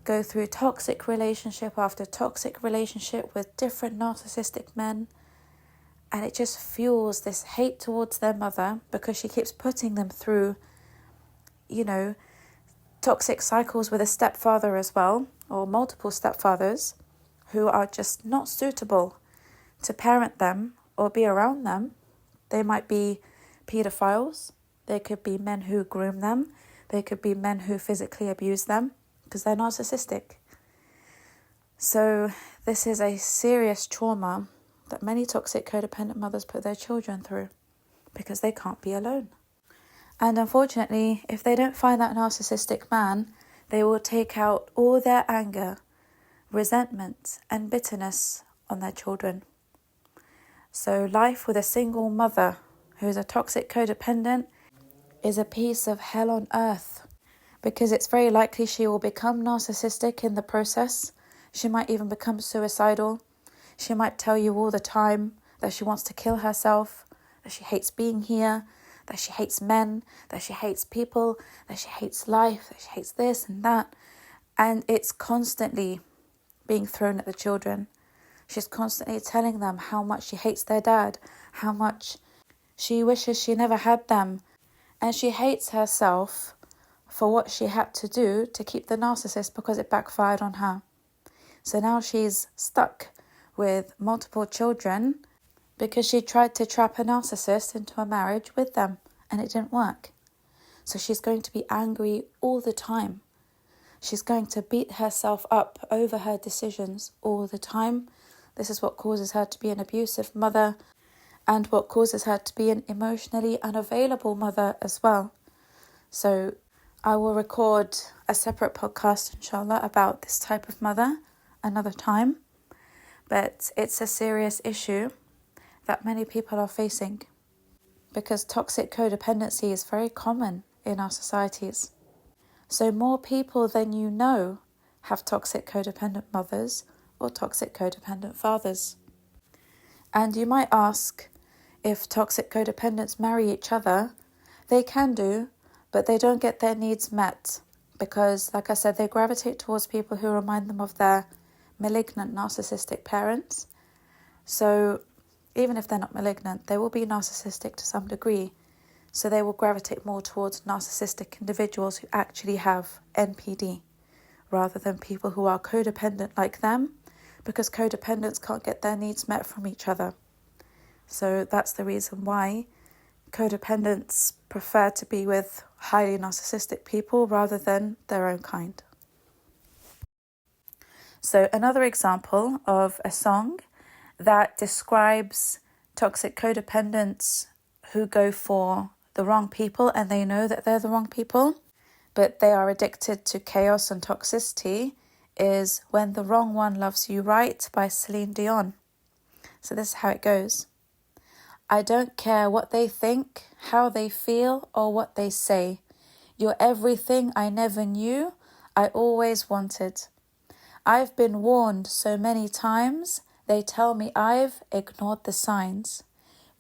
go through toxic relationship after toxic relationship with different narcissistic men, and it just fuels this hate towards their mother because she keeps putting them through, toxic cycles with a stepfather as well, or multiple stepfathers who are just not suitable to parent them or be around them. They might be pedophiles. They could be men who groom them. They could be men who physically abuse them because they're narcissistic. So this is a serious trauma that many toxic codependent mothers put their children through because they can't be alone. And unfortunately, if they don't find that narcissistic man, they will take out all their anger, resentment and bitterness on their children. So life with a single mother who's a toxic codependent is a piece of hell on earth because it's very likely she will become narcissistic in the process. She might even become suicidal. She might tell you all the time that she wants to kill herself, that she hates being here, that she hates men, that she hates people, that she hates life, that she hates this and that. And it's constantly being thrown at the children. She's constantly telling them how much she hates their dad, how much she wishes she never had them. And she hates herself for what she had to do to keep the narcissist because it backfired on her. So now she's stuck with multiple children because she tried to trap a narcissist into a marriage with them and it didn't work. So she's going to be angry all the time. She's going to beat herself up over her decisions all the time. This is what causes her to be an abusive mother and what causes her to be an emotionally unavailable mother as well. So I will record a separate podcast, inshallah, about this type of mother another time. But it's a serious issue that many people are facing. because toxic codependency is very common in our societies. So more people than you know have toxic codependent mothers or toxic codependent fathers. And you might ask, if toxic codependents marry each other, they can do, but they don't get their needs met because, like I said, they gravitate towards people who remind them of their malignant narcissistic parents. So even if they're not malignant, they will be narcissistic to some degree. So they will gravitate more towards narcissistic individuals who actually have NPD rather than people who are codependent like them, because codependents can't get their needs met from each other. So that's the reason why codependents prefer to be with highly narcissistic people rather than their own kind. So another example of a song that describes toxic codependents who go for the wrong people and they know that they're the wrong people, but they are addicted to chaos and toxicity, is When the Wrong One Loves You Right by Celine Dion. So this is how it goes. I don't care what they think, how they feel, or what they say. You're everything I never knew, I always wanted. I've been warned so many times, they tell me I've ignored the signs.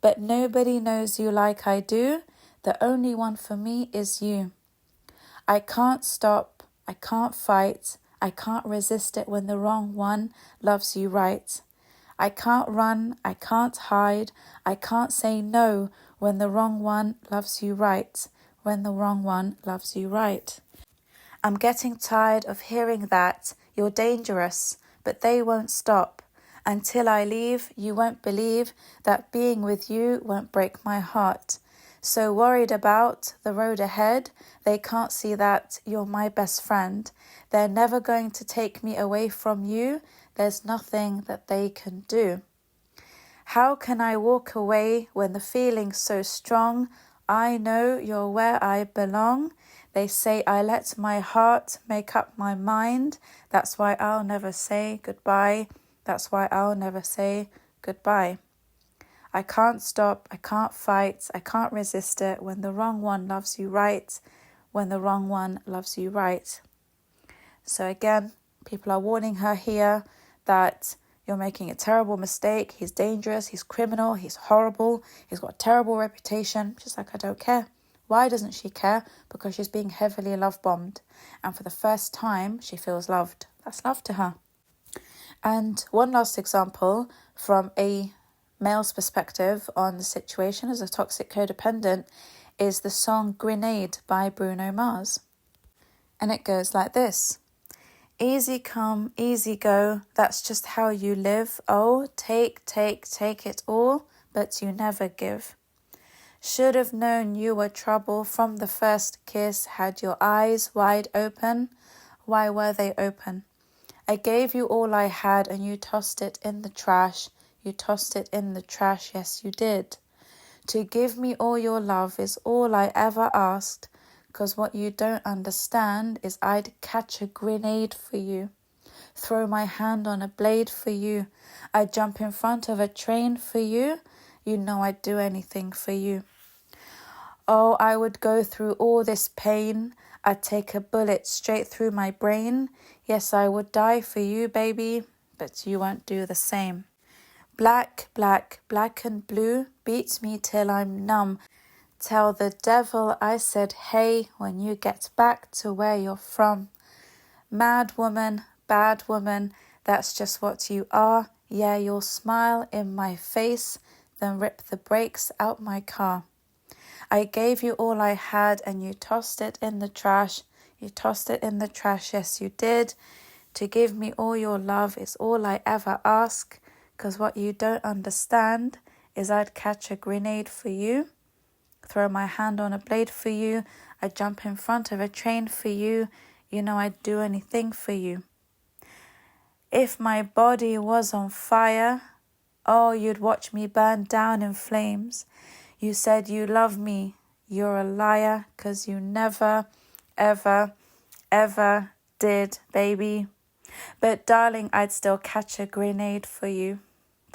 But nobody knows you like I do, the only one for me is you. I can't stop, I can't fight, I can't resist it when the wrong one loves you right. I can't run, I can't hide, I can't say no when the wrong one loves you right, when the wrong one loves you right. I'm getting tired of hearing that you're dangerous, but they won't stop. Until I leave, you won't believe that being with you won't break my heart. So worried about the road ahead, they can't see that you're my best friend. They're never going to take me away from you. There's nothing that they can do. How can I walk away when the feeling's so strong? I know you're where I belong. They say I let my heart make up my mind. That's why I'll never say goodbye. That's why I'll never say goodbye. I can't stop, I can't fight, I can't resist it when the wrong one loves you right, when the wrong one loves you right. So again, people are warning her here that you're making a terrible mistake. He's dangerous, he's criminal, he's horrible, he's got a terrible reputation. She's like, I don't care. Why doesn't she care? Because she's being heavily love-bombed. And for the first time, she feels loved. That's love to her. And one last example from a male's perspective on the situation as a toxic codependent is the song Grenade by Bruno Mars. And it goes like this. Easy come, easy go, that's just how you live. Oh, take it all, but you never give. Should have known you were trouble from the first kiss. Had your eyes wide open. Why were they open? I gave you all I had and you tossed it in the trash. You tossed it in the trash, yes you did. To give me all your love is all I ever asked. 'Cause what you don't understand is I'd catch a grenade for you. Throw my hand on a blade for you. I'd jump in front of a train for you. You know I'd do anything for you. Oh, I would go through all this pain. I'd take a bullet straight through my brain. Yes, I would die for you, baby, but you won't do the same. Black, black, black and blue beats me till I'm numb. Tell the devil I said hey when you get back to where you're from. Mad woman, bad woman, that's just what you are. Yeah, you'll smile in my face, then rip the brakes out my car. I gave you all I had and you tossed it in the trash. You tossed it in the trash, yes you did. To give me all your love is all I ever ask. 'Cause what you don't understand is I'd catch a grenade for you. Throw my hand on a blade for you. I'd jump in front of a train for you. You know I'd do anything for you. If my body was on fire, oh, you'd watch me burn down in flames. You said you love me. You're a liar, 'cause you never, ever, ever did, baby. But darling, I'd still catch a grenade for you.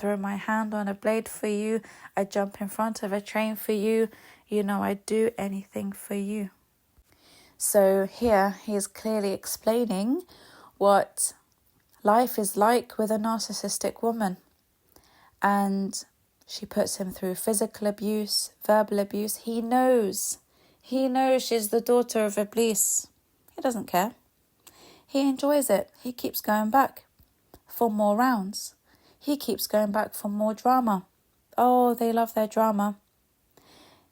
throw my hand on a blade for you. I'd jump in front of a train for you. I'd do anything for you. So here he is clearly explaining what life is like with a narcissistic woman. And she puts him through physical abuse, verbal abuse. He knows she's the daughter of Iblis. He doesn't care. He enjoys it. He keeps going back for more rounds. He keeps going back for more drama. Oh, they love their drama.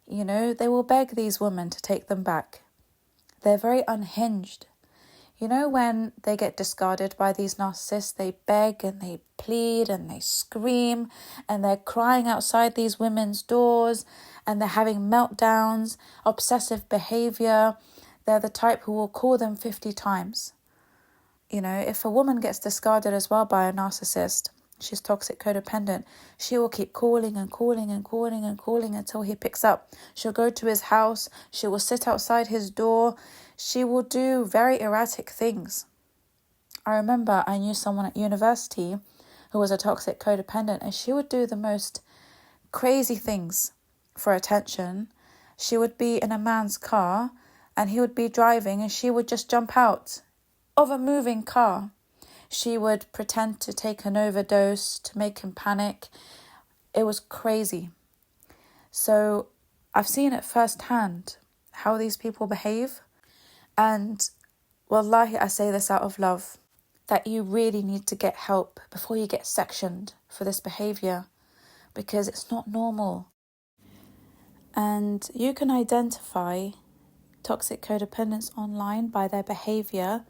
They will beg these women to take them back. They're very unhinged. When they get discarded by these narcissists, they beg and they plead and they scream and they're crying outside these women's doors and they're having meltdowns, obsessive behaviour. They're the type who will call them 50 times. If a woman gets discarded as well by a narcissist, she's toxic codependent, she will keep calling and calling and calling and calling until he picks up. She'll go to his house. She will sit outside his door. She will do very erratic things. I remember I knew someone at university who was a toxic codependent, and she would do the most crazy things for attention. She would be in a man's car and he would be driving and she would just jump out of a moving car. She would pretend to take an overdose to make him panic. It was crazy. So I've seen it firsthand how these people behave. And wallahi, I say this out of love, that you really need to get help before you get sectioned for this behaviour, because it's not normal. And you can identify toxic codependents online by their behaviour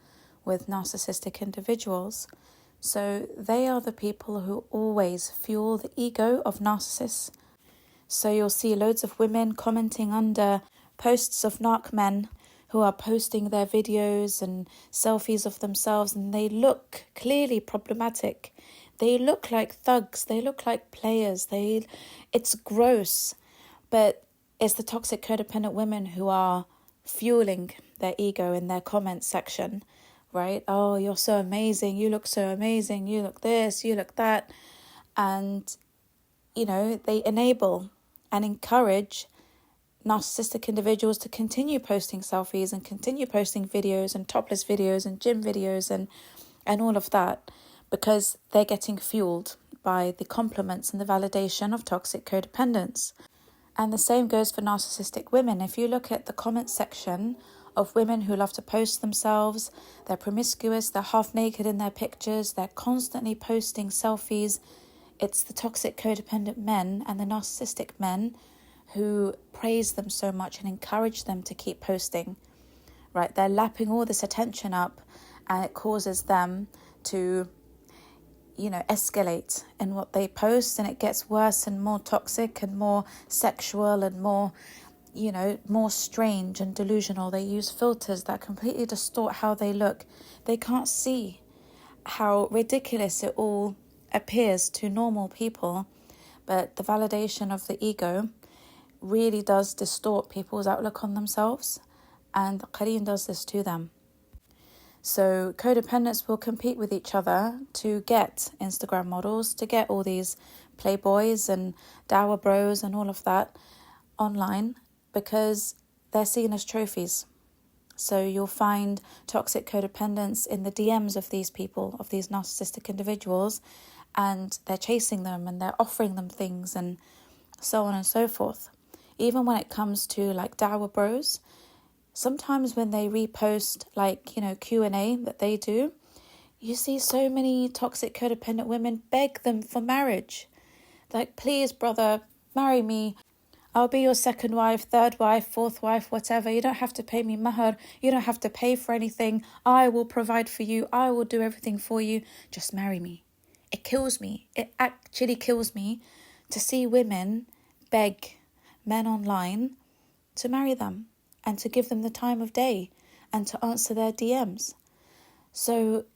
with narcissistic individuals. So they are the people who always fuel the ego of narcissists. So you'll see loads of women commenting under posts of narc men who are posting their videos and selfies of themselves, and they look clearly problematic. They look like thugs. They look like players. It's gross. But it's the toxic codependent women who are fueling their ego in their comment section, right? Oh, you're so amazing. You look so amazing. You look this, you look that. And, they enable and encourage narcissistic individuals to continue posting selfies and continue posting videos and topless videos and gym videos and all of that, because they're getting fueled by the compliments and the validation of toxic codependents. And the same goes for narcissistic women. If you look at the comment section of women who love to post themselves, they're promiscuous, they're half naked in their pictures, they're constantly posting selfies. It's the toxic codependent men and the narcissistic men who praise them so much and encourage them to keep posting, right? They're lapping all this attention up, and it causes them to, escalate in what they post, and it gets worse and more toxic and more sexual and more, more strange and delusional. They use filters that completely distort how they look. They can't see how ridiculous it all appears to normal people, but the validation of the ego really does distort people's outlook on themselves, and the Qareen does this to them. So codependents will compete with each other to get Instagram models, to get all these playboys and dower bros and all of that online, because they're seen as trophies. So you'll find toxic codependents in the DMs of these people, of these narcissistic individuals, and they're chasing them and they're offering them things and so on and so forth. Even when it comes to like dower bros, sometimes when they repost Q&A that they do, you see so many toxic codependent women beg them for marriage. Like, please, brother, marry me. I'll be your second wife, third wife, fourth wife, whatever. You don't have to pay me mahar. You don't have to pay for anything. I will provide for you. I will do everything for you. Just marry me. It kills me. It actually kills me to see women beg men online to marry them and to give them the time of day and to answer their DMs. So,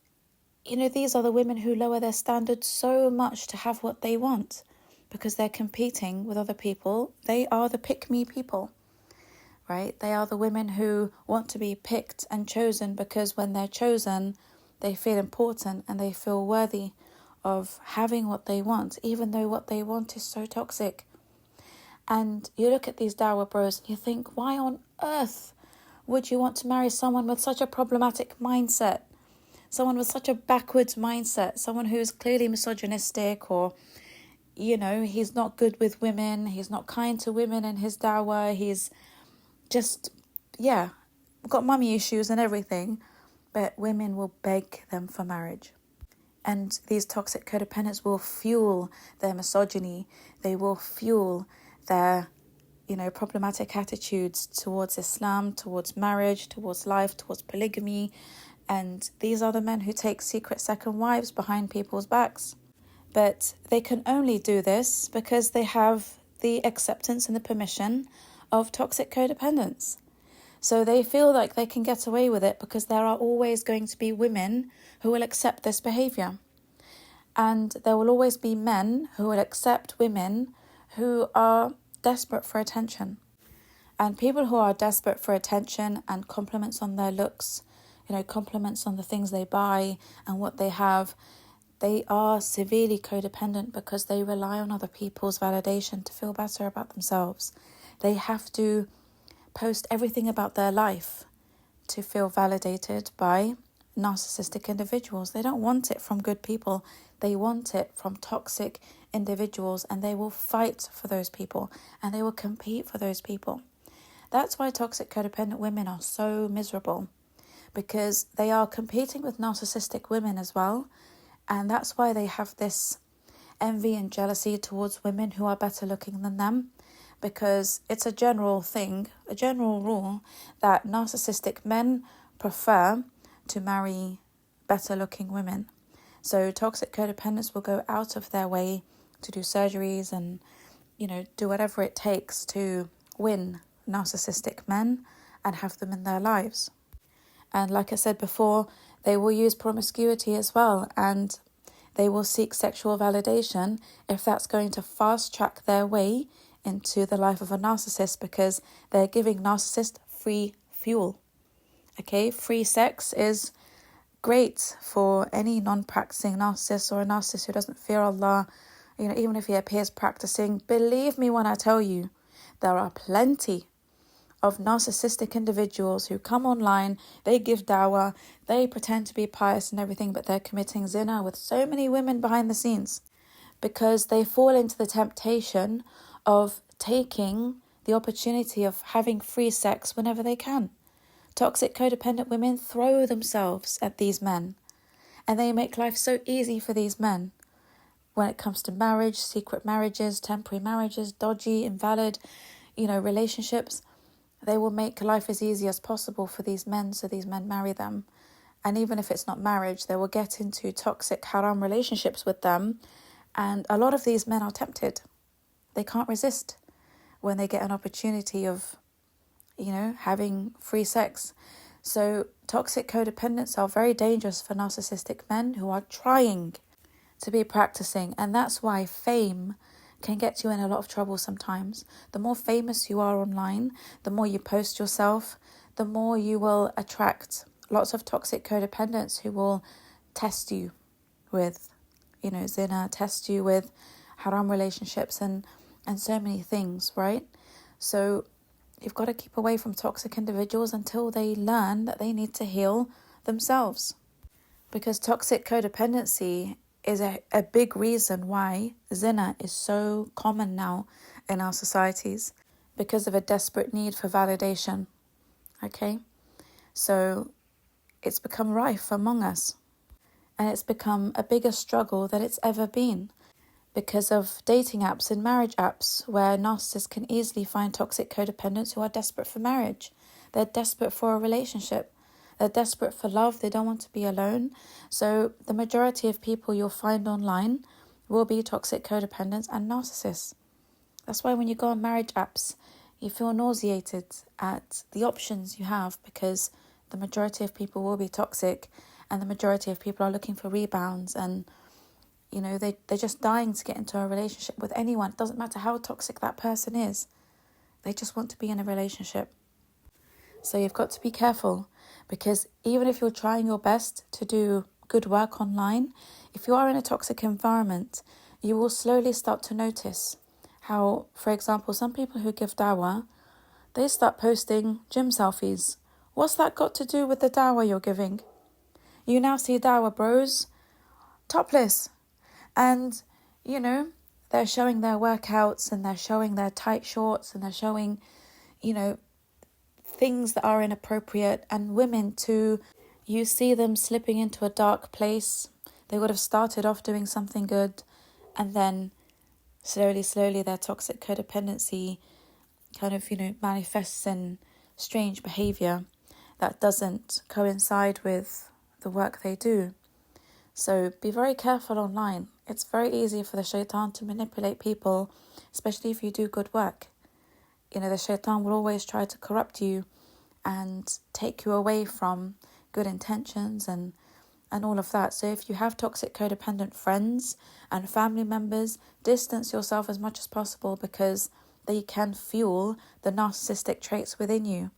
these are the women who lower their standards so much to have what they want, because they're competing with other people. They are the pick-me people, right? They are the women who want to be picked and chosen because when they're chosen, they feel important and they feel worthy of having what they want, even though what they want is so toxic. And you look at these dawah bros and you think, why on earth would you want to marry someone with such a problematic mindset? Someone with such a backwards mindset, someone who's clearly misogynistic, or, he's not good with women, he's not kind to women in his dawah, he's just, got mummy issues and everything, but women will beg them for marriage. And these toxic codependents will fuel their misogyny, they will fuel their, problematic attitudes towards Islam, towards marriage, towards life, towards polygamy. And these are the men who take secret second wives behind people's backs. But they can only do this because they have the acceptance and the permission of toxic codependents. So they feel like they can get away with it because there are always going to be women who will accept this behaviour. And there will always be men who will accept women who are desperate for attention. And people who are desperate for attention and compliments on their looks, compliments on the things they buy and what they have, they are severely codependent because they rely on other people's validation to feel better about themselves. They have to post everything about their life to feel validated by narcissistic individuals. They don't want it from good people. They want it from toxic individuals, and they will fight for those people and they will compete for those people. That's why toxic codependent women are so miserable, because they are competing with narcissistic women as well. And that's why they have this envy and jealousy towards women who are better looking than them, because it's a general thing, a general rule, that narcissistic men prefer to marry better looking women. So toxic codependents will go out of their way to do surgeries and, do whatever it takes to win narcissistic men and have them in their lives. And like I said before, they will use promiscuity as well, and they will seek sexual validation if that's going to fast track their way into the life of a narcissist, because they're giving narcissists free fuel. Okay, free sex is great for any non-practicing narcissist or a narcissist who doesn't fear Allah. Even if he appears practicing, believe me when I tell you, there are plenty of narcissistic individuals who come online, they give dawah, they pretend to be pious and everything, but they're committing zina with so many women behind the scenes because they fall into the temptation of taking the opportunity of having free sex whenever they can. Toxic codependent women throw themselves at these men, and they make life so easy for these men when it comes to marriage, secret marriages, temporary marriages, dodgy, invalid, relationships. They will make life as easy as possible for these men, so these men marry them. And even if it's not marriage, they will get into toxic haram relationships with them. And a lot of these men are tempted. They can't resist when they get an opportunity of, having free sex. So toxic codependents are very dangerous for narcissistic men who are trying to be practicing. And that's why fame can get you in a lot of trouble sometimes. The more famous you are online, the more you post yourself, the more you will attract lots of toxic codependents who will test you with, zina, test you with haram relationships and so many things, right? So you've got to keep away from toxic individuals until they learn that they need to heal themselves. Because toxic codependency is a big reason why zina is so common now in our societies, because of a desperate need for validation. Okay? So it's become rife among us, and it's become a bigger struggle than it's ever been because of dating apps and marriage apps where narcissists can easily find toxic codependents who are desperate for marriage. They're desperate for a relationship. They're desperate for love. They don't want to be alone. So the majority of people you'll find online will be toxic codependents and narcissists. That's why when you go on marriage apps, you feel nauseated at the options you have, because the majority of people will be toxic and the majority of people are looking for rebounds, and they're just dying to get into a relationship with anyone. It doesn't matter how toxic that person is. They just want to be in a relationship. So you've got to be careful, because even if you're trying your best to do good work online, if you are in a toxic environment, you will slowly start to notice how, for example, some people who give dawah, they start posting gym selfies. What's that got to do with the dawah you're giving? You now see dawah bros topless. And, they're showing their workouts and they're showing their tight shorts and they're showing, things that are inappropriate. And women too, you see them slipping into a dark place. They would have started off doing something good, and then slowly their toxic codependency kind of, manifests in strange behaviour that doesn't coincide with the work they do. So be very careful online. It's very easy for the shaitan to manipulate people, especially if you do good work. The shaitan will always try to corrupt you and take you away from good intentions and all of that. So if you have toxic codependent friends and family members, distance yourself as much as possible, because they can fuel the narcissistic traits within you,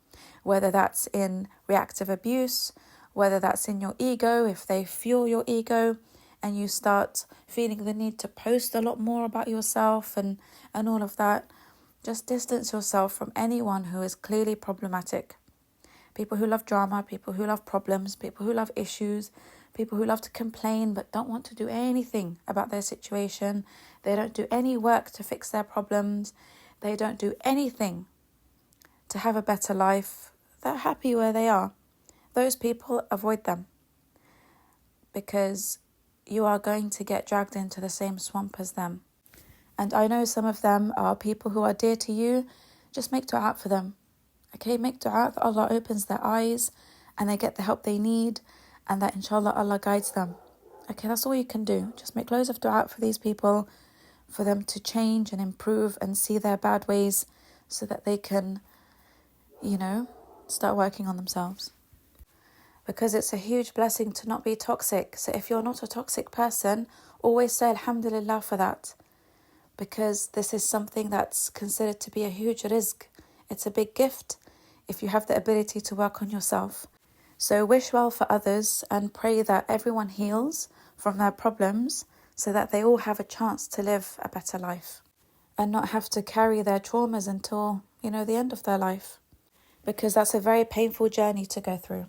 whether that's in reactive abuse, whether that's in your ego. If they fuel your ego and you start feeling the need to post a lot more about yourself and all of that, just distance yourself from anyone who is clearly problematic. People who love drama, people who love problems, people who love issues, people who love to complain but don't want to do anything about their situation. They don't do any work to fix their problems. They don't do anything to have a better life. They're happy where they are. Those people, avoid them, because you are going to get dragged into the same swamp as them. And I know some of them are people who are dear to you. Just make dua for them. Okay, make dua that Allah opens their eyes and they get the help they need, and that inshallah Allah guides them. Okay, that's all you can do. Just make loads of dua for these people, for them to change and improve and see their bad ways so that they can, start working on themselves. Because it's a huge blessing to not be toxic. So if you're not a toxic person, always say alhamdulillah for that. Because this is something that's considered to be a huge rizq. It's a big gift if you have the ability to work on yourself. So wish well for others and pray that everyone heals from their problems so that they all have a chance to live a better life and not have to carry their traumas until, the end of their life. Because that's a very painful journey to go through.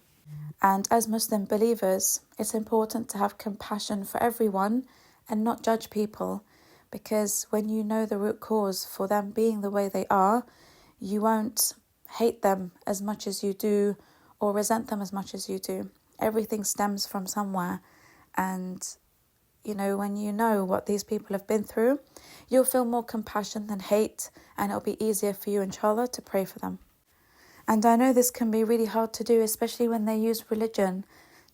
And as Muslim believers, it's important to have compassion for everyone and not judge people, because when you know the root cause for them being the way they are, you won't hate them as much as you do or resent them as much as you do. Everything stems from somewhere, and when you know what these people have been through, you'll feel more compassion than hate, and it'll be easier for you, inshallah, to pray for them. And I know this can be really hard to do, especially when they use religion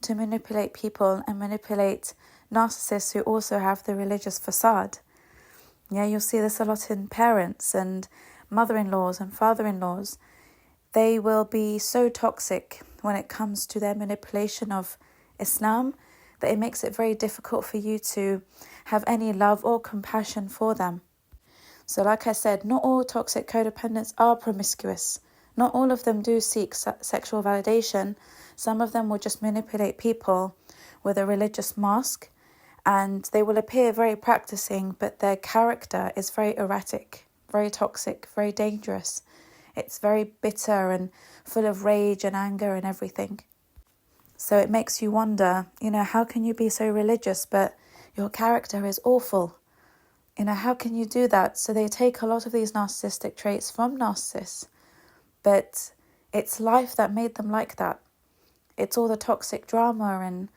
to manipulate people and manipulate narcissists who also have the religious facade. Yeah, you'll see this a lot in parents and mother-in-laws and father-in-laws. They will be so toxic when it comes to their manipulation of Islam that it makes it very difficult for you to have any love or compassion for them. So like I said, not all toxic codependents are promiscuous. Not all of them do seek sexual validation. Some of them will just manipulate people with a religious mask, and they will appear very practicing, but their character is very erratic, very toxic, very dangerous. It's very bitter and full of rage and anger and everything. So it makes you wonder, how can you be so religious but your character is awful? How can you do that? So they take a lot of these narcissistic traits from narcissists. But it's life that made them like that. It's all the toxic drama and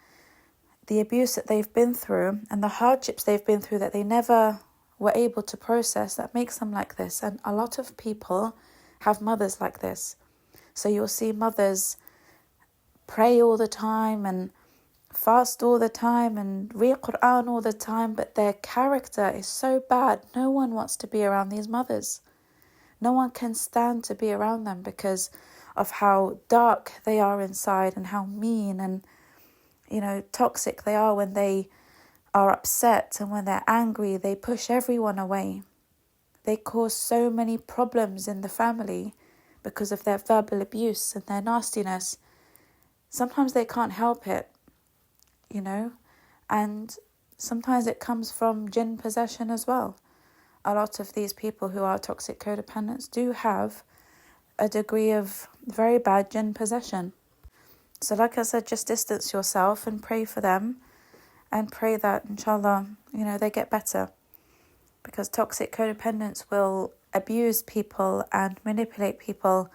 the abuse that they've been through and the hardships they've been through that they never were able to process that makes them like this. And a lot of people have mothers like this. So you'll see mothers pray all the time and fast all the time and read Quran all the time, but their character is so bad. No one wants to be around these mothers. No one can stand to be around them because of how dark they are inside and how mean and, toxic they are. When they are upset and when they're angry, they push everyone away. They cause so many problems in the family because of their verbal abuse and their nastiness. Sometimes they can't help it. and sometimes it comes from jinn possession as well. A lot of these people who are toxic codependents do have a degree of very bad jinn possession. So like I said, just distance yourself and pray for them, and pray that inshallah, they get better. Because toxic codependents will abuse people and manipulate people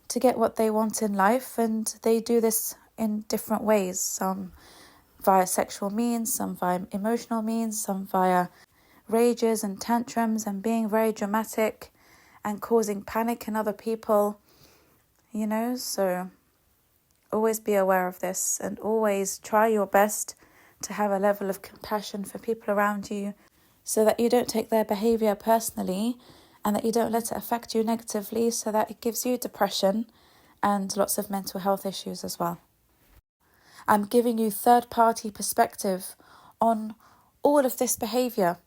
to get what they want in life, and they do this in different ways. Some via sexual means, some via emotional means, some via rages and tantrums and being very dramatic and causing panic in other people, so always be aware of this, and always try your best to have a level of compassion for people around you, so that you don't take their behaviour personally and that you don't let it affect you negatively, so that it gives you depression and lots of mental health issues as well. I'm giving you third-party perspective on all of this behaviour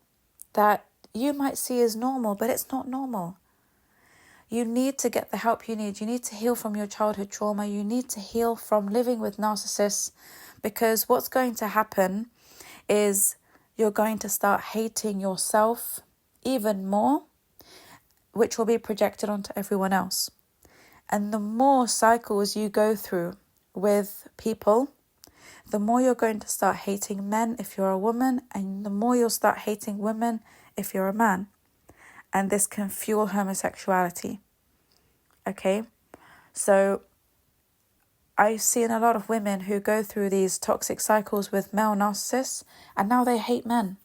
that you might see as normal, but it's not normal. You need to get the help you need. You need to heal from your childhood trauma. You need to heal from living with narcissists, because what's going to happen is you're going to start hating yourself even more, which will be projected onto everyone else. And the more cycles you go through with people, the more you're going to start hating men if you're a woman, and the more you'll start hating women if you're a man. And this can fuel homosexuality. Okay? So I've seen a lot of women who go through these toxic cycles with male narcissists, and now they hate men.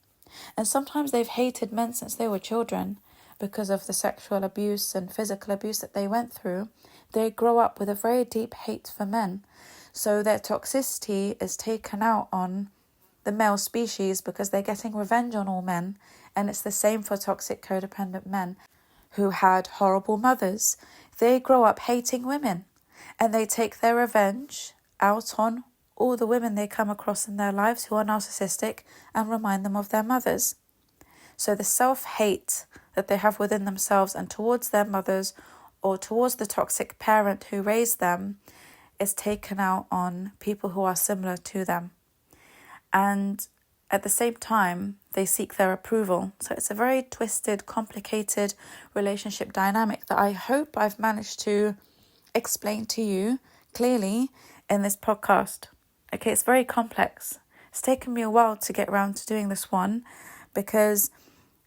And sometimes they've hated men since they were children because of the sexual abuse and physical abuse that they went through. They grow up with a very deep hate for men. So their toxicity is taken out on the male species because they're getting revenge on all men. And it's the same for toxic codependent men who had horrible mothers. They grow up hating women, and they take their revenge out on all the women they come across in their lives who are narcissistic and remind them of their mothers. So the self-hate that they have within themselves and towards their mothers or towards the toxic parent who raised them is taken out on people who are similar to them. And at the same time, they seek their approval. So it's a very twisted, complicated relationship dynamic that I hope I've managed to explain to you clearly in this podcast. Okay, it's very complex. It's taken me a while to get around to doing this one, because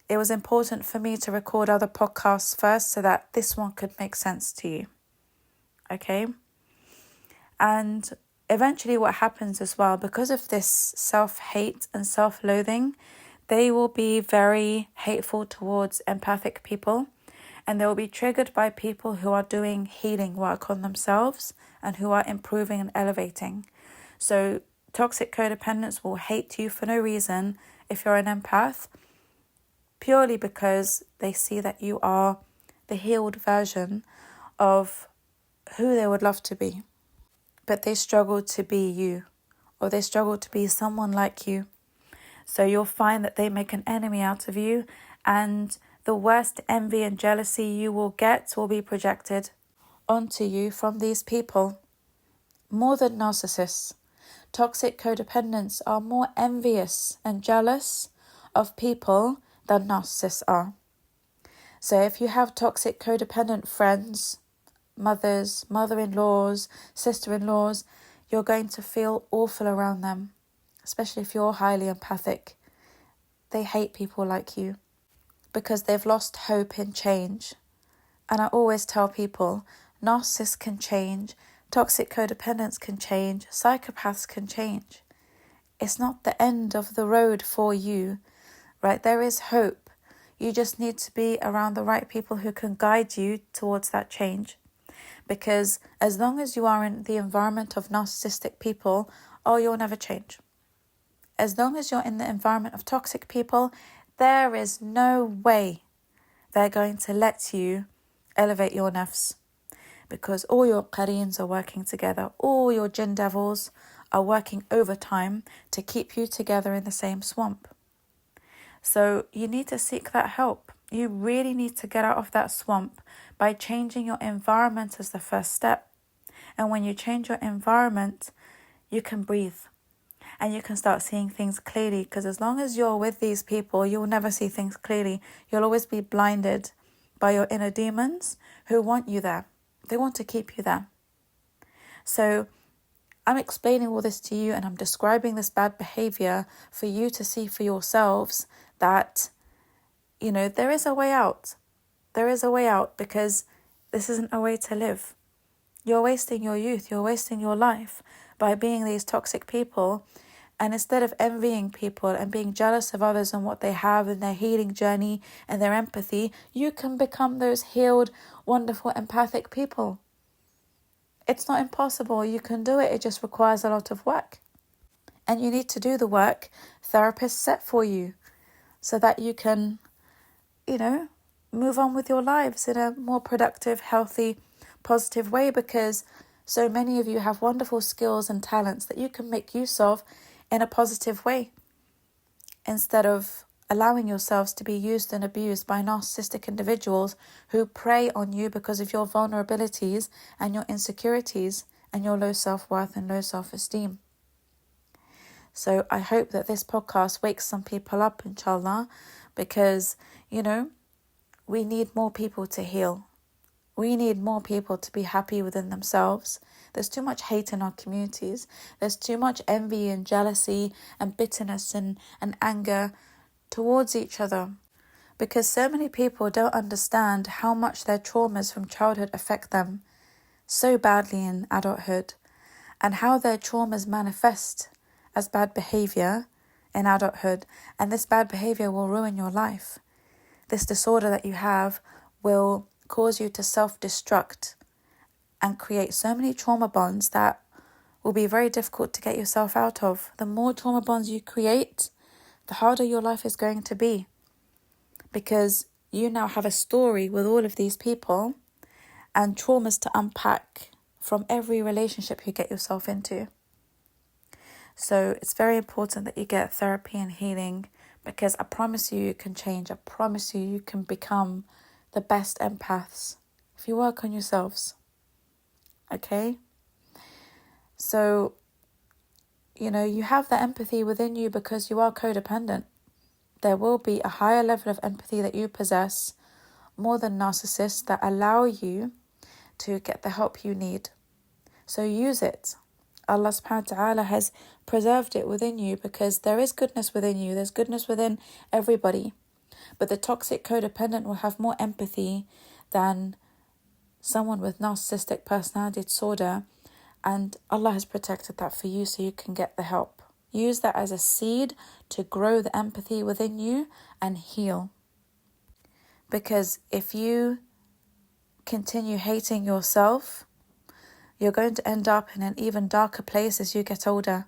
it was important for me to record other podcasts first so that this one could make sense to you. Okay? And eventually what happens as well, because of this self-hate and self-loathing, they will be very hateful towards empathic people, and they will be triggered by people who are doing healing work on themselves and who are improving and elevating. So toxic codependents will hate you for no reason if you're an empath, purely because they see that you are the healed version of who they would love to be. But they struggle to be you, or they struggle to be someone like you. So you'll find that they make an enemy out of you, and the worst envy and jealousy you will get will be projected onto you from these people. More than narcissists, toxic codependents are more envious and jealous of people than narcissists are. So if you have toxic codependent friends, mothers, mother-in-laws, sister-in-laws, you're going to feel awful around them, especially if you're highly empathic. They hate people like you because they've lost hope in change. And I always tell people, narcissists can change, toxic codependents can change, psychopaths can change. It's not the end of the road for you, right? There is hope. You just need to be around the right people who can guide you towards that change. Because as long as you are in the environment of narcissistic people, you'll never change. As long as you're in the environment of toxic people, there is no way they're going to let you elevate your nafs. Because all your qareens are working together, all your jinn devils are working overtime to keep you together in the same swamp. So you need to seek that help. You really need to get out of that swamp by changing your environment as the first step. And when you change your environment, you can breathe. and you can start seeing things clearly. Because as long as you're with these people, you'll never see things clearly. You'll always be blinded by your inner demons who want you there. They want to keep you there. So I'm explaining all this to you, and I'm describing this bad behavior for you to see for yourselves that, there is a way out. There is a way out, because this isn't a way to live. You're wasting your youth. You're wasting your life by being these toxic people. And instead of envying people and being jealous of others and what they have in their healing journey and their empathy, you can become those healed, wonderful, empathic people. It's not impossible. You can do it. It just requires a lot of work. And you need to do the work therapists set for you so that you can, move on with your lives in a more productive, healthy, positive way, because so many of you have wonderful skills and talents that you can make use of in a positive way, instead of allowing yourselves to be used and abused by narcissistic individuals who prey on you because of your vulnerabilities and your insecurities and your low self-worth and low self-esteem. So I hope that this podcast wakes some people up, inshallah, because, we need more people to heal. We need more people to be happy within themselves. There's too much hate in our communities. There's too much envy and jealousy and bitterness and anger towards each other, because so many people don't understand how much their traumas from childhood affect them so badly in adulthood, and how their traumas manifest as bad behaviour in adulthood, and this bad behaviour will ruin your life. This disorder that you have will cause you to self-destruct and create so many trauma bonds that will be very difficult to get yourself out of. The more trauma bonds you create, the harder your life is going to be, because you now have a story with all of these people and traumas to unpack from every relationship you get yourself into. So it's very important that you get therapy and healing, because I promise you can change. I promise you can become the best empaths if you work on yourselves. Okay? So, you have the empathy within you because you are codependent. There will be a higher level of empathy that you possess, more than narcissists, that allow you to get the help you need. So use it. Allah subhanahu wa ta'ala has preserved it within you, because there is goodness within you. There's goodness within everybody. But the toxic codependent will have more empathy than someone with narcissistic personality disorder. And Allah has protected that for you so you can get the help. Use that as a seed to grow the empathy within you and heal. Because if you continue hating yourself, you're going to end up in an even darker place as you get older.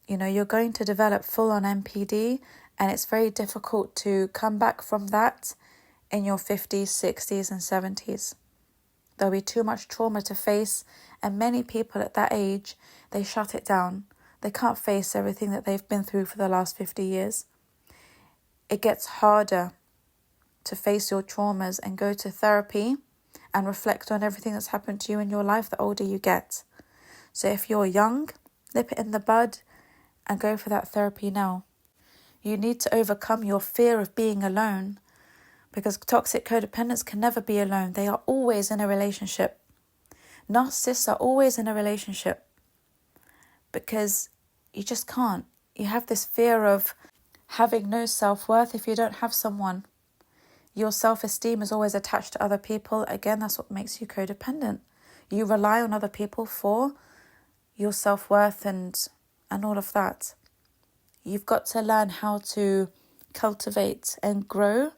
You're going to develop full-on MPD, and it's very difficult to come back from that in your 50s, 60s and 70s. There'll be too much trauma to face, and many people at that age, they shut it down. They can't face everything that they've been through for the last 50 years. It gets harder to face your traumas and go to therapy and reflect on everything that's happened to you in your life the older you get. So if you're young, nip it in the bud and go for that therapy now. You need to overcome your fear of being alone, because toxic codependents can never be alone. They are always in a relationship. Narcissists are always in a relationship, because you just can't. You have this fear of having no self-worth if you don't have someone. Your self-esteem is always attached to other people. Again, that's what makes you codependent. You rely on other people for your self-worth and all of that. You've got to learn how to cultivate and grow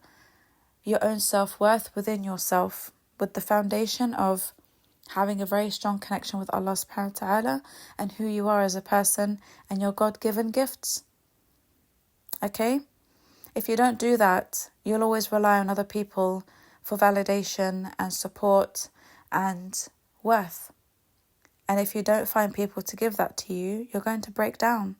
your own self-worth within yourself, with the foundation of having a very strong connection with Allah subhanahu wa ta'ala and who you are as a person and your God-given gifts. Okay? If you don't do that, you'll always rely on other people for validation and support and worth. And if you don't find people to give that to you, you're going to break down.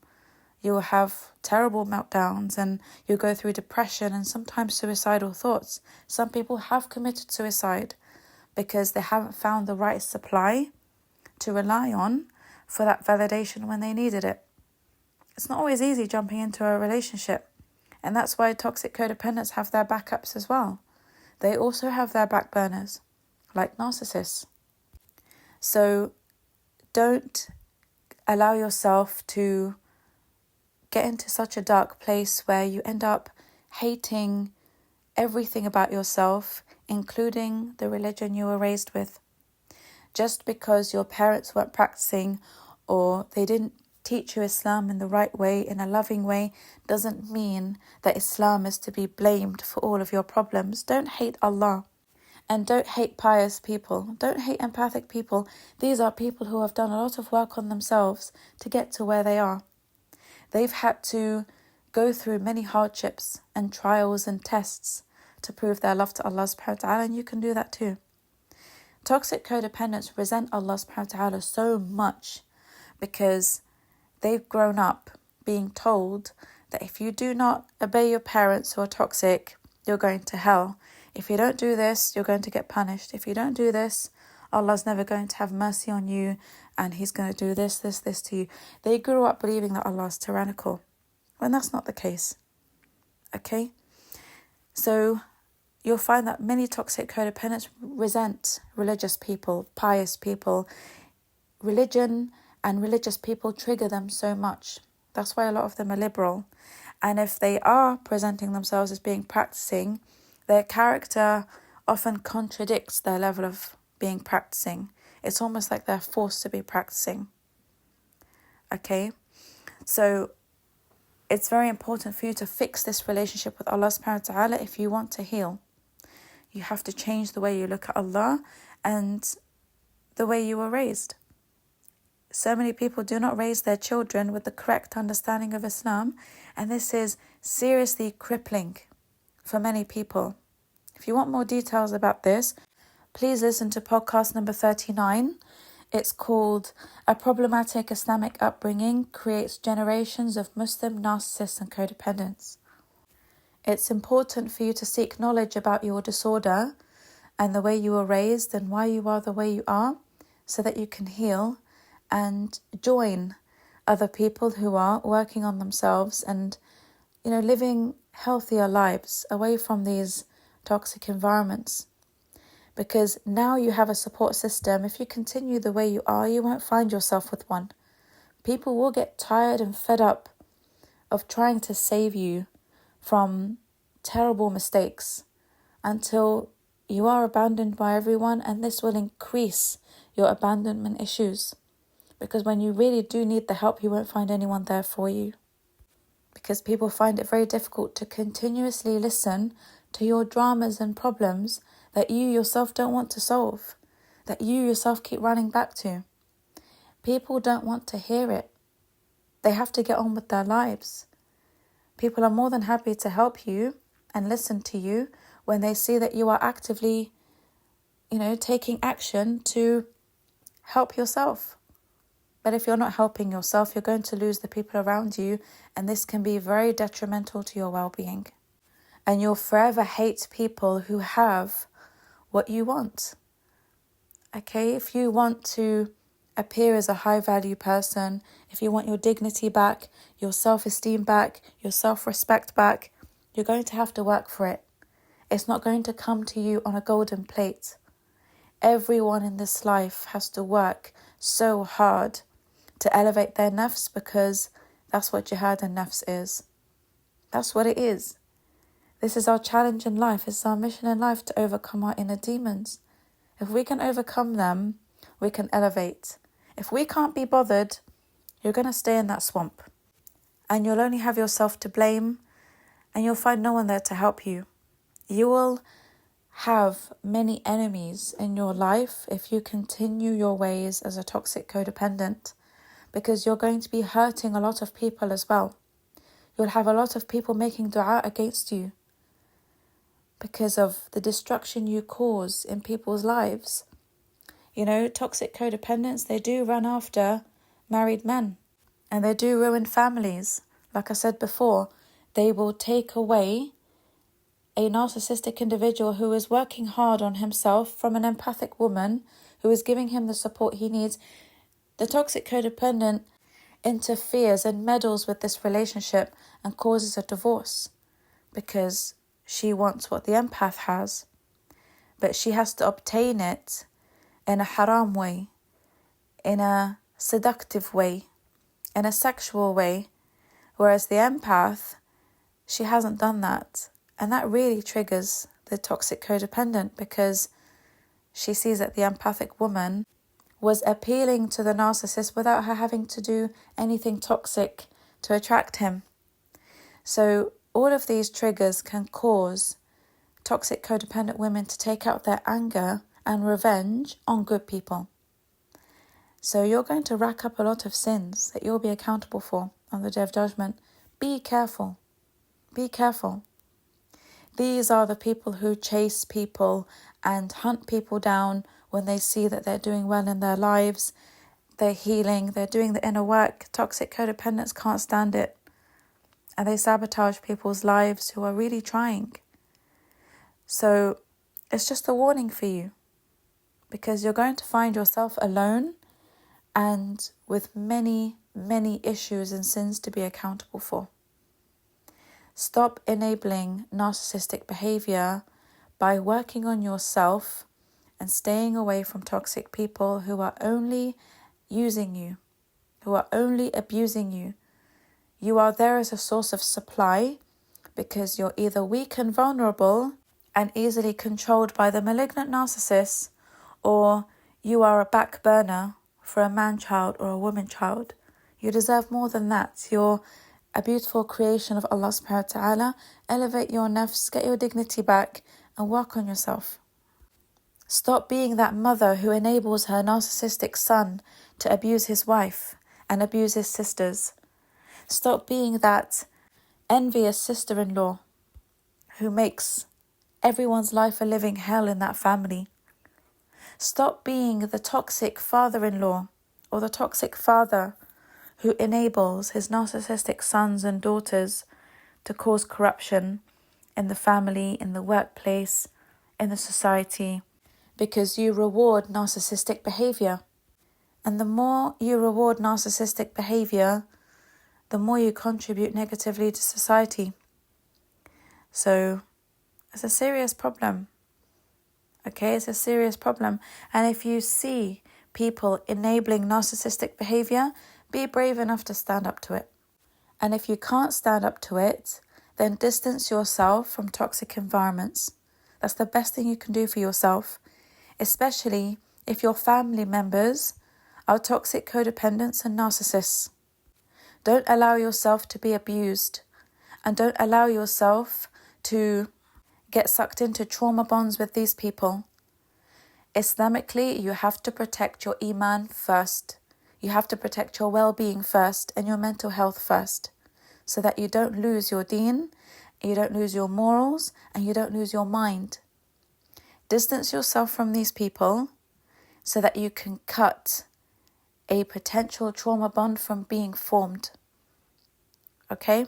You will have terrible meltdowns and you'll go through depression and sometimes suicidal thoughts. Some people have committed suicide because they haven't found the right supply to rely on for that validation when they needed it. It's not always easy jumping into a relationship. And that's why toxic codependents have their backups as well. They also have their back burners, like narcissists. So don't allow yourself to get into such a dark place where you end up hating everything about yourself, including the religion you were raised with. Just because your parents weren't practicing or they didn't teach you Islam in the right way, in a loving way, doesn't mean that Islam is to be blamed for all of your problems. Don't hate Allah. And don't hate pious people. Don't hate empathic people. These are people who have done a lot of work on themselves to get to where they are. They've had to go through many hardships and trials and tests to prove their love to Allah subhanahu wa ta'ala, and you can do that too. Toxic codependents resent Allah subhanahu wa ta'ala so much because they've grown up being told that if you do not obey your parents who are toxic, you're going to hell. If you don't do this, you're going to get punished. If you don't do this, Allah's never going to have mercy on you and He's going to do this to you. They grew up believing that Allah is tyrannical, when that's not the case. Okay? So you'll find that many toxic codependents resent religious people, pious people. Religion and religious people trigger them so much. That's why a lot of them are liberal. And if they are presenting themselves as being practicing, their character often contradicts their level of being practicing. It's almost like they're forced to be practicing. Okay? So it's very important for you to fix this relationship with Allah subhanahu wa ta'ala if you want to heal. You have to change the way you look at Allah and the way you were raised. So many people do not raise their children with the correct understanding of Islam, and this is seriously crippling for many people. If you want more details about this, please listen to podcast number 39. It's called A Problematic Islamic Upbringing Creates Generations of Muslim Narcissists and Codependents. It's important for you to seek knowledge about your disorder and the way you were raised and why you are the way you are, so that you can heal and join other people who are working on themselves and, living healthier lives away from these toxic environments. Because now you have a support system. If you continue the way you are, you won't find yourself with one. People will get tired and fed up of trying to save you from terrible mistakes until you are abandoned by everyone, and this will increase your abandonment issues. Because when you really do need the help, you won't find anyone there for you. Because people find it very difficult to continuously listen to your dramas and problems that you yourself don't want to solve, that you yourself keep running back to. People don't want to hear it. They have to get on with their lives. People are more than happy to help you and listen to you when they see that you are actively, taking action to help yourself. But if you're not helping yourself, you're going to lose the people around you, and this can be very detrimental to your well-being. And you'll forever hate people who have what you want. Okay, if you want to appear as a high-value person, if you want your dignity back, your self-esteem back, your self-respect back, you're going to have to work for it. It's not going to come to you on a golden plate. Everyone in this life has to work so hard to elevate their nafs, because that's what jihad and nafs is. That's what it is. This is our challenge in life. It's our mission in life to overcome our inner demons. If we can overcome them, we can elevate. If we can't be bothered, you're going to stay in that swamp. And you'll only have yourself to blame, and you'll find no one there to help you. You will have many enemies in your life if you continue your ways as a toxic codependent, because you're going to be hurting a lot of people as well. You'll have a lot of people making dua against you because of the destruction you cause in people's lives. Toxic codependents, they do run after married men, and they do ruin families. Like I said before, they will take away a narcissistic individual who is working hard on himself from an empathic woman who is giving him the support he needs. The toxic codependent interferes and meddles with this relationship and causes a divorce because she wants what the empath has, but she has to obtain it in a haram way, in a seductive way, in a sexual way, whereas the empath, she hasn't done that. And that really triggers the toxic codependent because she sees that the empathic woman was appealing to the narcissist without her having to do anything toxic to attract him. So all of these triggers can cause toxic codependent women to take out their anger and revenge on good people. So you're going to rack up a lot of sins that you'll be accountable for on the Day of Judgment. Be careful. Be careful. These are the people who chase people and hunt people down when they see that they're doing well in their lives, they're healing, they're doing the inner work. Toxic codependents can't stand it. And they sabotage people's lives who are really trying. So it's just a warning for you, because you're going to find yourself alone and with many, many issues and sins to be accountable for. Stop enabling narcissistic behaviour by working on yourself and staying away from toxic people who are only using you, who are only abusing you. You are there as a source of supply because you're either weak and vulnerable and easily controlled by the malignant narcissist, or you are a back burner for a man-child or a woman-child. You deserve more than that. You're a beautiful creation of Allah subhanahu wa ta'ala. Elevate your nafs, get your dignity back and work on yourself. Stop being that mother who enables her narcissistic son to abuse his wife and abuse his sisters. Stop being that envious sister-in-law who makes everyone's life a living hell in that family. Stop being the toxic father-in-law or the toxic father who enables his narcissistic sons and daughters to cause corruption in the family, in the workplace, in the society, because you reward narcissistic behaviour. And the more you reward narcissistic behaviour, the more you contribute negatively to society. So it's a serious problem. Okay, it's a serious problem. And if you see people enabling narcissistic behaviour, be brave enough to stand up to it. And if you can't stand up to it, then distance yourself from toxic environments. That's the best thing you can do for yourself, especially if your family members are toxic codependents and narcissists. Don't allow yourself to be abused, and don't allow yourself to get sucked into trauma bonds with these people. Islamically, you have to protect your iman first. You have to protect your well-being first and your mental health first, so that you don't lose your deen, you don't lose your morals, and you don't lose your mind. Distance yourself from these people so that you can cut a potential trauma bond from being formed. Okay?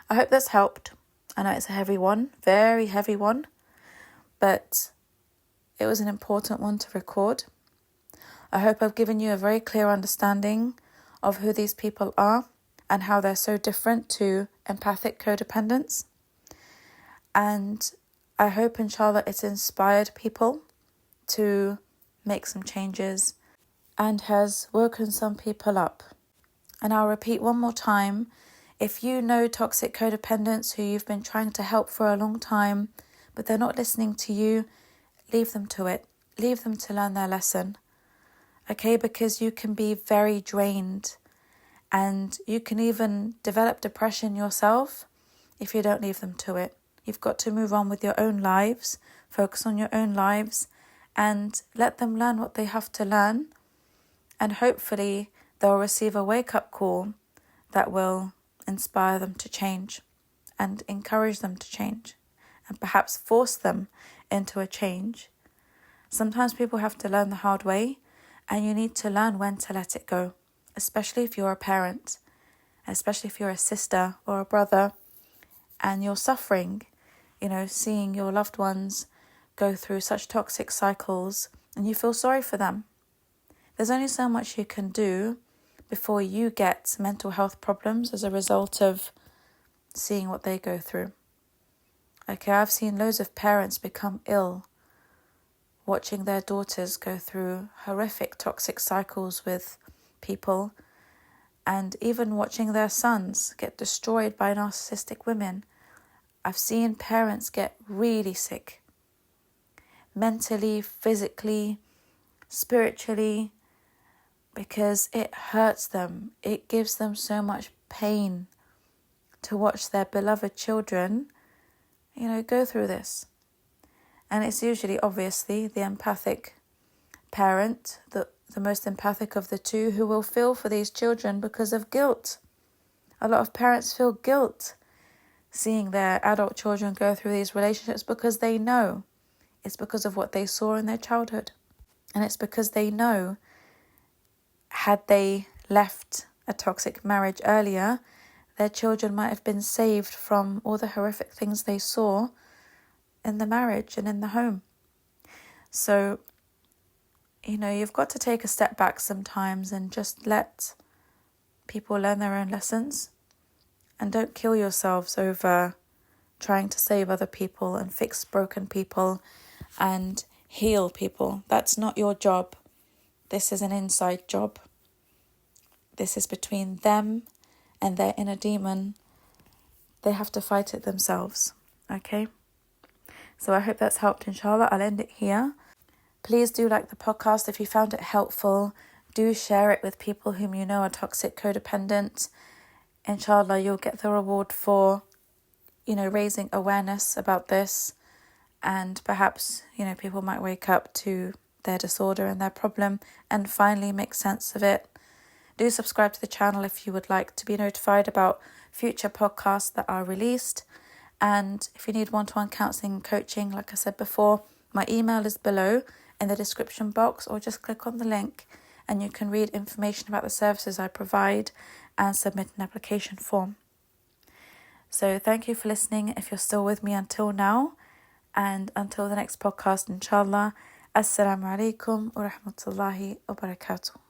I hope that's helped. I know it's a heavy one, very heavy one, but it was an important one to record. I hope I've given you a very clear understanding of who these people are and how they're so different to empathic codependents. And I hope, inshallah, it's inspired people to make some changes and has woken some people up. And I'll repeat one more time, if you know toxic codependents who you've been trying to help for a long time, but they're not listening to you, leave them to it. Leave them to learn their lesson. Okay, because you can be very drained and you can even develop depression yourself if you don't leave them to it. You've got to move on with your own lives, focus on your own lives and let them learn what they have to learn. And hopefully they'll receive a wake-up call that will inspire them to change and encourage them to change and perhaps force them into a change. Sometimes people have to learn the hard way, and you need to learn when to let it go, especially if you're a parent, especially if you're a sister or a brother and you're suffering, seeing your loved ones go through such toxic cycles and you feel sorry for them. There's only so much you can do, before you get mental health problems as a result of seeing what they go through. Okay, I've seen loads of parents become ill watching their daughters go through horrific toxic cycles with people, and even watching their sons get destroyed by narcissistic women. I've seen parents get really sick, mentally, physically, spiritually, because it hurts them. It gives them so much pain to watch their beloved children, go through this. And it's usually, obviously, the empathic parent, the most empathic of the two, who will feel for these children because of guilt. A lot of parents feel guilt seeing their adult children go through these relationships because they know it's because of what they saw in their childhood. And it's because they know, had they left a toxic marriage earlier, their children might have been saved from all the horrific things they saw in the marriage and in the home. So, you've got to take a step back sometimes and just let people learn their own lessons. And don't kill yourselves over trying to save other people and fix broken people and heal people. That's not your job. This is an inside job. This is between them and their inner demon. They have to fight it themselves. Okay? So I hope that's helped, inshallah. I'll end it here. Please do like the podcast if you found it helpful. Do share it with people whom you know are toxic codependent. Inshallah, you'll get the reward for, raising awareness about this. And perhaps, people might wake up to their disorder and their problem and finally make sense of it. Do subscribe to the channel if you would like to be notified about future podcasts that are released. And if you need one-to-one counselling and coaching, like I said before, my email is below in the description box, or just click on the link and you can read information about the services I provide and submit an application form. So thank you for listening if you're still with me until now. And until the next podcast, inshallah, Assalamu alaikum wa rahmatullahi wa barakatuh.